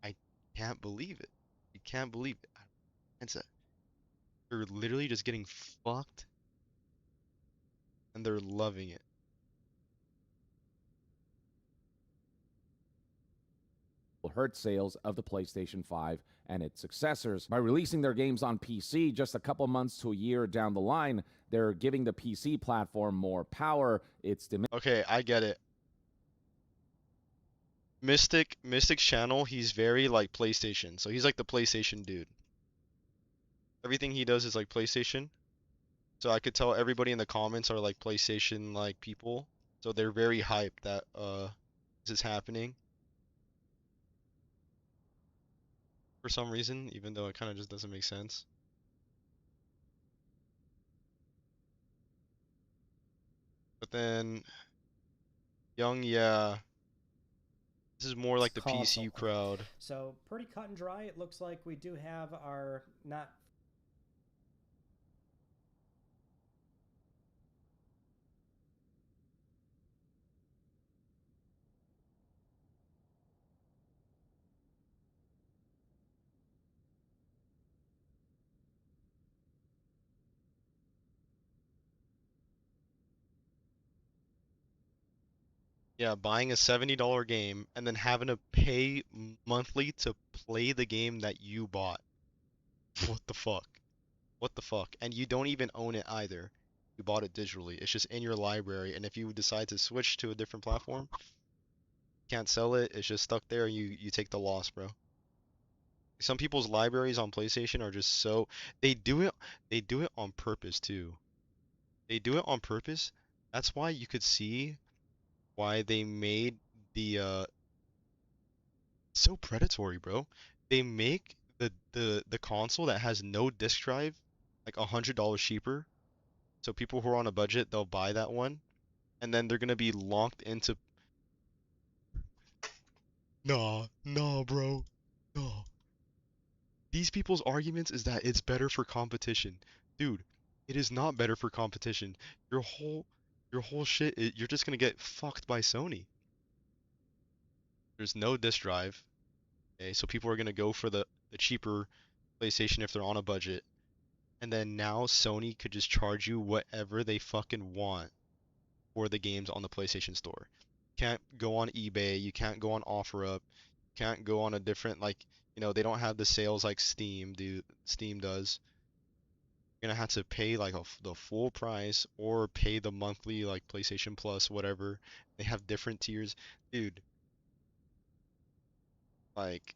I can't believe it. You can't believe it. It's a, they're literally just getting fucked and they're loving it. Will hurt sales of the PlayStation 5 and its successors. By releasing their games on PC just a couple months to a year down the line, they're giving the PC platform more power. Okay, I get it. Mystic's channel, he's very like PlayStation. So he's like the PlayStation dude. Everything he does is like PlayStation. So I could tell everybody in the comments are like PlayStation like people. So they're very hyped that this is happening. For some reason, even though it kind of just doesn't make sense. But then Young, yeah. This is more like the PC crowd. So pretty cut and dry. It looks like we do have our not. Yeah, buying a $70 game and then having to pay monthly to play the game that you bought. What the fuck? What the fuck? And you don't even own it either. You bought it digitally. It's just in your library, and if you decide to switch to a different platform, can't sell it. It's just stuck there. You take the loss, bro. Some people's libraries on PlayStation are just so they do it on purpose too. They do it on purpose. That's why you could see why they made the so predatory, bro. They make the console that has no disk drive like $100 cheaper. So people who are on a budget, they'll buy that one, and then they're gonna be locked into. Nah, bro. No. These people's arguments is that it's better for competition. Dude, it is not better for competition. Your whole shit, you're just gonna get fucked by Sony. There's no disk drive. Okay, so people are gonna go for the cheaper PlayStation if they're on a budget. And then now Sony could just charge you whatever they fucking want for the games on the PlayStation Store. Can't go on eBay, you can't go on OfferUp, can't go on a different like, they don't have the sales like Steam does. You're gonna have to pay like the full price or pay the monthly like PlayStation Plus, whatever. They have different tiers. Dude, like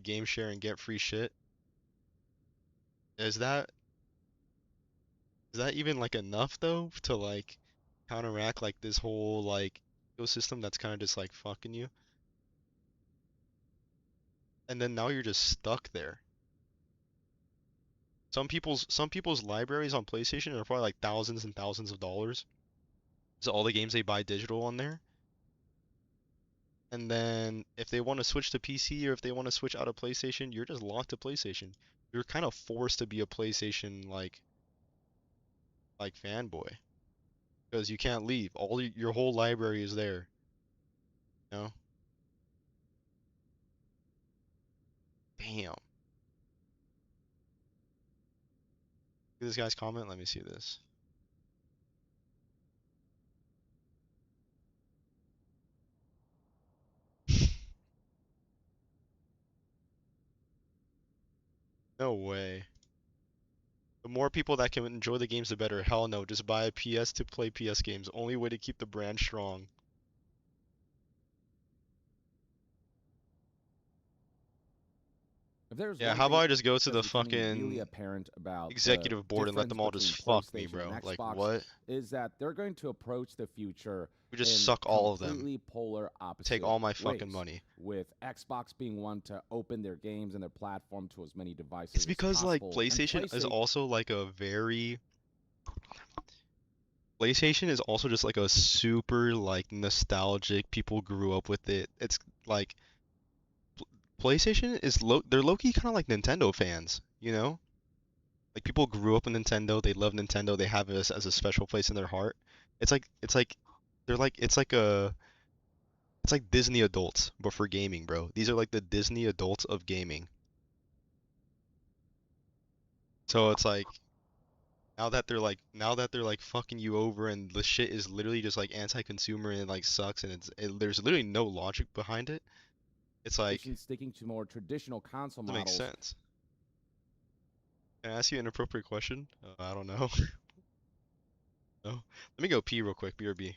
game share and get free shit. Is that even like enough though to like counteract like this whole like ecosystem that's kind of just like fucking you? And then now you're just stuck there. Some people's libraries on PlayStation are probably like thousands and thousands of dollars. So all the games they buy digital on there. And then if they want to switch to PC or if they want to switch out of PlayStation, you're just locked to PlayStation. You're kind of forced to be a PlayStation like fanboy because you can't leave. Your whole library is there. You know? Damn. Look at this guy's comment. Let me see this. No way. The more people that can enjoy the games, the better. Hell no, just buy a PS to play PS games. Only way to keep the brand strong. There's Yeah, one how thing about I just go to the that's becoming really fucking apparent about executive board and let them all difference just between fuck me, PlayStation bro. and Like, Xbox what? is that they're going to approach the future We just in suck all of them. completely polar opposite Take all my fucking ways, money. with Xbox being one to open their games and their platform to as many devices It's because, as like, possible, and PlayStation is also, like, a very... PlayStation is also just, like, a super, like, nostalgic, people grew up with it. It's, like... PlayStation is they're low-key kind of like Nintendo fans, you know? Like people grew up with Nintendo, they love Nintendo, they have it as a special place in their heart. It's like they're like it's like Disney adults, but for gaming, bro. These are like the Disney adults of gaming. So it's like now that they're like fucking you over and the shit is literally just like anti-consumer and it like sucks and there's literally no logic behind it. It's like sticking to more traditional console doesn't make models. sense. Can I ask you an inappropriate question? I don't know. No. Let me go pee real quick. BRB.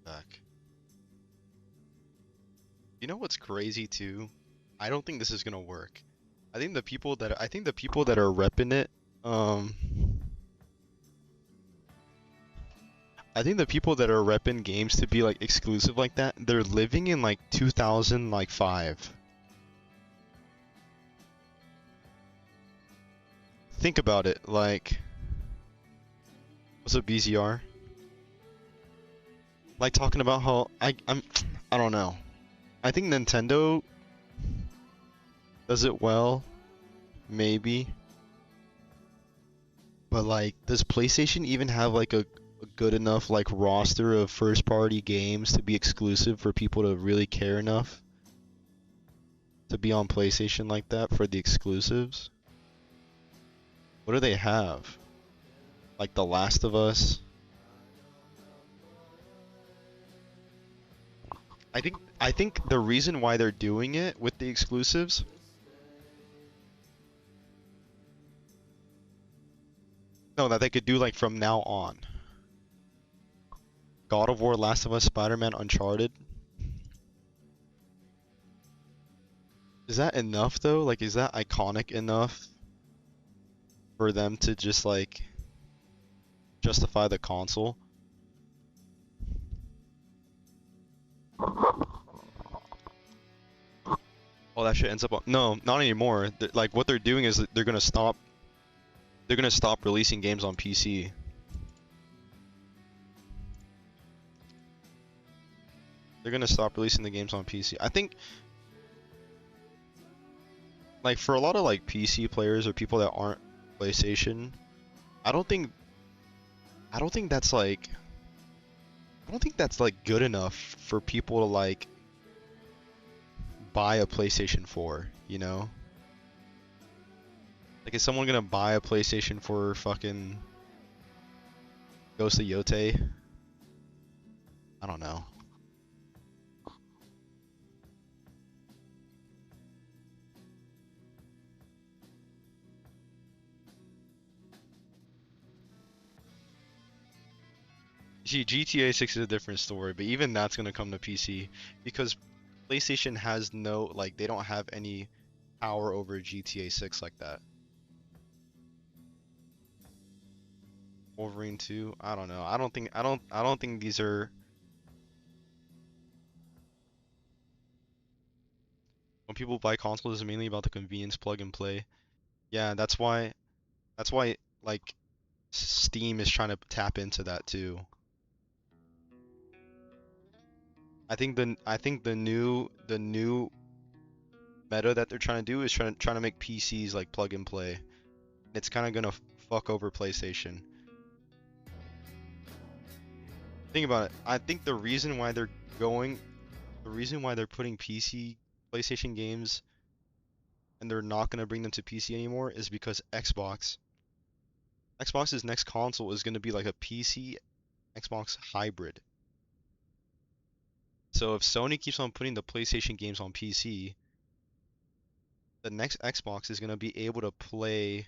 Back. You know what's crazy too? I don't think this is gonna work. I think the people that are repping it, I think the people that are repping games to be like exclusive like that, they're living in like 2005. Think about it, like, what's up, BZR? Like talking about how I don't know. I think Nintendo does it well, maybe. But like, does PlayStation even have like a good enough like roster of first party games to be exclusive for people to really care enough to be on PlayStation like that for the exclusives? What do they have? Like The Last of Us? I think the reason why they're doing it with the exclusives that they could do like from now on. God of War, Last of Us, Spider-Man, Uncharted. Is that enough though? Like, is that iconic enough for them to just like justify the console? Oh, that shit ends up on... No, not anymore. Like, what they're doing is they're gonna stop releasing games on PC. They're gonna stop releasing the games on PC. I think, like, for a lot of like PC players or people that aren't PlayStation, I don't think that's like good enough for people to like buy a PlayStation 4, you know? Like, is someone gonna buy a PlayStation for fucking Ghost of Yote? I don't know. See, GTA 6 is a different story, but even that's gonna come to PC because PlayStation has no, like, they don't have any power over GTA 6 like that. Wolverine 2, I don't know. I don't think these are. When people buy consoles, it's mainly about the convenience, plug and play. Yeah, that's why like Steam is trying to tap into that too. I think the new meta that they're trying to do is trying to make PCs like plug and play. It's kind of gonna fuck over PlayStation. Think about it. I think the reason why they're putting PlayStation games and they're not gonna bring them to PC anymore is because Xbox's next console is gonna be like a PC Xbox hybrid. So if Sony keeps on putting the PlayStation games on PC, the next Xbox is gonna be able to play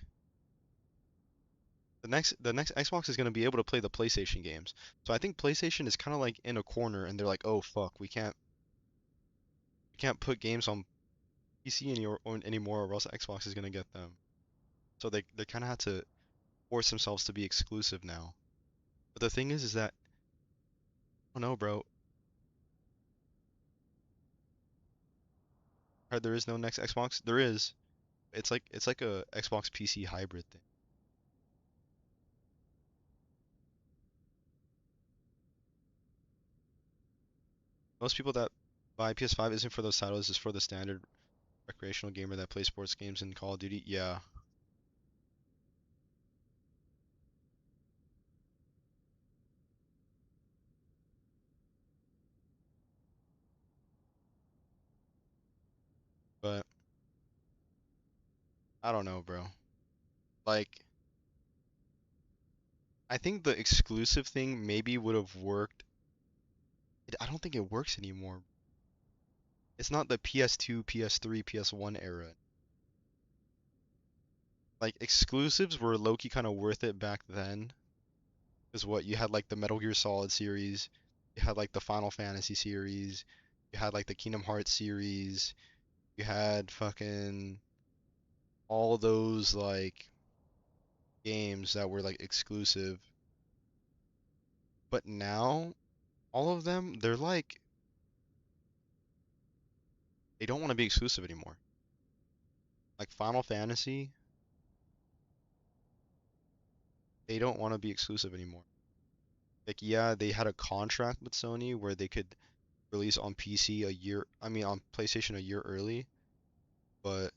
the next Xbox is gonna be able to play the PlayStation games. So I think PlayStation is kind of like in a corner, and they're like, oh fuck, we can't put games on PC anymore, or else Xbox is gonna get them. So they kind of have to force themselves to be exclusive now. But the thing is that I don't know, bro. There is no next Xbox. There is. It's like a Xbox PC hybrid thing. Most people that buy PS5 isn't for those titles, it's for the standard recreational gamer that plays sports games and Call of Duty. Yeah. But I don't know, bro. Like, I think the exclusive thing maybe would have worked. I don't think it works anymore. It's not the PS2, PS3, PS1 era. Like, exclusives were low-key kind of worth it back then. Because what, you had like the Metal Gear Solid series, you had like the Final Fantasy series, you had like the Kingdom Hearts series, you had fucking all those like games that were like exclusive. But now, all of them, they're like, they don't want to be exclusive anymore. Like Final Fantasy, they don't want to be exclusive anymore. Like, yeah, they had a contract with Sony where they could release on PC on PlayStation a year early, but I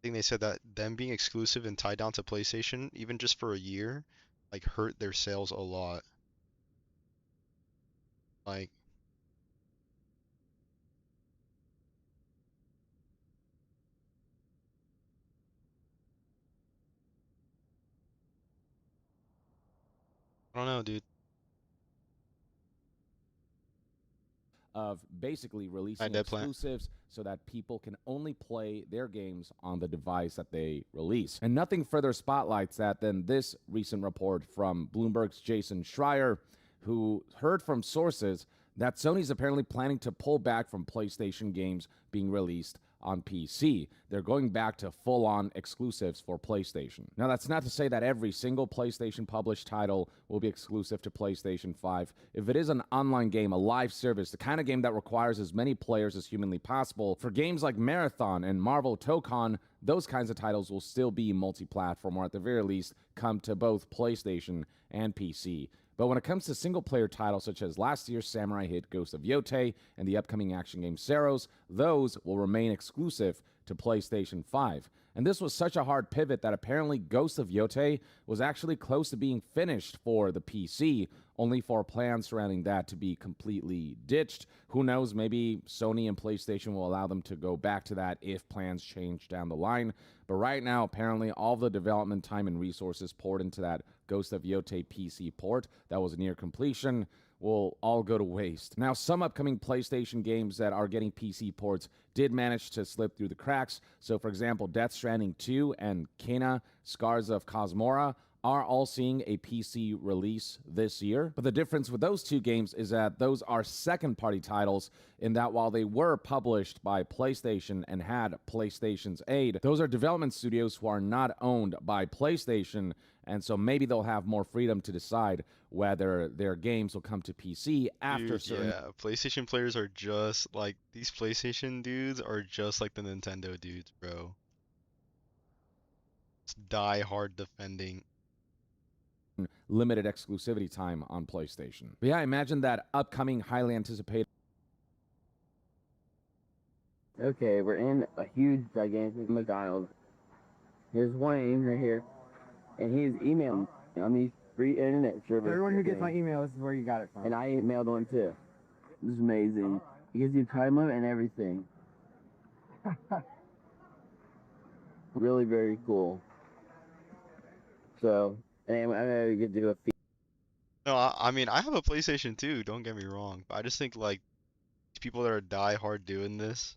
think they said that them being exclusive and tied down to PlayStation, even just for a year, like hurt their sales a lot. Like, I don't know, dude. Of basically releasing exclusives so that people can only play their games on the device that they release. And nothing further spotlights that than this recent report from Bloomberg's Jason Schreier, who heard from sources that Sony's apparently planning to pull back from PlayStation games being released on PC. They're going back to full-on exclusives for PlayStation. Now, that's not to say that every single PlayStation published title will be exclusive to PlayStation 5. If it is an online game, a live service, the kind of game that requires as many players as humanly possible, for games like Marathon and Marvel Tokon, those kinds of titles will still be multi-platform, or at the very least, come to both PlayStation and PC. But when it comes to single-player titles such as last year's samurai hit Ghost of Yotei and the upcoming action game Seros, those will remain exclusive to PlayStation 5. And this was such a hard pivot that apparently Ghost of Yotei was actually close to being finished for the PC, only for plans surrounding that to be completely ditched. Who knows, maybe Sony and PlayStation will allow them to go back to that if plans change down the line. But right now, apparently, all the development time and resources poured into that Ghost of Yotei PC port that was near completion will all go to waste. Now, some upcoming PlayStation games that are getting PC ports did manage to slip through the cracks. So, for example, Death Stranding 2 and Kena Scars of Cosmora are all seeing a PC release this year. But the difference with those two games is that those are second-party titles, in that while they were published by PlayStation and had PlayStation's aid, those are development studios who are not owned by PlayStation, and so maybe they'll have more freedom to decide whether their games will come to PC after certain... Yeah, PlayStation players are just like, these PlayStation dudes are just like the Nintendo dudes, bro. It's die hard defending. Limited exclusivity time on PlayStation. But yeah, imagine that upcoming, highly anticipated... Okay, we're in a huge, gigantic McDonald's. Here's Wayne right here, and he's emailing on these free internet service. Everyone who gets my email, this is where you got it from. And I emailed one too. This is amazing. It gives you time limit and everything. Really very cool. So, and I'm gonna get to do a fee. No, I mean, I have a PlayStation too, don't get me wrong. But I just think, like, people that are die hard doing this,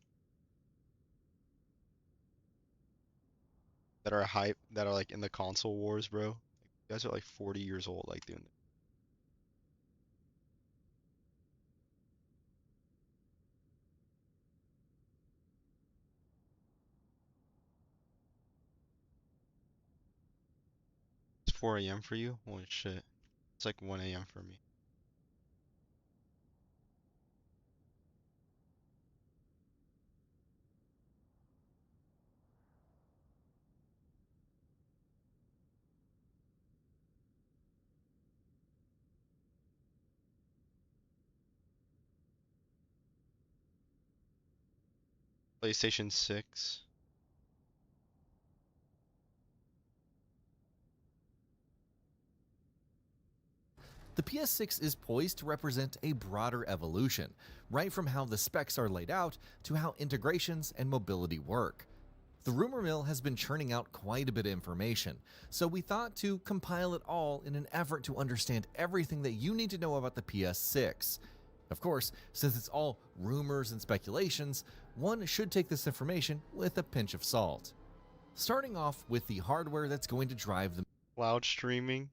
that are hype, that are like in the console wars, bro. You guys are like 40 years old, like doing it. It's 4 a.m. for you? Holy shit. It's like 1 a.m. for me. PlayStation 6. The PS6 is poised to represent a broader evolution, right from how the specs are laid out to how integrations and mobility work. The rumor mill has been churning out quite a bit of information, so we thought to compile it all in an effort to understand everything that you need to know about the PS6. Of course, since it's all rumors and speculations, one should take this information with a pinch of salt. Starting off with the hardware that's going to drive the cloud streaming.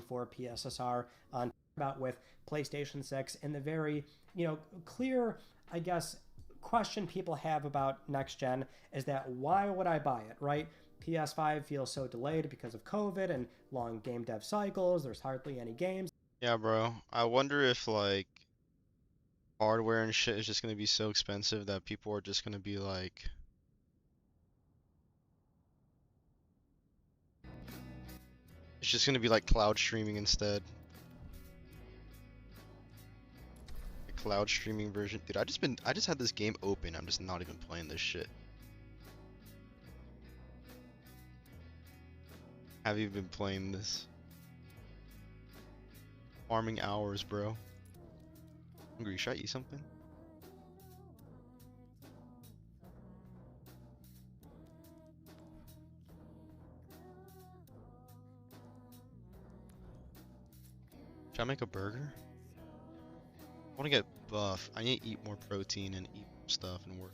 For PSSR on about with PlayStation 6 and the very, clear, I guess, question people have about next gen is that why would I buy it, right? PS5 feels so delayed because of COVID and long game dev cycles. There's hardly any games. Yeah, bro. I wonder if, like, hardware and shit is just gonna be so expensive that people are just gonna be like, it's just gonna be like cloud streaming instead. The cloud streaming version. Dude, I just had this game open. I'm just not even playing this shit. Have you been playing this? Farming hours, bro. Hungry, should I eat something? Should I make a burger? I want to get buff. I need to eat more protein and eat stuff and work.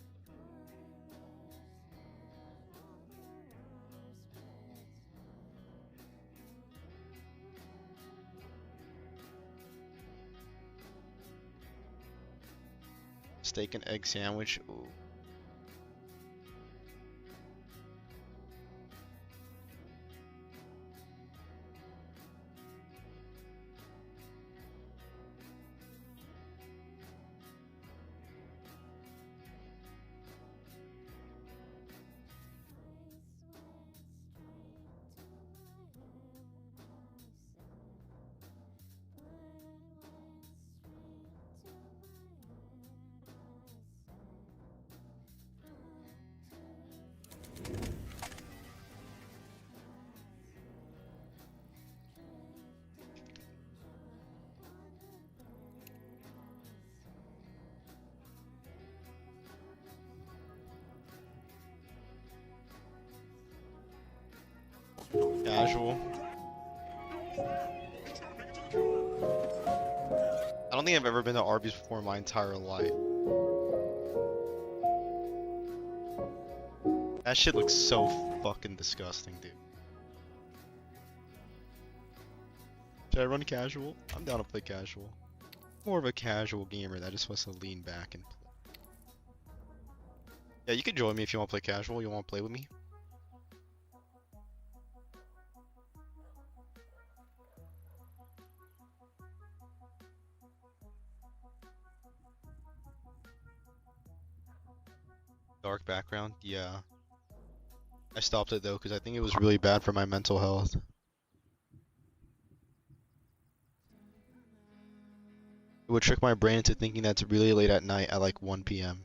Steak and egg sandwich. Ooh. Casual. I don't think I've ever been to Arby's before in my entire life. That shit looks so fucking disgusting, dude. Should I run casual? I'm down to play casual. More of a casual gamer that just wants to lean back and play. Yeah, you can join me if you want to play casual. You want to play with me? Dark background? Yeah. I stopped it though because I think it was really bad for my mental health. It would trick my brain into thinking that's really late at night at like 1 p.m.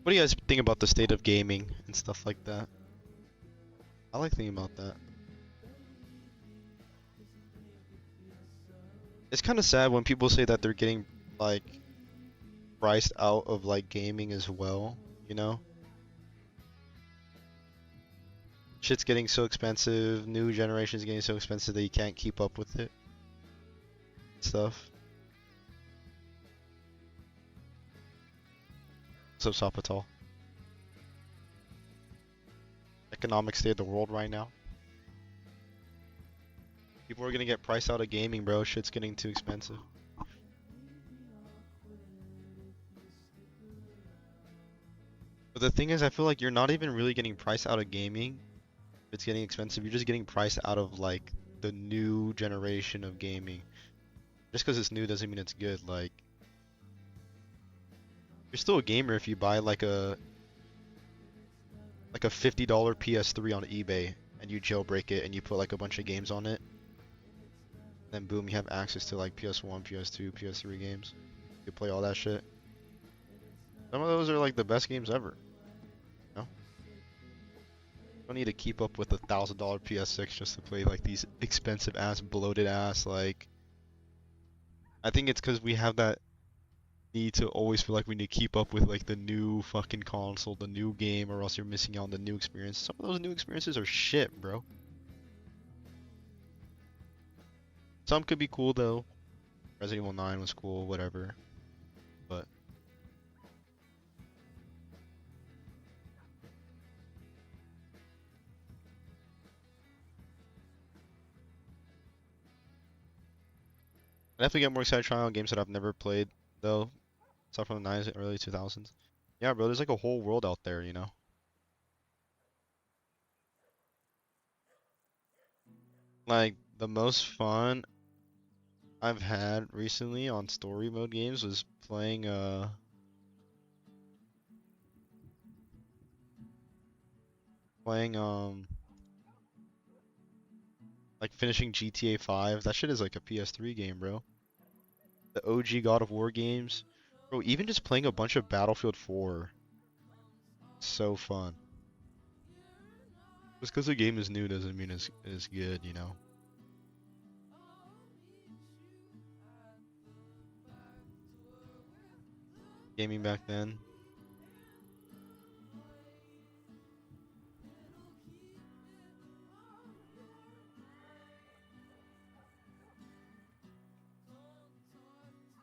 What do you guys think about the state of gaming and stuff like that? I like thinking about that. It's kind of sad when people say that they're getting like priced out of like gaming as well, you know? Shit's getting so expensive, new generation's getting so expensive that you can't keep up with it. Stuff. What's up, Sapatal? Economic state of the world right now. People are gonna get priced out of gaming, bro. Shit's getting too expensive. But the thing is, I feel like you're not even really getting priced out of gaming. If it's getting expensive, you're just getting priced out of like the new generation of gaming. Just because it's new doesn't mean it's good. Like, you're still a gamer if you buy like a $50 PS3 on eBay and you jailbreak it and you put like a bunch of games on it. Then boom, you have access to like PS1, PS2, PS3 games. You play all that shit. Some of those are like the best games ever. You know? You don't need to keep up with a $1,000 PS6 just to play like these expensive ass, bloated ass like. I think it's because we have that need to always feel like we need to keep up with like the new fucking console, the new game, or else you're missing out on the new experience. Some of those new experiences are shit, bro. Some could be cool though. Resident Evil 9 was cool, whatever. But I definitely get more excited trying out games that I've never played though. Stuff from the 90s and early 2000s. Yeah, bro, there's like a whole world out there, you know? Like, the most fun I've had recently on story mode games was playing, like finishing GTA 5. That shit is like a PS3 game, bro. The OG God of War games. Bro, even just playing a bunch of Battlefield 4. So fun. Just because the game is new doesn't mean it's good, you know? Gaming back then.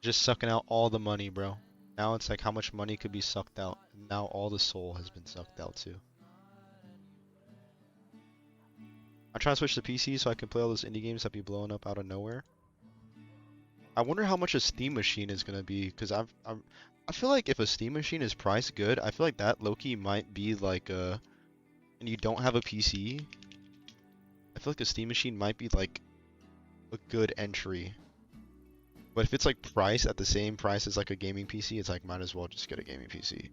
Just sucking out all the money, bro. Now it's like how much money could be sucked out. And now all the soul has been sucked out too. I'm trying to switch to PC so I can play all those indie games that be blowing up out of nowhere. I wonder how much a Steam machine is gonna be, because I feel like if a Steam machine is priced good, I feel like that low-key might be like a, and you don't have a PC, I feel like a Steam machine might be like a good entry. But if it's like priced at the same price as like a gaming PC, it's like might as well just get a gaming PC.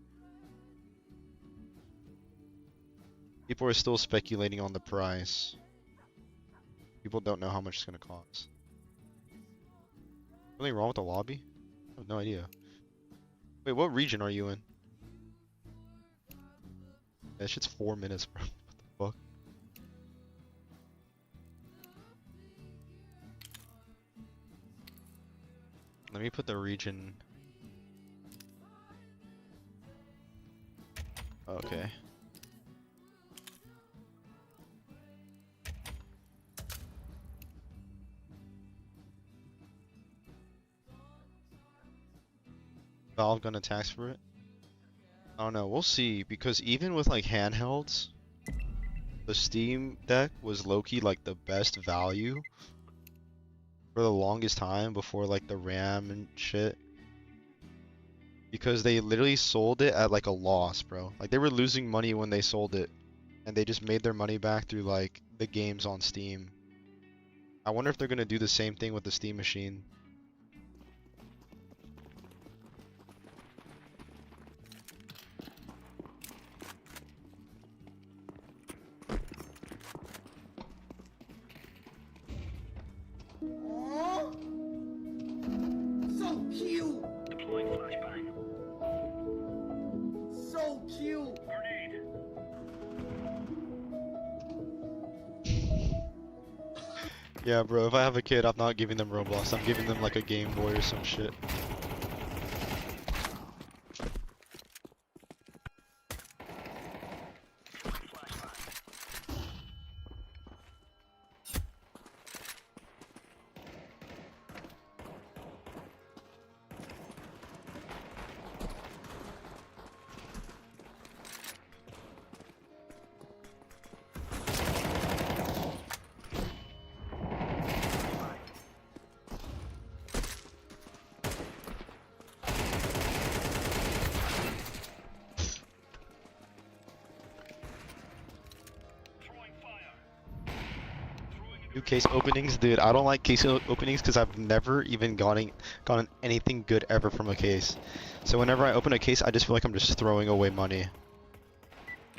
People are still speculating on the price. People don't know how much it's gonna cost. Something wrong with the lobby? I have no idea. Wait, what region are you in? That shit's 4 minutes, bro. What the fuck? Let me put the region. Okay. Valve gonna tax for it? I don't know, we'll see, because even with like handhelds, the Steam Deck was low-key like the best value for the longest time before like the RAM and shit. Because they literally sold it at like a loss, bro. Like they were losing money when they sold it, and they just made their money back through like the games on Steam. I wonder if they're gonna do the same thing with the Steam machine. So cute! Deploying flashbang. So cute! Grenade! Yeah, bro, if I have a kid, I'm not giving them Roblox. I'm giving them like a Game Boy or some shit. New case openings, dude. I don't like case openings because I've never even gotten anything good ever from a case. So whenever I open a case, I just feel like I'm just throwing away money.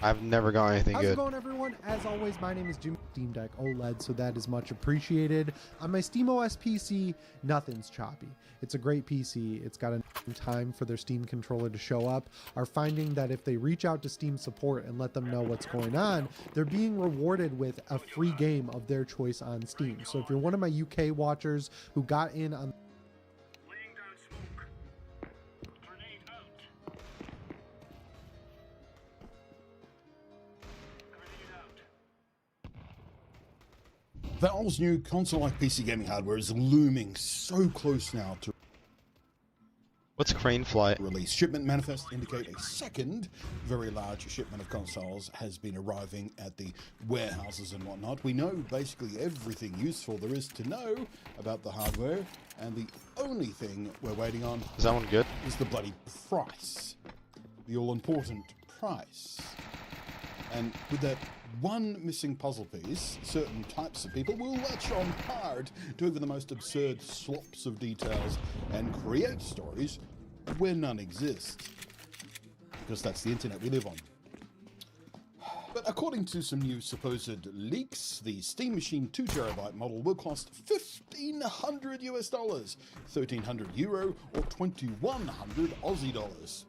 I've never got anything How's good. it going, everyone? As always, my name is Jimmy. Steam Deck OLED, so that is much appreciated. On my SteamOS PC, nothing's choppy. It's a great PC. It's got a time for their Steam controller to show up. Are finding that if they reach out to Steam support and let them know what's going on, they're being rewarded with a free game of their choice on Steam. So if you're one of my UK watchers who got in on Valve's new console-like PC gaming hardware is looming so close now to What's Crane Flight? Release. Shipment manifests indicate a second very large shipment of consoles has been arriving at the warehouses and whatnot. We know basically everything useful there is to know about the hardware, and the only thing we're waiting on is that one good? Is the bloody price. The all-important price. And with that one missing puzzle piece, certain types of people will latch on hard to over the most absurd slops of details and create stories where none exist. Because that's the internet we live on. But according to some new supposed leaks, the Steam Machine 2TB model will cost $1,500 US, 1,300 euro, or 2,100 Aussie dollars.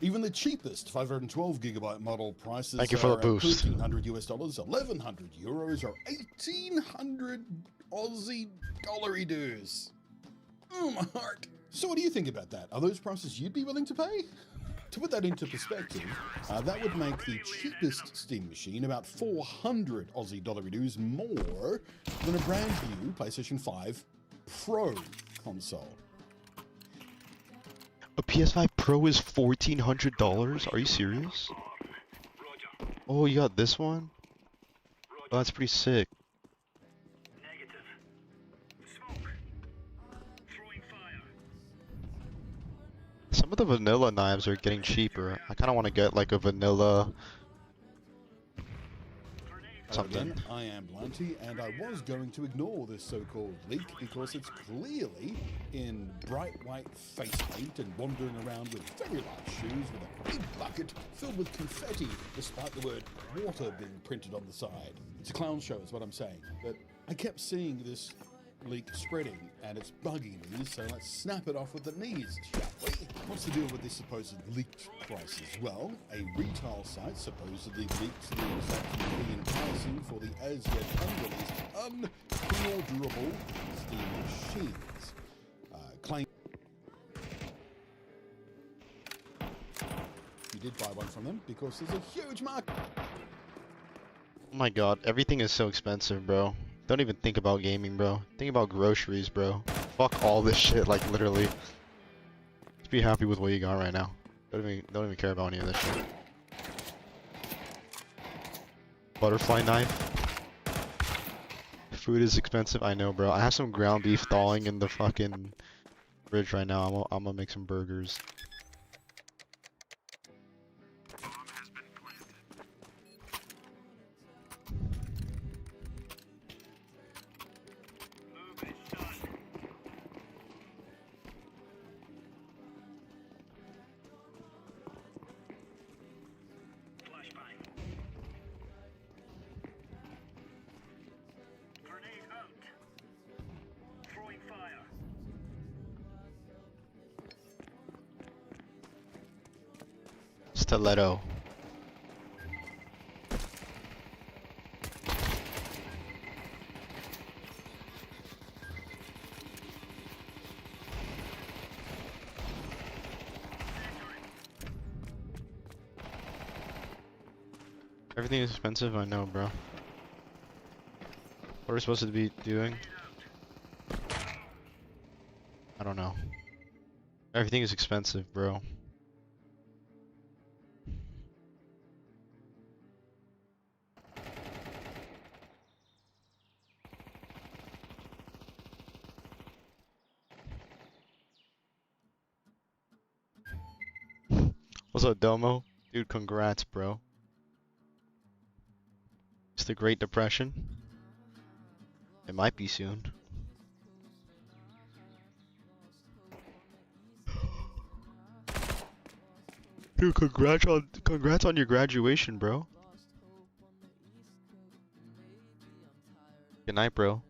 Even the cheapest 512GB model prices Thank you for the boost. $1,300 US, 1,100 euros, or 1,800 Aussie dollary dues. Oh, my heart. So what do you think about that? Are those prices you'd be willing to pay? To put that into perspective, that would make the cheapest Steam machine about 400 Aussie dollary dues more than a brand new PlayStation 5 Pro console. A PS5 Pro is $1,400? Are you serious? Oh, you got this one? Oh, that's pretty sick. Some of the vanilla knives are getting cheaper. I kind of want to get like a vanilla something. Again, I am Blanty, and I was going to ignore this so-called leak because it's clearly in bright white face paint and wandering around with very large shoes with a big bucket filled with confetti, despite the word water being printed on the side. It's a clown show is what I'm saying, but I kept seeing this leak spreading and it's bugging me, so let's snap it off with the knees, shall we? What's the deal with this supposed leaked prices? Well, a retail site supposedly leaked the exact European pricing for the as yet unreleased, pre-orderable Steam machines. Claim you did buy one from them because there's a huge market. Oh my god, everything is so expensive, bro. Don't even think about gaming, bro. Think about groceries, bro. Fuck all this shit, like literally. Just be happy with what you got right now. Don't even care about any of this shit. Butterfly knife. Food is expensive, I know, bro. I have some ground beef thawing in the fucking fridge right now. I'm gonna make some burgers. Stiletto. Everything is expensive, I know, bro. What are we supposed to be doing? I don't know. Everything is expensive, bro. What's up, Domo? Dude, congrats, bro. It's the Great Depression. It might be soon. Dude, congrats on your graduation, bro. Good night, bro.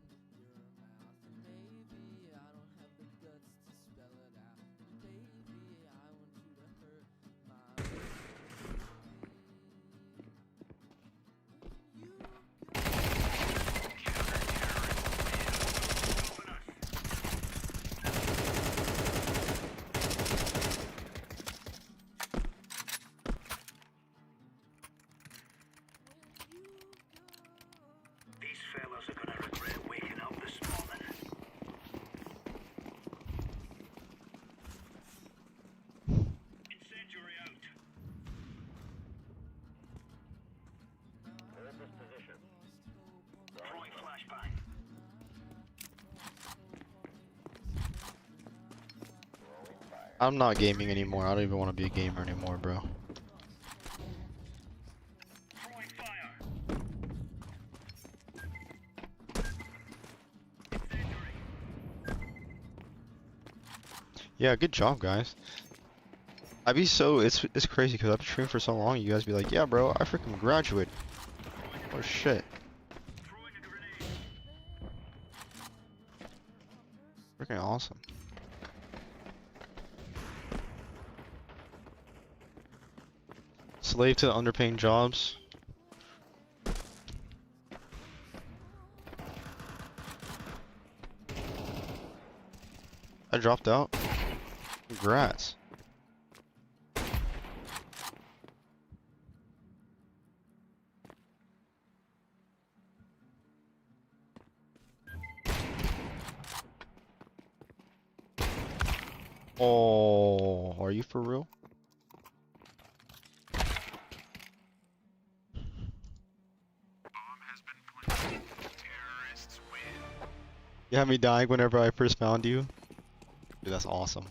I'm not gaming anymore. I don't even want to be a gamer anymore, bro. Yeah, good job, guys. I'd be so it's crazy because I've been streaming for so long. You guys be like, yeah, bro, I freaking graduated. Oh shit. Freaking awesome. Slave to underpaying jobs. I dropped out. Congrats. Oh, are you for real? You had me dying whenever I first found you? Dude, that's awesome.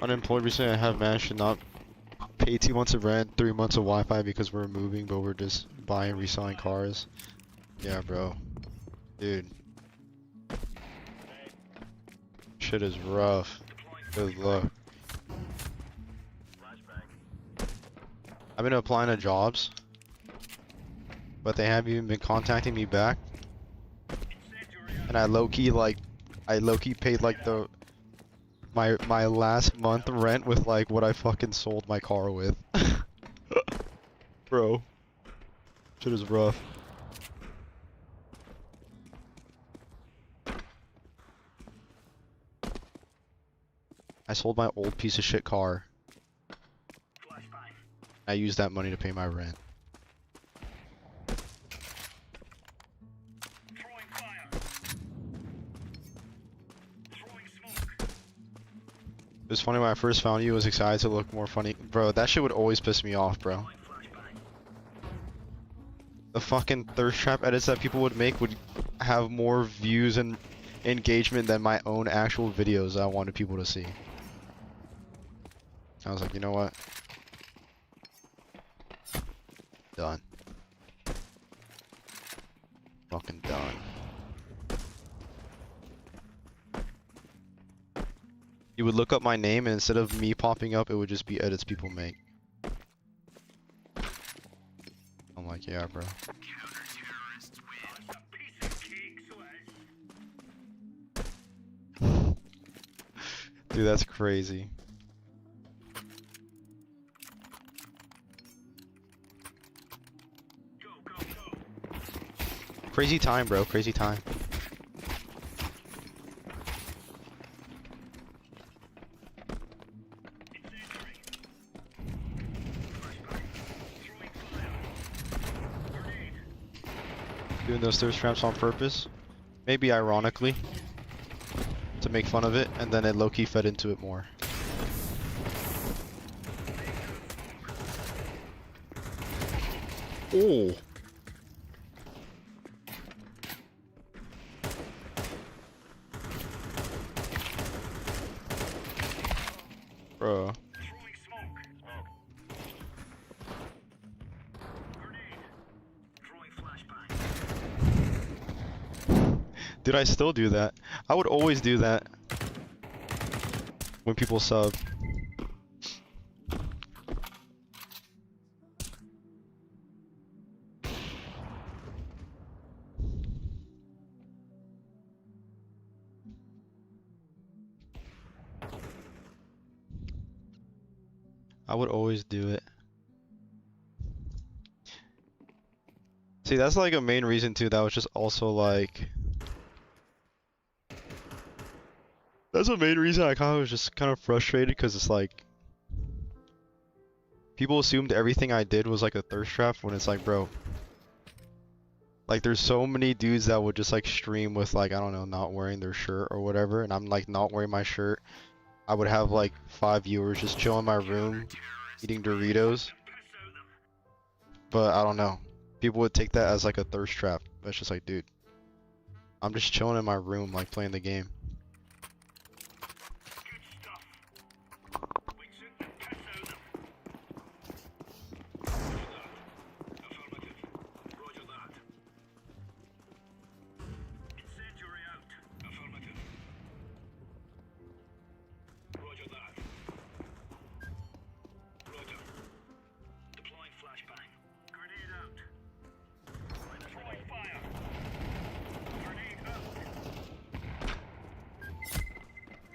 Unemployed recently. I have managed to not pay 2 months of rent, 3 months of Wi-Fi because we're moving, but we're just buying and reselling cars. Yeah, bro. Dude. Shit is rough. Good luck. I've been applying to jobs, but they haven't even been contacting me back. And I low-key paid like my last month rent with like what I fucking sold my car with. Bro. Shit is rough. I sold my old piece of shit car. I used that money to pay my rent. It was funny when I first found you, I was excited to look more funny. Bro, that shit would always piss me off, bro. The fucking thirst trap edits that people would make would have more views and engagement than my own actual videos I wanted people to see. I was like, you know what? Done. Fucking done. You would look up my name and instead of me popping up, it would just be edits people make. I'm like, yeah, bro. Dude, that's crazy. Crazy time, bro. Crazy time. Doing those thirst traps on purpose. Maybe ironically. To make fun of it, and then it low-key fed into it more. Oh. Bro. Dude, I still do that. I would always do that when people sub. I would always do it. See, that's like a main reason too. That was just also like. That's the main reason I kind of was just kind of frustrated because it's like. People assumed everything I did was like a thirst trap when it's like, bro. Like, there's so many dudes that would just like stream with like, I don't know, not wearing their shirt or whatever. And I'm like not wearing my shirt. I would have like 5 viewers just chill in my room eating Doritos. But I don't know. People would take that as like a thirst trap. But it's just like, dude, I'm just chilling in my room like playing the game.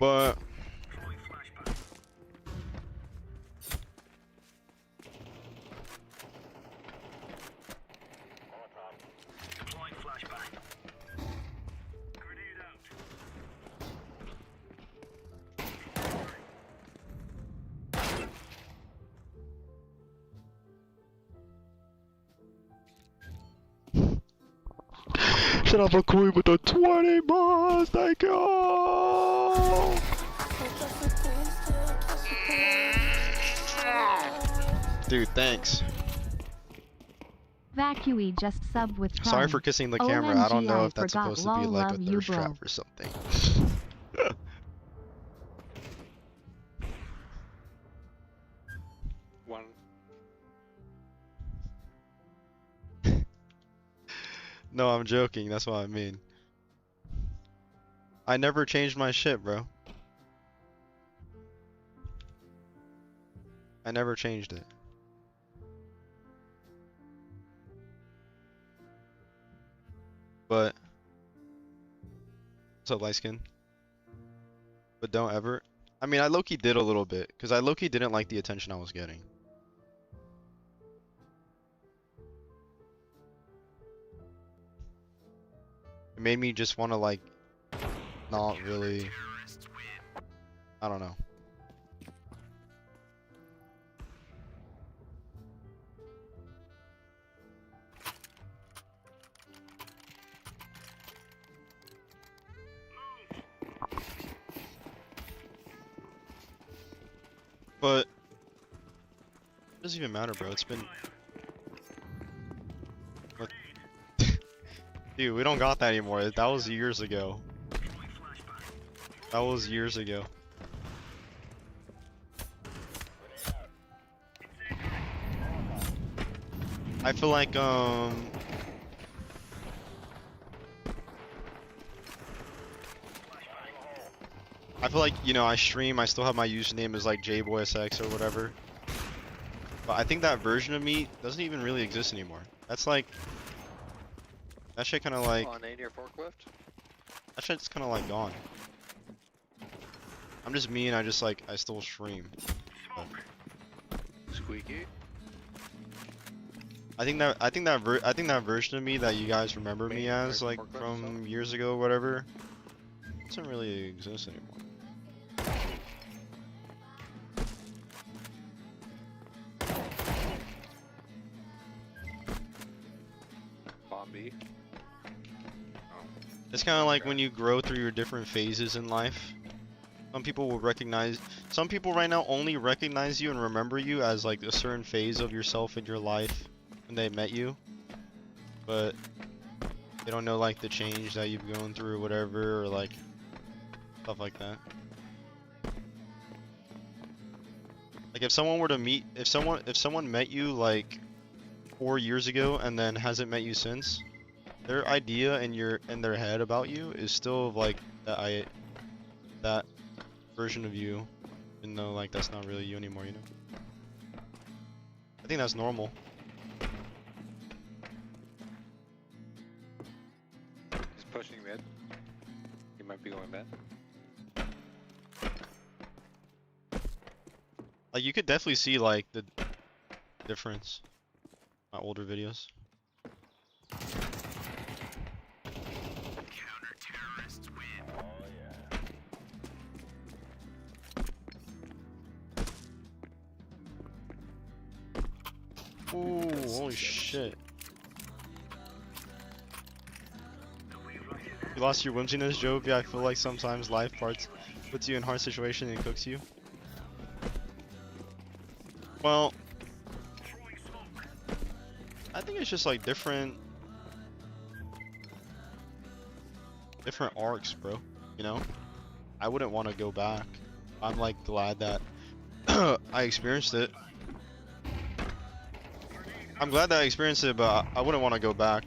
But shut up, a queen with the 20 bars, thank you! Dude, thanks. Vacuey just subbed with Prime. Sorry for kissing the camera. I don't know if that's supposed to be like a thirst trap or something. No, I'm joking. That's what I mean. I never changed my shit, bro. I never changed it. But what's up, light skin? But don't ever. I mean, I low-key did a little bit, because I low-key didn't like the attention I was getting. It made me just want to, like, not really. I don't know. But it doesn't even matter, bro. It's been. What? Dude, we don't got that anymore. That was years ago. That was years ago. I feel like I feel like, you know, I stream, I still have my username as like JBoySX or whatever. But I think that version of me doesn't even really exist anymore. That's like, that shit kind of like, that shit's kind of like gone. I'm just me and I just like, I still stream. But Squeaky. I think that version of me that you guys remember me as like from years ago or whatever doesn't really exist anymore. Bombi. It's kind of like when you grow through your different phases in life. Some people will recognize, some people right now only recognize you and remember you as like a certain phase of yourself in your life when they met you. But they don't know like the change that you've gone through or whatever, or like stuff like that. Like if someone were to meet, if someone met you like 4 years ago and then hasn't met you since, their idea in their head about you is still like that version of you, even though like that's not really you anymore, you know? I think that's normal. He's pushing mid. He might be going mid. Like you could definitely see like the difference in my older videos. Ooh, holy shit. You lost your whimsiness, Jovi. I feel like sometimes life puts you in hard situation and cooks you. Well, I think it's just like different arcs, bro. You know? I wouldn't want to go back. I'm like glad that I experienced it. I'm glad that I experienced it, but I wouldn't want to go back.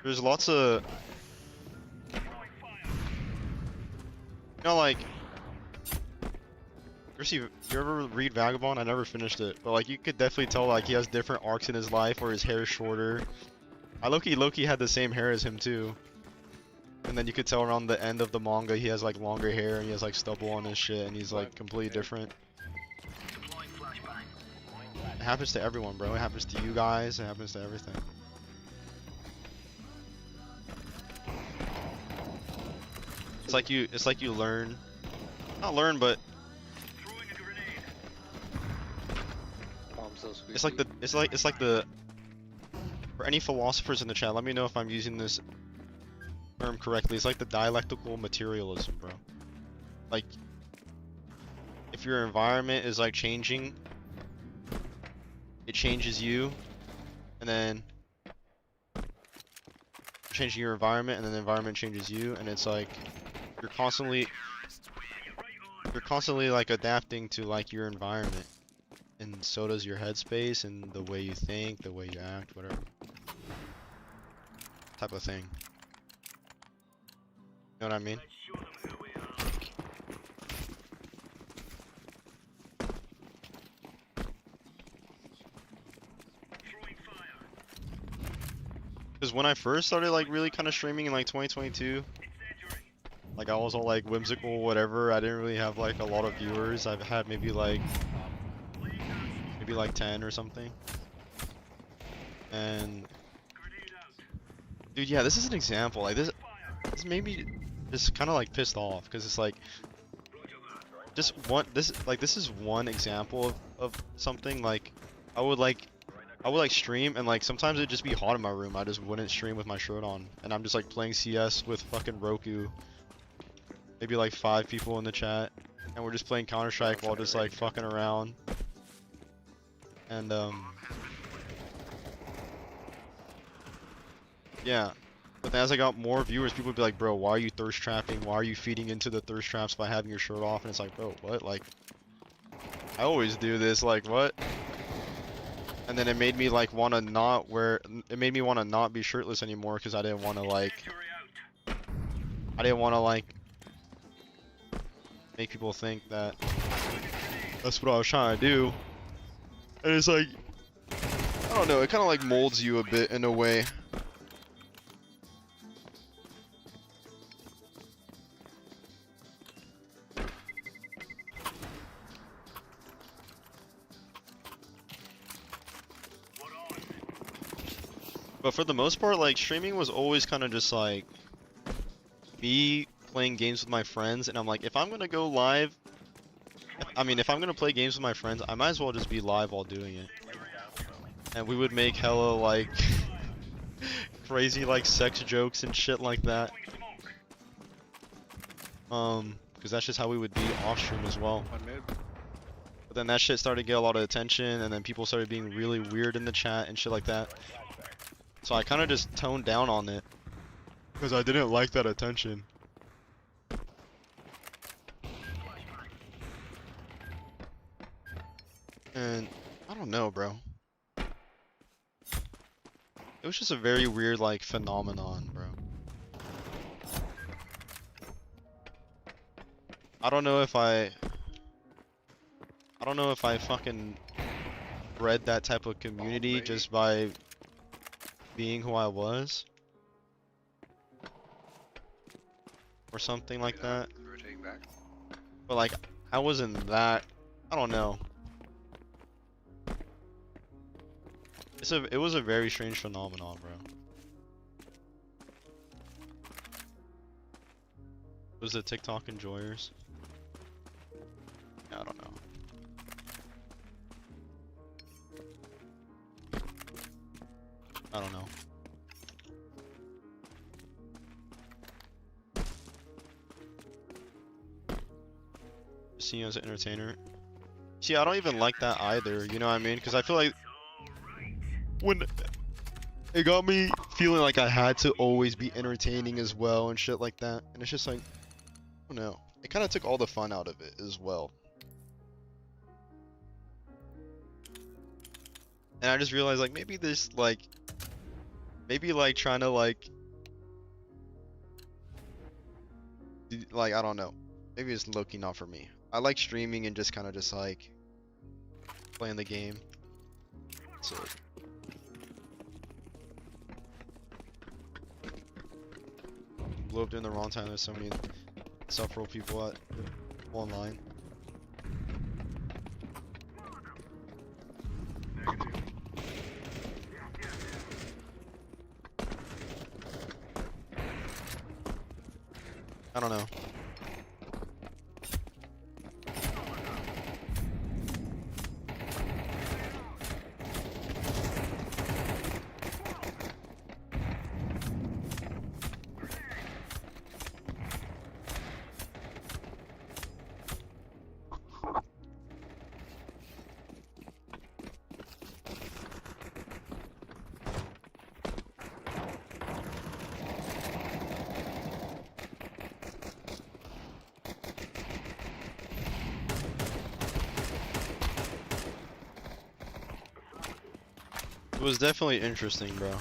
There's lots of, you know, like, you ever read Vagabond? I never finished it, but like you could definitely tell like he has different arcs in his life where his hair is shorter. I Loki had the same hair as him too, and then you could tell around the end of the manga he has like longer hair and he has like stubble on his shit and he's like completely different. It happens to everyone, bro. It happens to you guys. It happens to everything. It's like you learn, not learn, but it's like the for any philosophers in the chat, let me know if I'm using this term correctly. It's like the dialectical materialism, bro. Like if your environment is like changing, it changes you, and then changing your environment, and then the environment changes you, and it's like you're constantly like adapting to like your environment and so does your headspace and the way you think, the way you act, whatever type of thing. You know what I mean? Because when I first started like really kind of streaming in like 2022, like I was all like whimsical, whatever. I didn't really have like a lot of viewers. I've had maybe like 10 or something. And dude, yeah, this is an example. Like this made me just kind of like pissed off because it's like this is one example of something. Like I would stream and like sometimes it'd just be hot in my room. I just wouldn't stream with my shirt on and I'm just like playing CS with fucking Roku. Maybe like 5 people in the chat and we're just playing Counter-Strike while just like fucking around. And yeah. But then as I got more viewers, people would be like, bro, why are you thirst trapping? Why are you feeding into the thirst traps by having your shirt off? And it's like, bro, what? Like I always do this, like what? And then it made me like want to not be shirtless anymore because I didn't want to like make people think that that's what I was trying to do. And it's like, I don't know, it kind of like molds you a bit in a way. But for the most part, like, streaming was always kind of just, like, me playing games with my friends, and I'm like, if I'm gonna go live, if I'm gonna play games with my friends, I might as well just be live while doing it. And we would make hella, like, crazy, like, sex jokes and shit like that. Because that's just how we would be off-stream as well. But then that shit started to get a lot of attention, and then people started being really weird in the chat and shit like that. So I kind of just toned down on it because I didn't like that attention. And I don't know, bro. It was just a very weird like phenomenon, bro. I don't know if I fucking bred that type of community just by being who I was, or something like that. But like, I wasn't that. I don't know. It was a very strange phenomenon, bro. Was it TikTok enjoyers? I don't know. I don't know. See you as an entertainer. See, I don't even like that either, you know what I mean? Because I feel like when it got me feeling like I had to always be entertaining as well and shit like that. And it's just like, I don't know. It kind of took all the fun out of it as well. And I just realized like maybe this like trying to like I don't know, maybe it's low-key not for me. I like streaming and just kind of just like playing the game. So blew up during the wrong time. There's so many several people online. I don't know. It was definitely interesting, bro.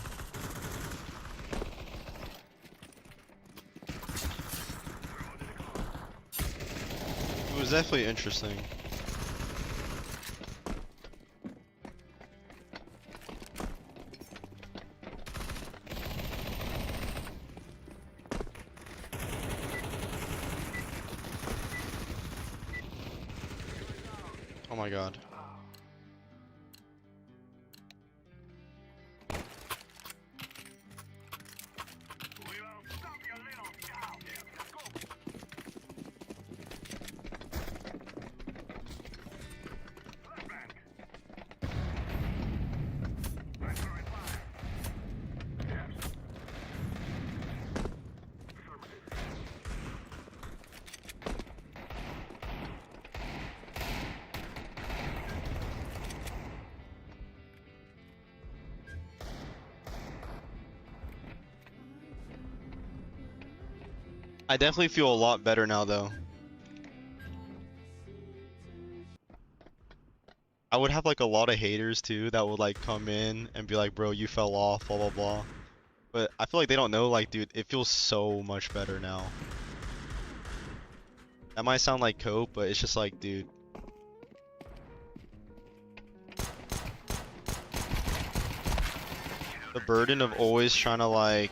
It was definitely interesting. Oh my god. I definitely feel a lot better now, though. I would have like a lot of haters too that would like come in and be like, bro, you fell off, blah blah blah. But I feel like they don't know, like, dude, it feels so much better now. That might sound like cope, but it's just like, dude. The burden of always trying to like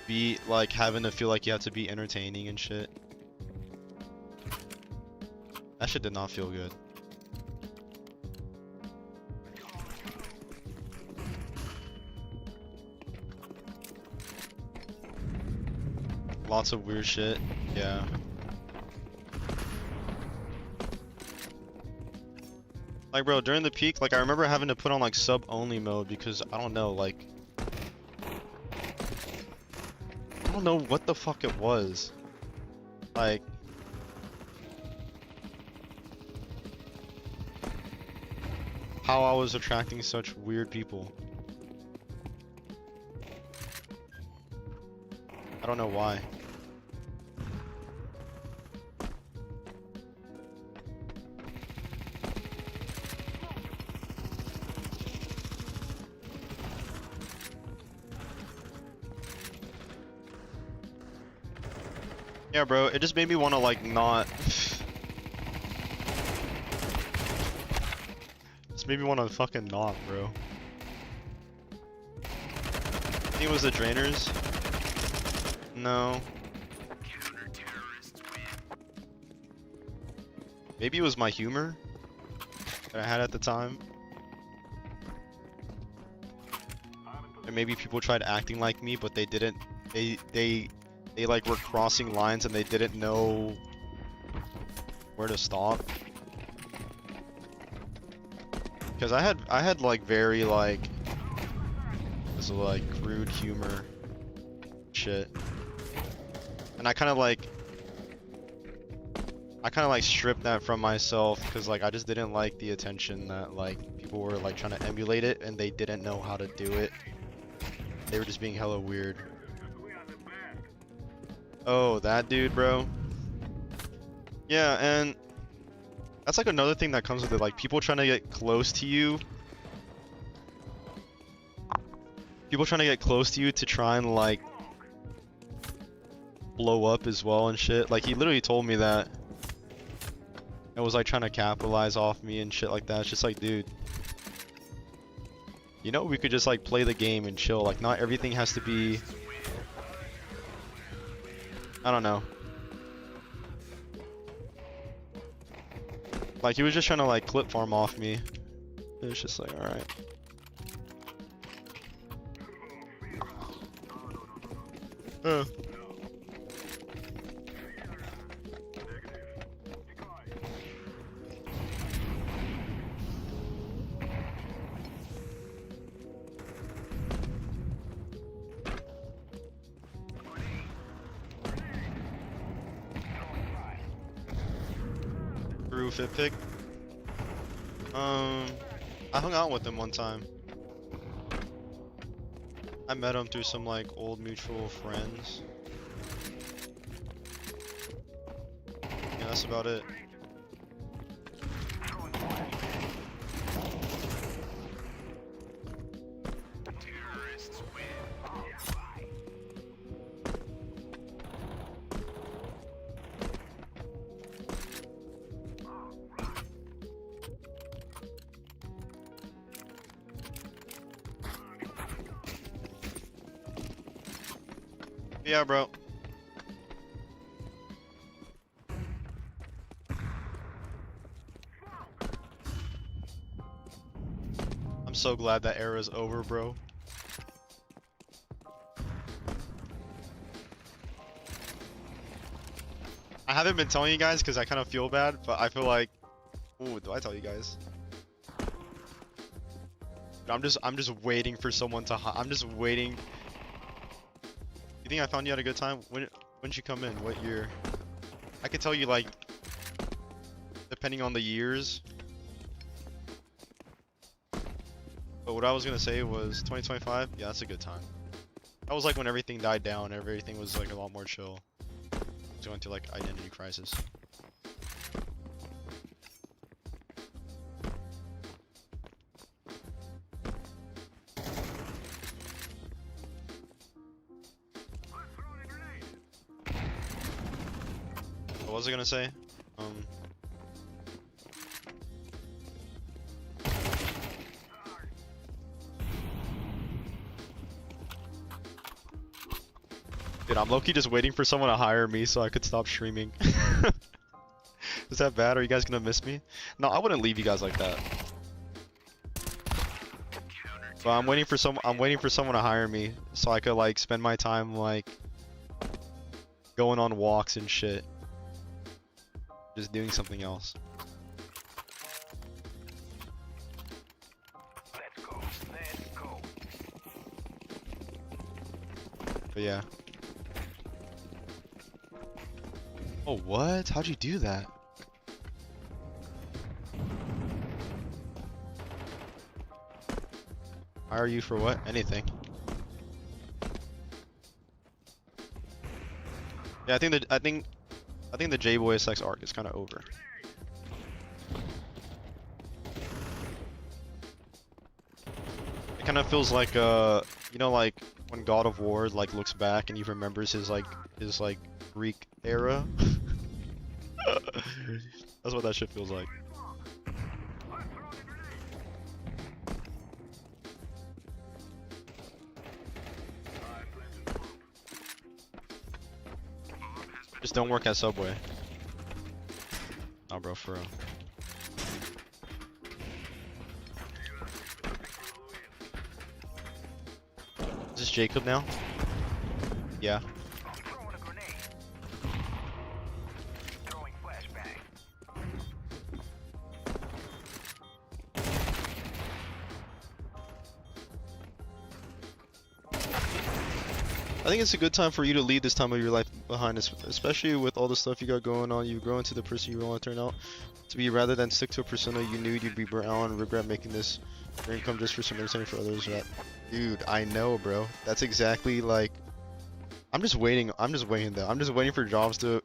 be like having to feel like you have to be entertaining and shit. That shit did not feel good. Lots of weird shit, yeah. Like, bro, during the peak, like, I remember having to put on like sub only mode because I don't know, like, I don't know what the fuck it was. Like, how I was attracting such weird people. I don't know why. Yeah, bro, it just made me want to like not. Just made me want to fucking not, bro. I think it was the drainers. No. Maybe it was my humor that I had at the time. And maybe people tried acting like me, but they didn't. They like were crossing lines and they didn't know where to stop. Because I had like very like this like crude humor shit. And I kind of like stripped that from myself because like I just didn't like the attention that like people were like trying to emulate it and they didn't know how to do it. They were just being hella weird. Oh, that dude, bro. Yeah, and that's like another thing that comes with it, like people trying to get close to you. People trying to get close to you to try and like blow up as well and shit. Like he literally told me that. It was like trying to capitalize off me and shit like that. It's just like, dude. You know, we could just like play the game and chill. Like not everything has to be. I don't know. Like he was just trying to like clip farm off me. It was just like, alright. Fit pick. I hung out with him one time. I met him through some like old mutual friends. Yeah, that's about it. Yeah, bro. I'm so glad that era's over, bro. I haven't been telling you guys because I kind of feel bad, but I feel like, ooh, do I tell you guys? I'm just waiting for someone to. I'm just waiting. You think I found you at a good time? When'd you come in? What year? I could tell you like, depending on the years. But what I was gonna say was 2025. Yeah, that's a good time. That was like when everything died down. Everything was like a lot more chill. Going through like identity crisis. What was I gonna say? Dude, I'm low-key just waiting for someone to hire me so I could stop streaming. Is that bad? Are you guys gonna miss me? No, I wouldn't leave you guys like that. But I'm waiting for someone to hire me so I could like spend my time like going on walks and shit. Just doing something else. Let's go. But yeah. Oh, what? How'd you do that? Hire you for what? Anything. Yeah, I think the J-Boy sex arc is kind of over. It kind of feels like you know, like when God of War like looks back and he remembers his Greek era. That's what that shit feels like. Just don't work at Subway. Oh, bro, for real. Is this Jacob now? Yeah. I think it's a good time for you to leave this time of your life behind, especially with all the stuff you got going on. You grow into the person you want to turn out to be, rather than stick to a persona you knew you'd be burnt out and regret making this your income just for some entertainment for others. Dude, I know, bro. That's exactly like. I'm just waiting though. I'm just waiting for jobs to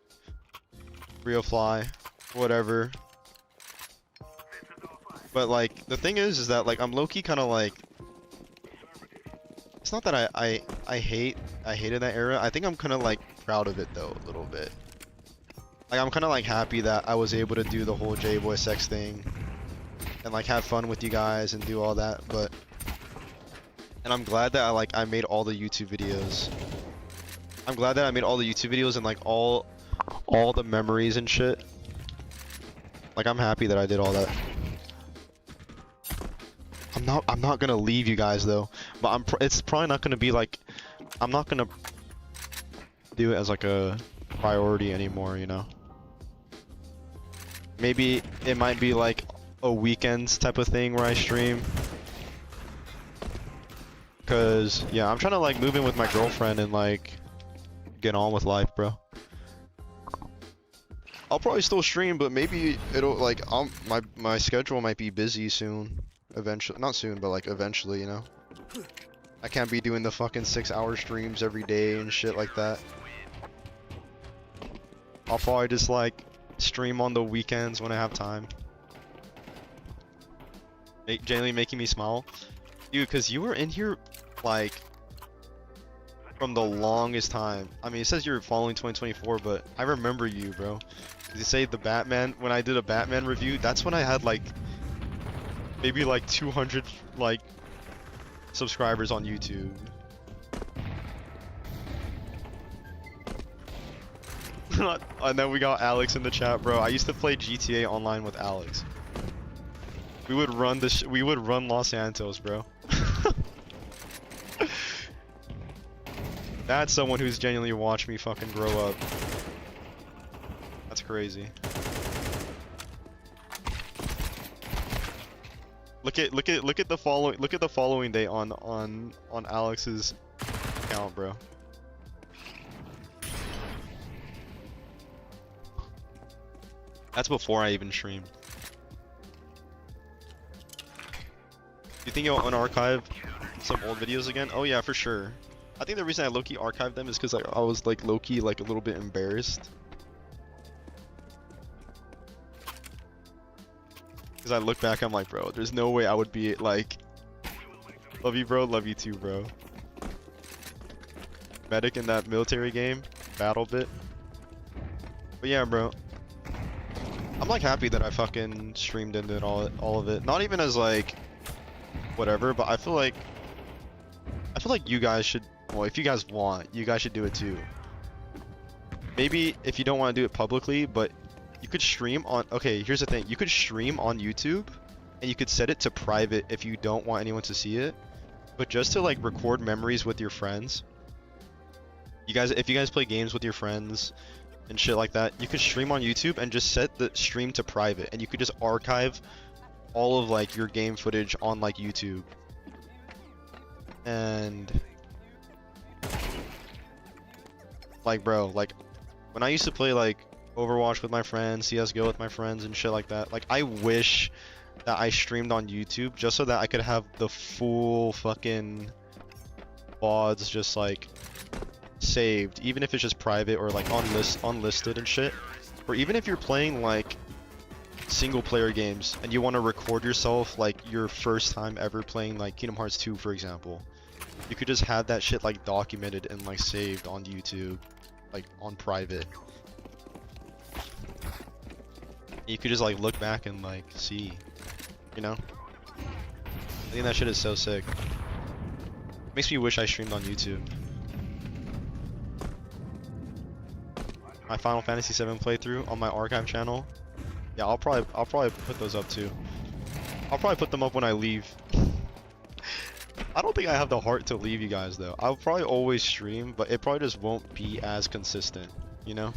reapply, whatever. But like the thing is that like I'm low-key kind of like. It's not that I hated that era. I think I'm kind of like proud of it though, a little bit. Like I'm kind of like happy that I was able to do the whole J-Boy sex thing and like have fun with you guys and do all that. And I'm glad that I made all the YouTube videos. I'm glad that I made all the YouTube videos and like all the memories and shit. Like I'm happy that I did all that. I'm not gonna leave you guys though, but it's probably not gonna be like, I'm not gonna do it as like a priority anymore, you know. Maybe it might be like a weekends type of thing where I stream. Cause yeah, I'm trying to like move in with my girlfriend and like get on with life, bro. I'll probably still stream, but maybe it'll like my schedule might be busy soon. Eventually, not soon, but like eventually, you know. I can't be doing the fucking 6-hour streams every day and shit like that. I'll probably just like stream on the weekends when I have time. Genuinely making me smile, dude, because you were in here like from the longest time. I mean, it says you're following 2024, but I remember you, bro. You say the Batman, when I did a Batman review, that's when I had like maybe like 200 like subscribers on YouTube. And then we got Alex in the chat, bro. I used to play GTA Online with Alex. We would run we would run Los Santos, bro. That's someone who's genuinely watched me fucking grow up. That's crazy. Look at the following day on Alex's account, bro. That's before I even streamed. Do you think you'll unarchive some old videos again? Oh yeah, for sure. I think the reason I low-key archived them is because I was like low-key like a little bit embarrassed. Because I look back, I'm like, bro, there's no way I would be like, love you, bro, love you too, bro. Medic in that military game, battle bit. But yeah, bro. I'm like happy that I fucking streamed and did all of it. Not even as like whatever, but I feel like you guys should, well, if you guys want, you guys should do it too. Maybe if you don't want to do it publicly, but you could stream on, okay, here's the thing. You could stream on YouTube and you could set it to private if you don't want anyone to see it. But just to like record memories with your friends. You guys, if you guys play games with your friends and shit like that, you could stream on YouTube and just set the stream to private, and you could just archive all of like your game footage on like YouTube. And like, bro, like when I used to play like Overwatch with my friends, CS:GO with my friends and shit like that, like I wish that I streamed on YouTube just so that I could have the full fucking VODs just like saved, even if it's just private or like unlisted and shit. Or even if you're playing like single player games and you want to record yourself like your first time ever playing like Kingdom Hearts 2, for example, you could just have that shit like documented and like saved on YouTube, like on private. You could just like look back and like see, you know? I think that shit is so sick. Makes me wish I streamed on YouTube. My Final Fantasy 7 playthrough on my archive channel. Yeah, I'll probably put those up too. I'll probably put them up when I leave. I don't think I have the heart to leave you guys though. I'll probably always stream, but it probably just won't be as consistent, you know?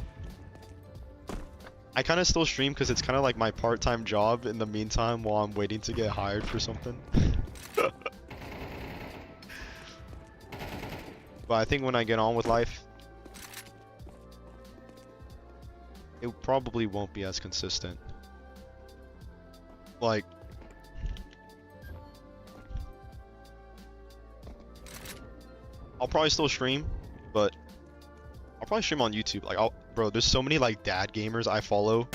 I kind of still stream because it's kind of like my part-time job in the meantime while I'm waiting to get hired for something. But I think when I get on with life, it probably won't be as consistent. Like, I'll probably still stream, but I'll probably stream on YouTube. Like, bro, there's so many like dad gamers I follow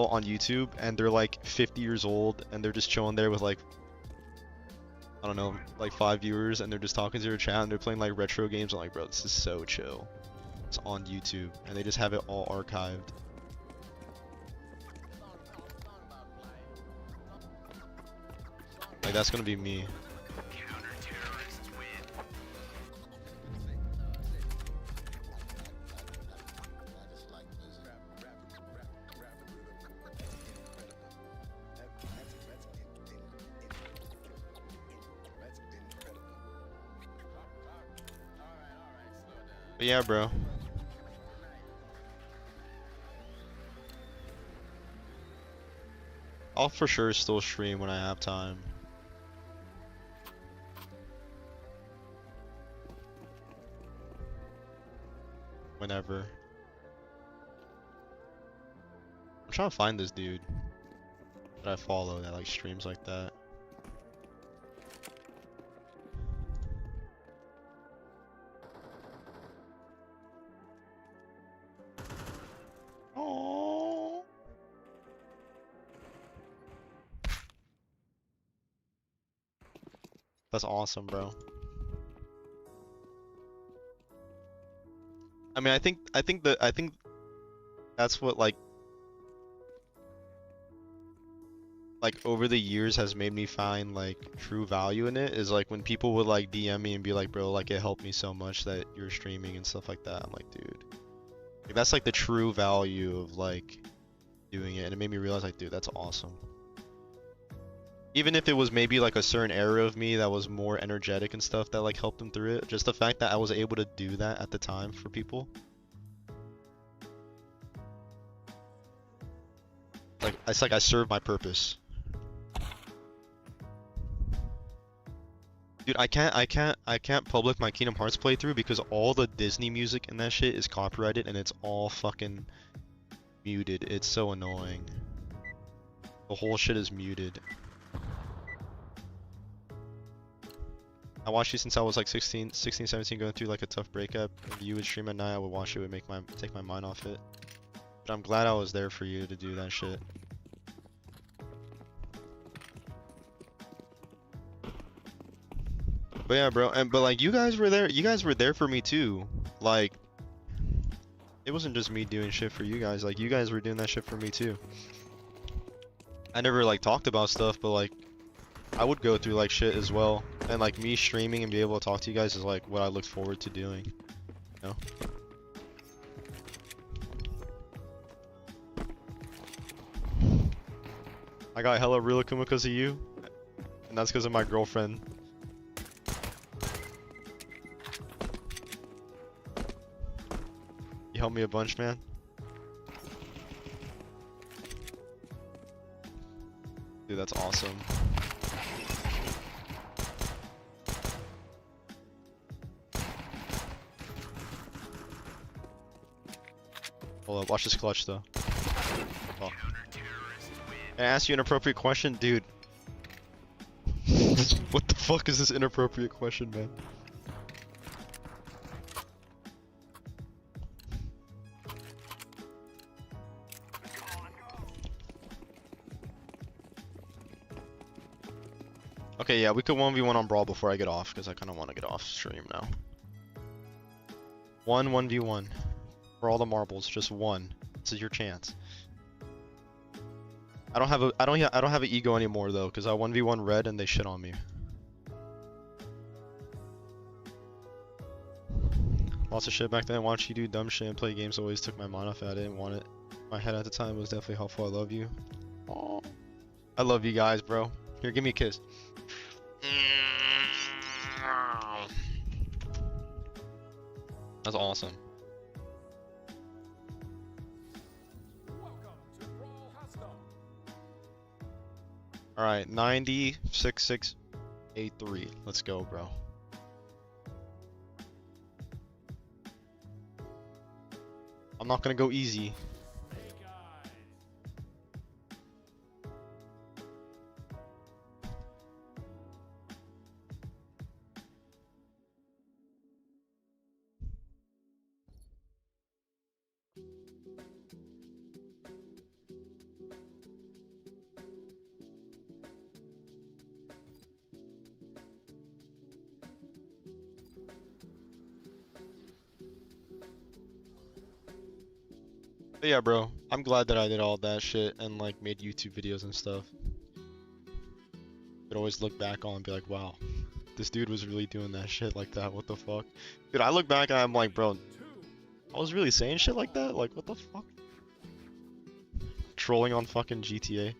on YouTube, and they're like 50 years old, and they're just chilling there with like, I don't know, like 5 viewers, and they're just talking to their chat, and they're playing like retro games. I'm like, bro, this is so chill. It's on YouTube, and they just have it all archived. Like, that's gonna be me. But yeah, bro. I'll for sure still stream when I have time. Whenever. I'm trying to find this dude that I follow that like streams like that. Oh. That's awesome, bro. I mean, I think that's what like over the years has made me find like true value in it, is like when people would like DM me and be like, bro, like it helped me so much that you're streaming and stuff like that. I'm like, dude, Like, that's like the true value of like doing it, and it made me realize like, dude, that's awesome. Even if it was maybe like a certain area of me that was more energetic and stuff that like helped them through it, just the fact that I was able to do that at the time for people, like it's like I served my purpose. Dude, I can't public my Kingdom Hearts playthrough because all the Disney music and that shit is copyrighted and it's all fucking muted. It's so annoying. The whole shit is muted. I watched you since I was like 16, 17, going through like a tough breakup. If you would stream at night, I would watch it, would take my mind off it. But I'm glad I was there for you to do that shit. But yeah, bro, but like you guys were there for me too. Like, it wasn't just me doing shit for you guys, like you guys were doing that shit for me too. I never like talked about stuff, but like I would go through like shit as well. And like me streaming and be able to talk to you guys is like what I look forward to doing, you know? I got hella Rilakkuma because of you, and that's because of my girlfriend. You helped me a bunch, man. Dude, that's awesome. Hold up, watch this clutch though. Oh. I asked you an inappropriate question, dude. What the fuck is this inappropriate question, man? Okay, yeah, we could 1v1 on Brawl before I get off, because I kind of want to get off stream now. 1v1. For all the marbles, just one. This is your chance. I don't have an ego anymore though, because I 1v1 Red and they shit on me. Lots of shit back then. Watch you do dumb shit and play games always took my mind off it. I didn't want it. My head at the time was definitely helpful. I love you. Aww. I love you guys, bro. Here, give me a kiss. That's awesome. Alright, 906683. Let's go, bro. I'm not gonna go easy. But yeah, bro, I'm glad that I did all that shit and like made YouTube videos and stuff. Could always look back on and be like, wow, this dude was really doing that shit like that. What the fuck? Dude, I look back and I'm like, bro, I was really saying shit like that? Like, what the fuck? Trolling on fucking GTA.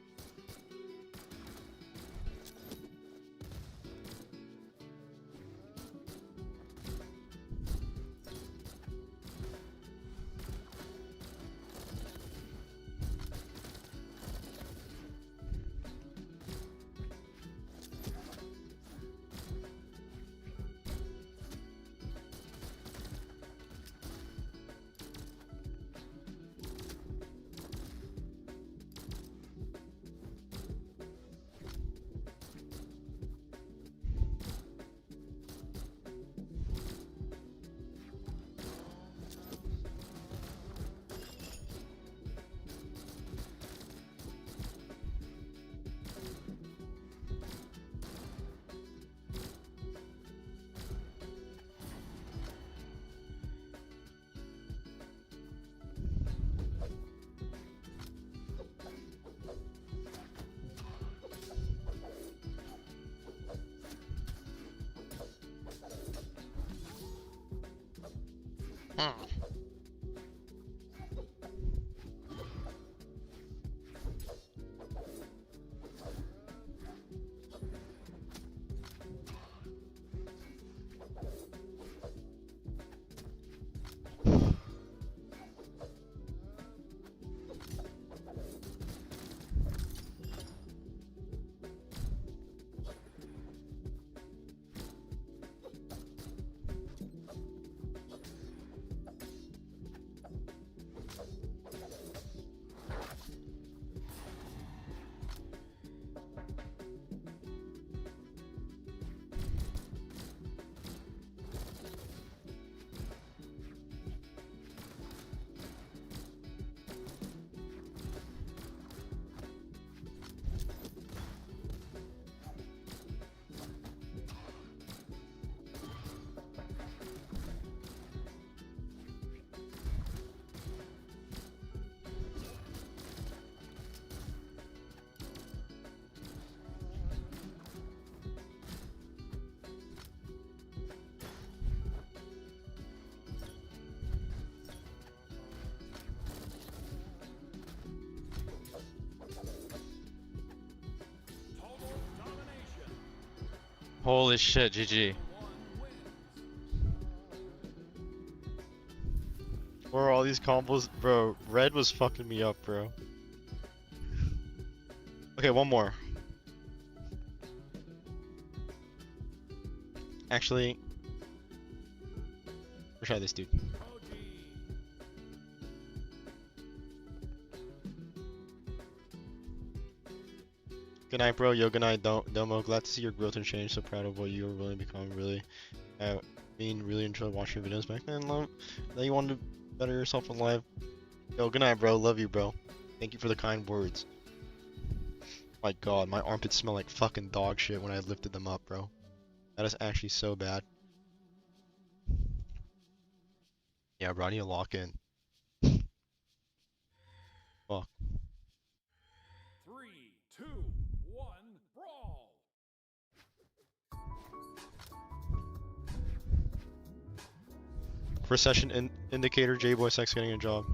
Holy shit, GG. Where are all these combos? Bro, red was fucking me up, bro. Okay, one more. Actually, we'll try this dude. Good night, bro. Yo, good night, Domo. Glad to see your growth and change. So proud of what you are really becoming. Really, really enjoyed watching your videos back then. Love that you wanted to better yourself in life. Yo, good night, bro. Love you, bro. Thank you for the kind words. My God, my armpits smell like fucking dog shit when I lifted them up, bro. That is actually so bad. Yeah, bro, I need to lock in. Fuck. 3, 2, 1, brawl! First session indicator, J-Boy Sex getting a job.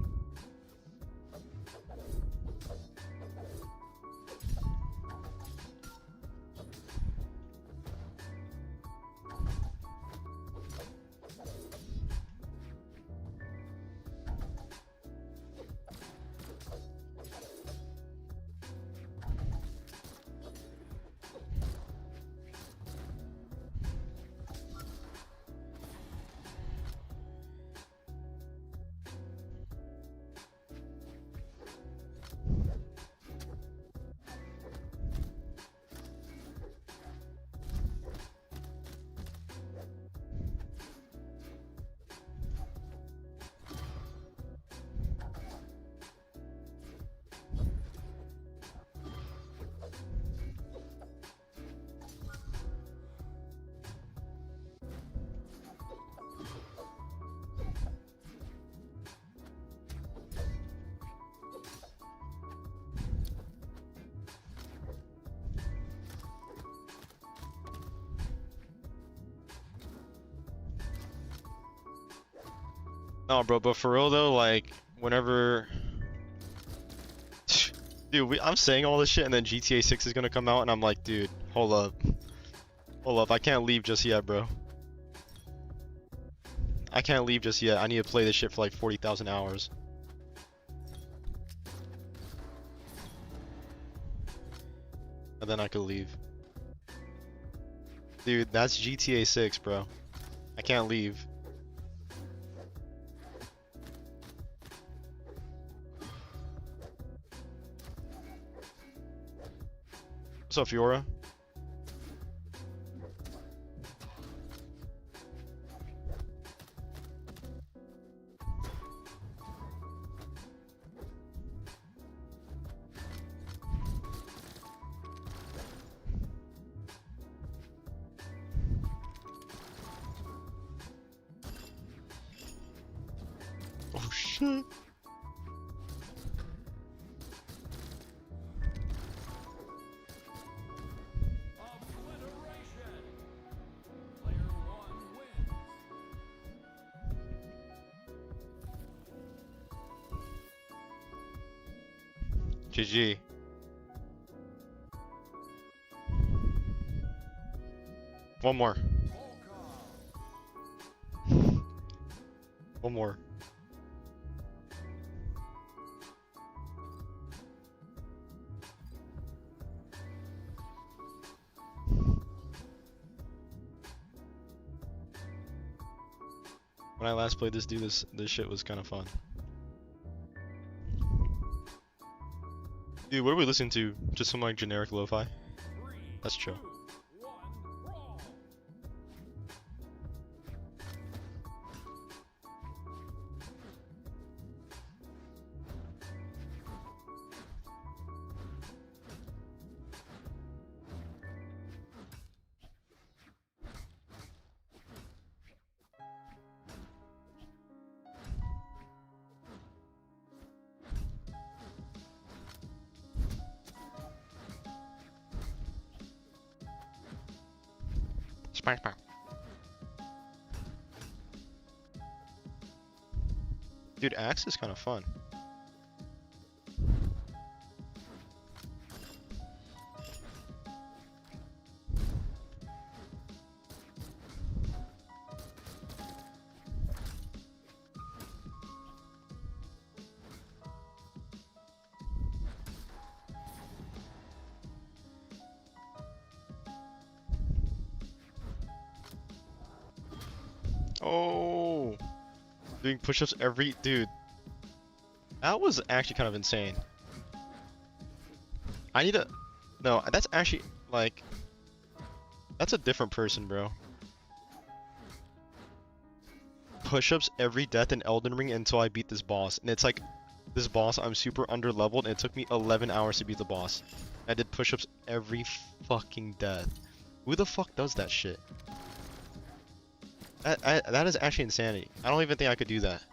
No, bro, but for real though, like, whenever... Dude, I'm saying all this shit and then GTA 6 is gonna come out and I'm like, dude, hold up. Hold up, I can't leave just yet, bro. I can't leave just yet. I need to play this shit for like 40,000 hours. And then I could leave. Dude, that's GTA 6, bro. I can't leave. What's up, Fiora? Oh shit. GG. One more. One more. When I last played this dude, this shit was kind of fun. Dude, what are we listening to? Just some like generic lo-fi? That's chill. Spider. Dude, Axe is kind of fun. Oh, doing push-ups every dude. That was actually kind of insane. I need to. No, that's actually like. That's a different person, bro. Push-ups every death in Elden Ring until I beat this boss, and it's like, this boss I'm super under-leveled, and it took me 11 hours to beat the boss. I did push-ups every fucking death. Who the fuck does that shit? That is actually insanity. I don't even think I could do that.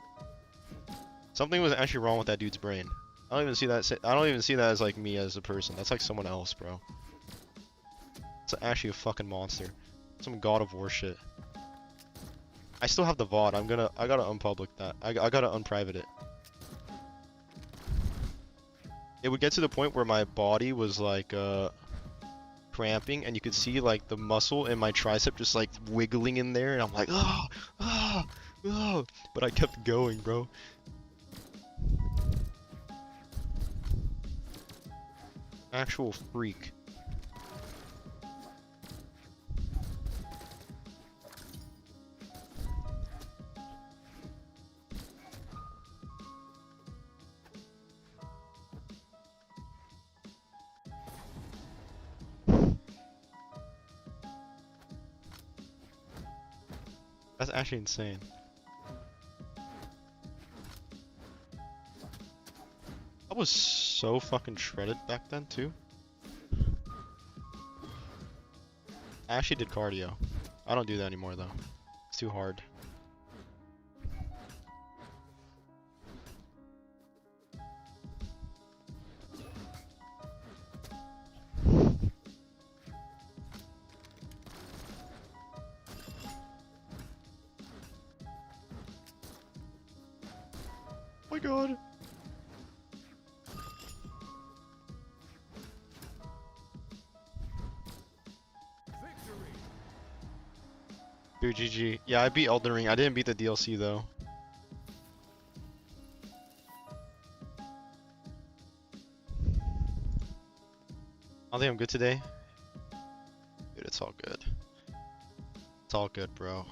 Something was actually wrong with that dude's brain. I don't even see that. I don't even see that as like me as a person. That's like someone else, bro. It's actually a fucking monster. Some God of War shit. I still have the VOD. I gotta unpublic that. I gotta unprivate it. It would get to the point where my body was like cramping, and you could see like the muscle in my tricep just like wiggling in there, and I'm like, oh, oh, oh. But I kept going, bro. Actual freak. That's actually insane. I was so fucking shredded back then too. I actually did cardio. I don't do that anymore though. It's too hard. Oh my god. Dude, GG. Yeah, I beat Elden Ring. I didn't beat the DLC though. I think I'm good today. Dude, it's all good. It's all good, bro.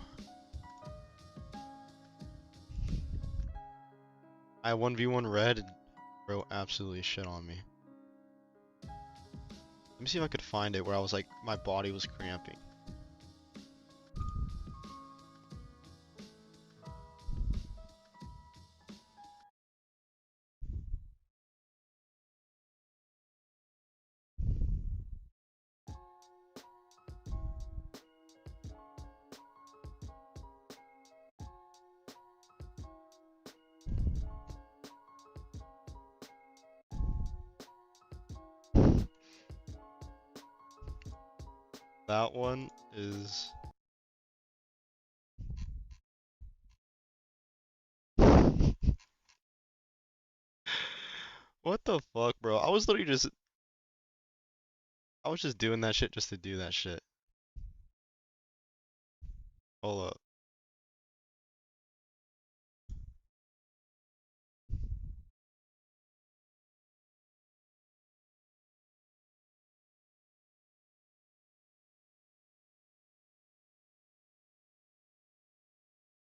I 1v1 red, bro, absolutely shit on me. Let me see if I could find it where I was like, my body was cramping. That one is... What the fuck, bro? I was literally just... I was just doing that shit just to do that shit. Hold up.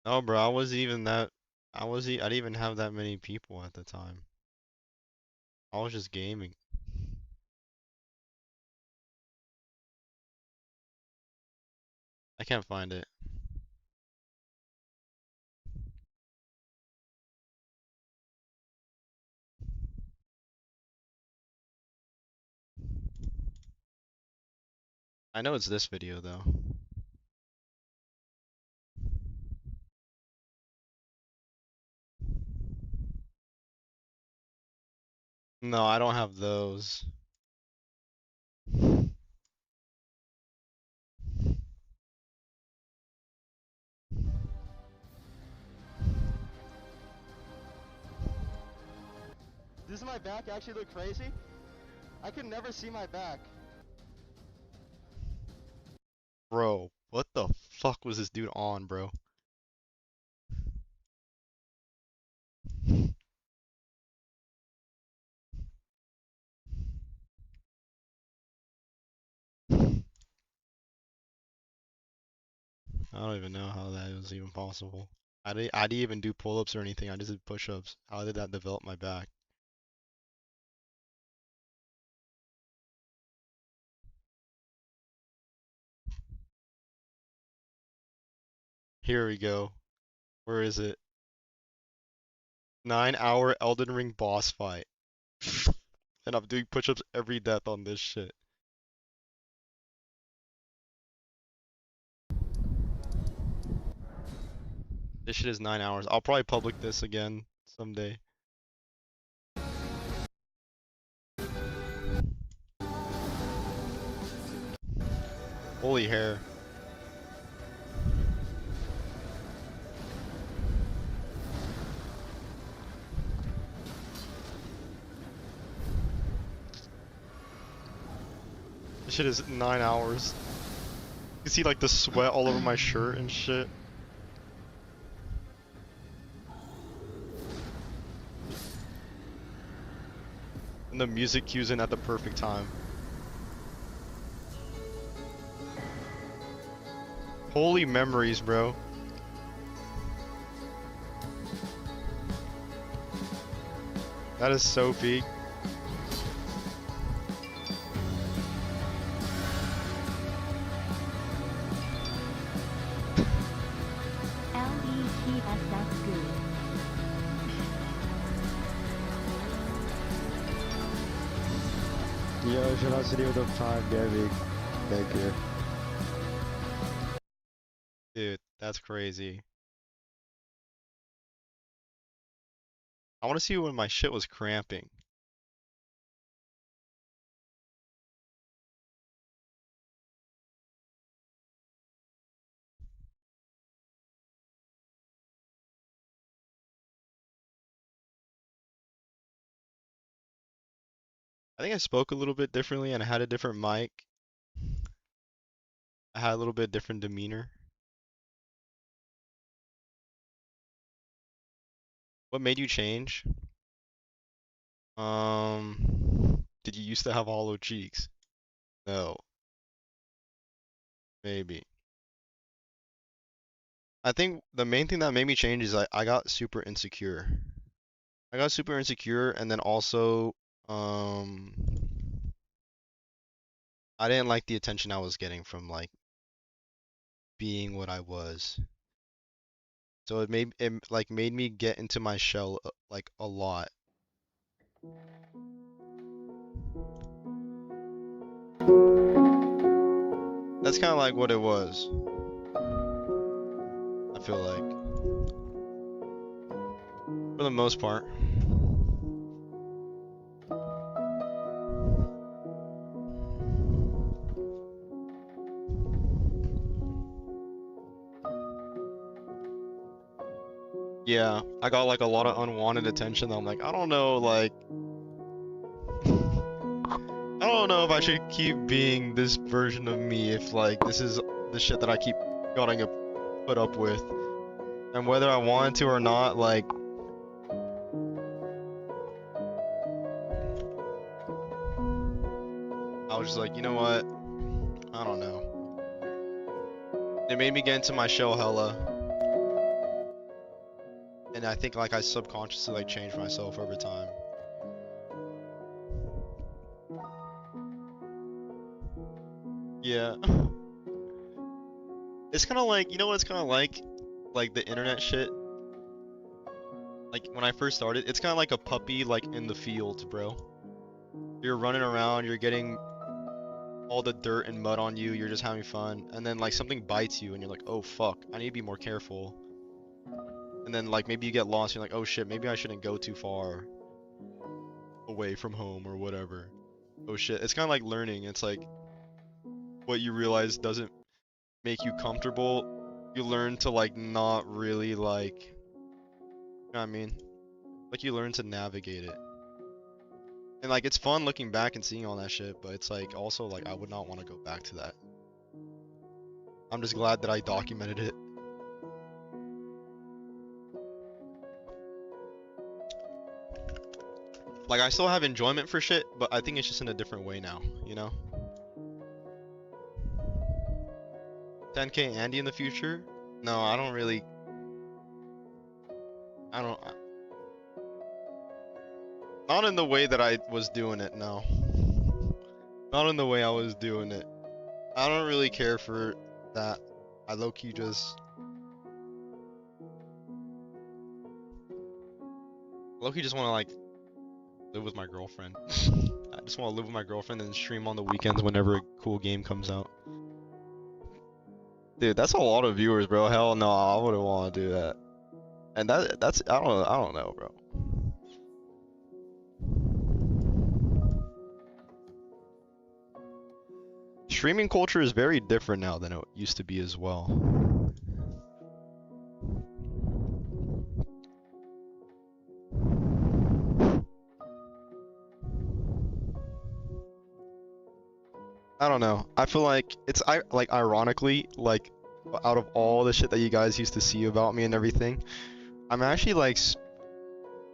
No, bro, I wasn't even that... I didn't even have that many people at the time. I was just gaming. I can't find it. I know it's this video though. No, I don't have those. Does my back actually look crazy? I can never see my back. Bro, what the fuck was this dude on, bro? I don't even know how that was even possible. I didn't even do pull-ups or anything. I just did push-ups. How did that develop my back? Here we go. Where is it? 9-hour Elden Ring boss fight. And I'm doing push-ups every death on this shit. This shit is 9 hours. I'll probably public this again someday. Holy hair. This shit is 9 hours. You can see like the sweat all over my shirt and shit. And the music cues in at the perfect time. Holy memories, bro. That is so peak. That's good. Yo, should I see you the time, Gabby? Thank you. Dude, that's crazy. I want to see when my shit was cramping. I think I spoke a little bit differently and I had a different mic. I had a little bit different demeanor. What made you change? Did you used to have hollow cheeks? No. Maybe. I think the main thing that made me change is I got super insecure. I got super insecure and then also I didn't like the attention I was getting from like being what I was. So it made me get into my shell like a lot. That's kind of like what it was. I feel like. For the most part. Yeah, I got like a lot of unwanted attention. I'm like, I don't know, like I don't know if I should keep being this version of me if like this is the shit that I keep getting to put up with. And whether I want to or not, like I was just like, you know what? I don't know. It made me get into my shell hella. And I think like I subconsciously like changed myself over time. Yeah. It's kind of like, you know what it's kind of like? Like the internet shit. Like when I first started, it's kind of like a puppy like in the fields, bro. You're running around, you're getting all the dirt and mud on you, you're just having fun. And then like something bites you and you're like, oh fuck, I need to be more careful. And then like maybe you get lost, you're like, oh shit, maybe I shouldn't go too far away from home or whatever. Oh shit, it's kind of like learning. It's like what you realize doesn't make you comfortable. You learn to like not really like, you know what I mean? Like you learn to navigate it. And like it's fun looking back and seeing all that shit, but it's like also like I would not want to go back to that. I'm just glad that I documented it. Like I still have enjoyment for shit, but I think it's just in a different way now, you know? 10K Andy in the future? No, I don't really. I don't. Not in the way that I was doing it, no. Not in the way I was doing it. I don't really care for that. I low-key just... Low-key just want to, like, live with my girlfriend. I just want to live with my girlfriend and stream on the weekends whenever a cool game comes out. Dude, that's a lot of viewers, bro. Hell no, I wouldn't want to do that. And that's I don't know, bro. Streaming culture is very different now than it used to be as well. I don't know. I feel like it's like ironically, like out of all the shit that you guys used to see about me and everything, I'm actually like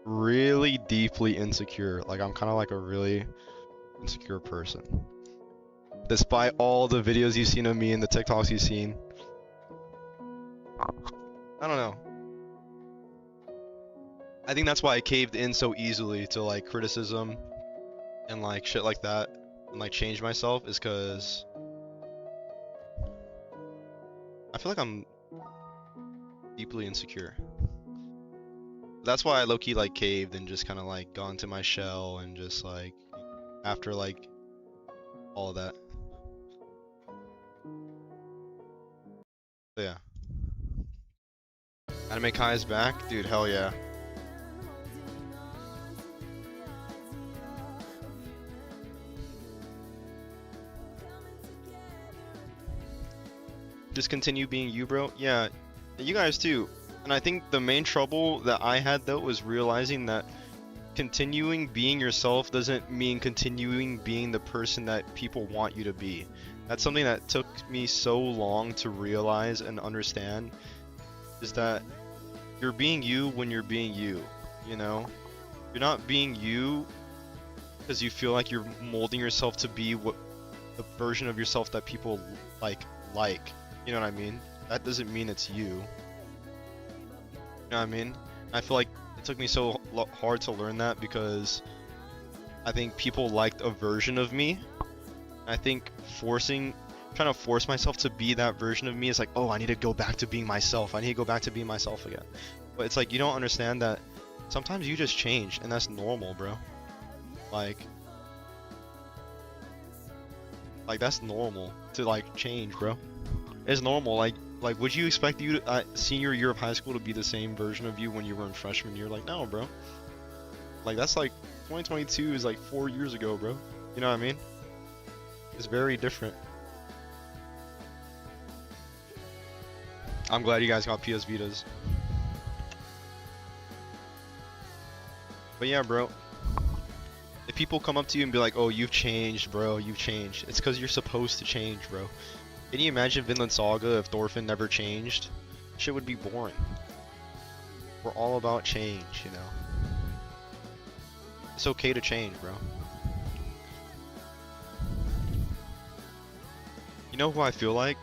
really deeply insecure. Like I'm kind of like a really insecure person. Despite all the videos you've seen of me and the TikToks you've seen. I don't know. I think that's why I caved in so easily to like criticism and like shit like that and like change myself is because I feel like I'm deeply insecure. That's why I low-key like caved and just kind of like got into my shell and just like after like all of that. So yeah. Anime Kai is back? Dude, hell yeah. Just continue being you, bro? Yeah, you guys too. And I think the main trouble that I had though was realizing that continuing being yourself doesn't mean continuing being the person that people want you to be. That's something that took me so long to realize and understand, is that you're being you when you're being you, you know? You're not being you because you feel like you're molding yourself to be what the version of yourself that people like. You know what I mean? That doesn't mean it's you. You know what I mean? I feel like it took me so hard to learn that because I think people liked a version of me. I think trying to force myself to be that version of me is like, oh, I need to go back to being myself. I need to go back to being myself again. But it's like, you don't understand that sometimes you just change, and that's normal, bro. Like that's normal to like change, bro. It's normal. Like would you expect you to, senior year of high school to be the same version of you when you were in freshman year? Like, no, bro. Like, that's like 2022 is like 4 years ago, bro. You know what I mean? It's very different. I'm glad you guys got PS Vitas. But yeah, bro. If people come up to you and be like, oh, you've changed, bro, you've changed. It's because you're supposed to change, bro. Can you imagine Vinland Saga if Thorfinn never changed? Shit would be boring. We're all about change, you know? It's okay to change, bro. You know who I feel like?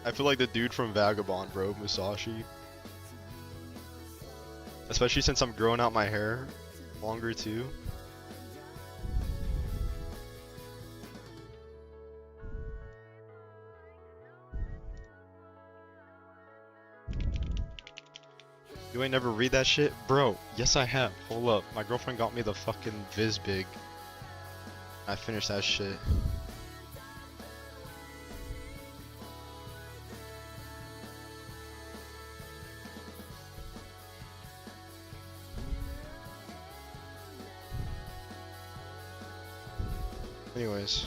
I feel like the dude from Vagabond, bro, Musashi. Especially since I'm growing out my hair longer too. You ain't never read that shit? Bro, yes I have. Hold up. My girlfriend got me the fucking Vizbig. I finished that shit. Anyways.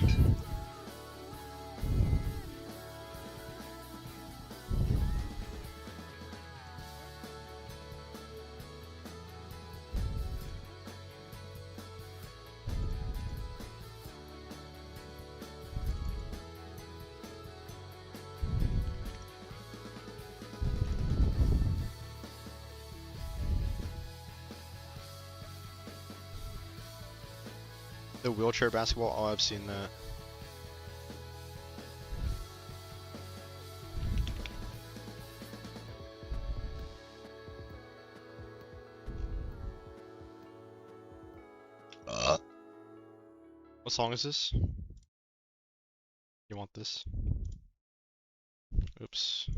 The wheelchair basketball. Oh, I've seen that. What song is this? You want this? Oops.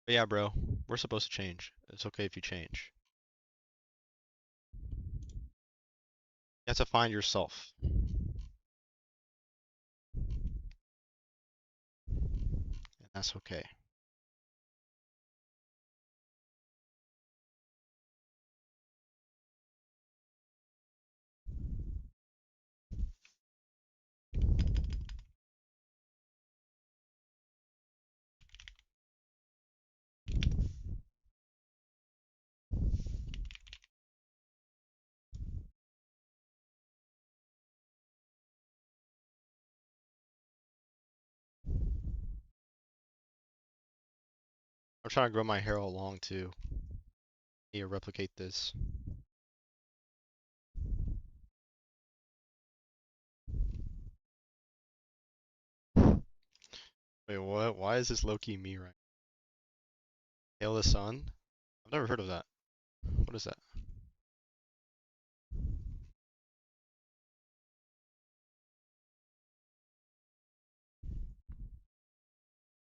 But yeah, bro, we're supposed to change. It's okay if you change. You have to find yourself. And that's okay. I'm trying to grow my hair all long too. Need to replicate this. Wait, what? Why is this low-key me right? Hail the Sun? I've never heard of that. What is that?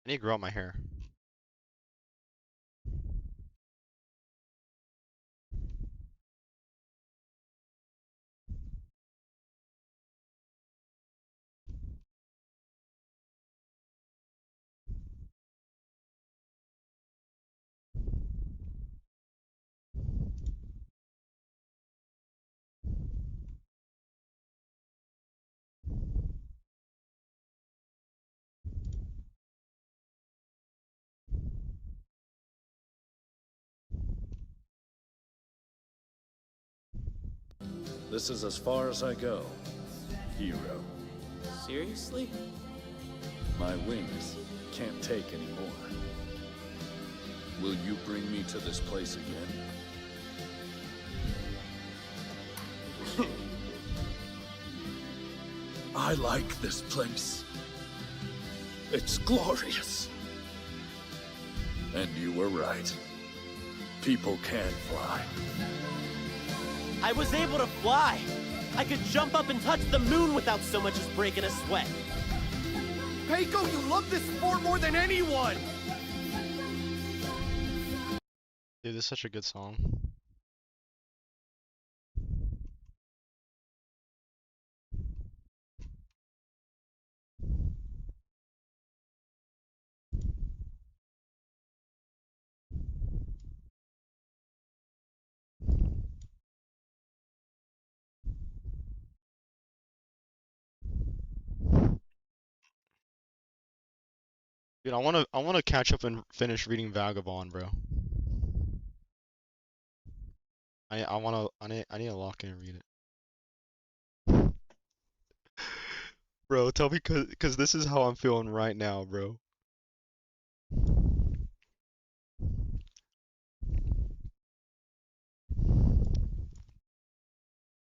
I need to grow out my hair. This is as far as I go, hero. Seriously? My wings can't take any more. Will you bring me to this place again? I like this place. It's glorious. And you were right. People can fly. I was able to fly. I could jump up and touch the moon without so much as breaking a sweat. Peiko, you love this sport more than anyone! Dude, this is such a good song. Dude, I wanna catch up and finish reading Vagabond, bro. I need to lock in and read it. Bro, tell me cause this is how I'm feeling right now, bro.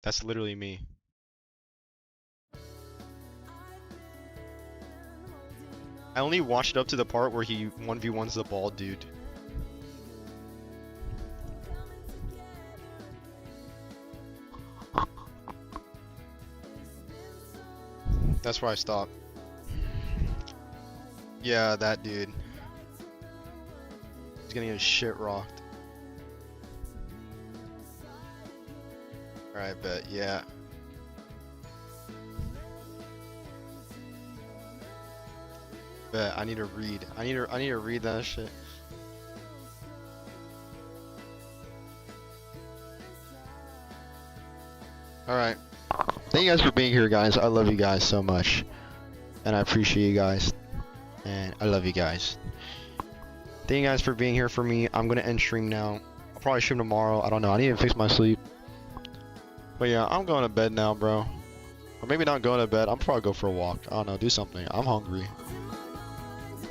That's literally me. I only watched up to the part where he 1v1s the bald dude. That's where I stopped. Yeah, that dude. He's gonna get his shit rocked. Alright, bet, yeah. Bet, I need to read. I need to read that shit. Alright. Thank you guys for being here, guys. I love you guys so much. And I appreciate you guys. And I love you guys. Thank you guys for being here for me. I'm gonna end stream now. I'll probably stream tomorrow. I don't know. I need to fix my sleep. But yeah, I'm going to bed now, bro. Or maybe not going to bed. I'm probably go for a walk. I don't know, do something. I'm hungry.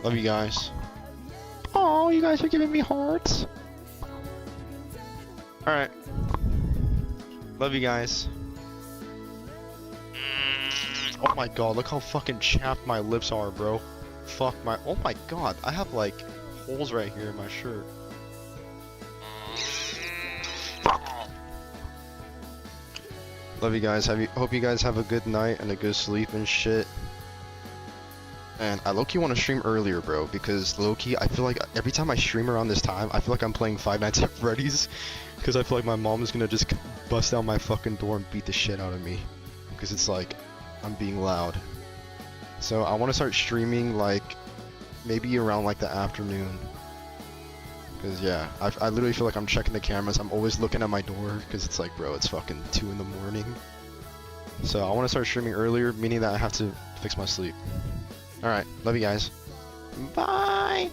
Love you guys. Oh, you guys are giving me hearts. Alright. Love you guys. Oh my god, look how fucking chapped my lips are, bro. Fuck my... Oh my god, I have like holes right here in my shirt. Love you guys. Hope you guys have a good night and a good sleep and shit. And I low-key want to stream earlier, bro, because low-key, I feel like every time I stream around this time, I feel like I'm playing Five Nights at Freddy's, because I feel like my mom is gonna just bust down my fucking door and beat the shit out of me, because it's like, I'm being loud. So I want to start streaming, like, maybe around, like, the afternoon. Because, yeah, I literally feel like I'm checking the cameras. I'm always looking at my door, because it's like, bro, it's fucking 2 in the morning. So I want to start streaming earlier, meaning that I have to fix my sleep. Alright, love you guys. Bye!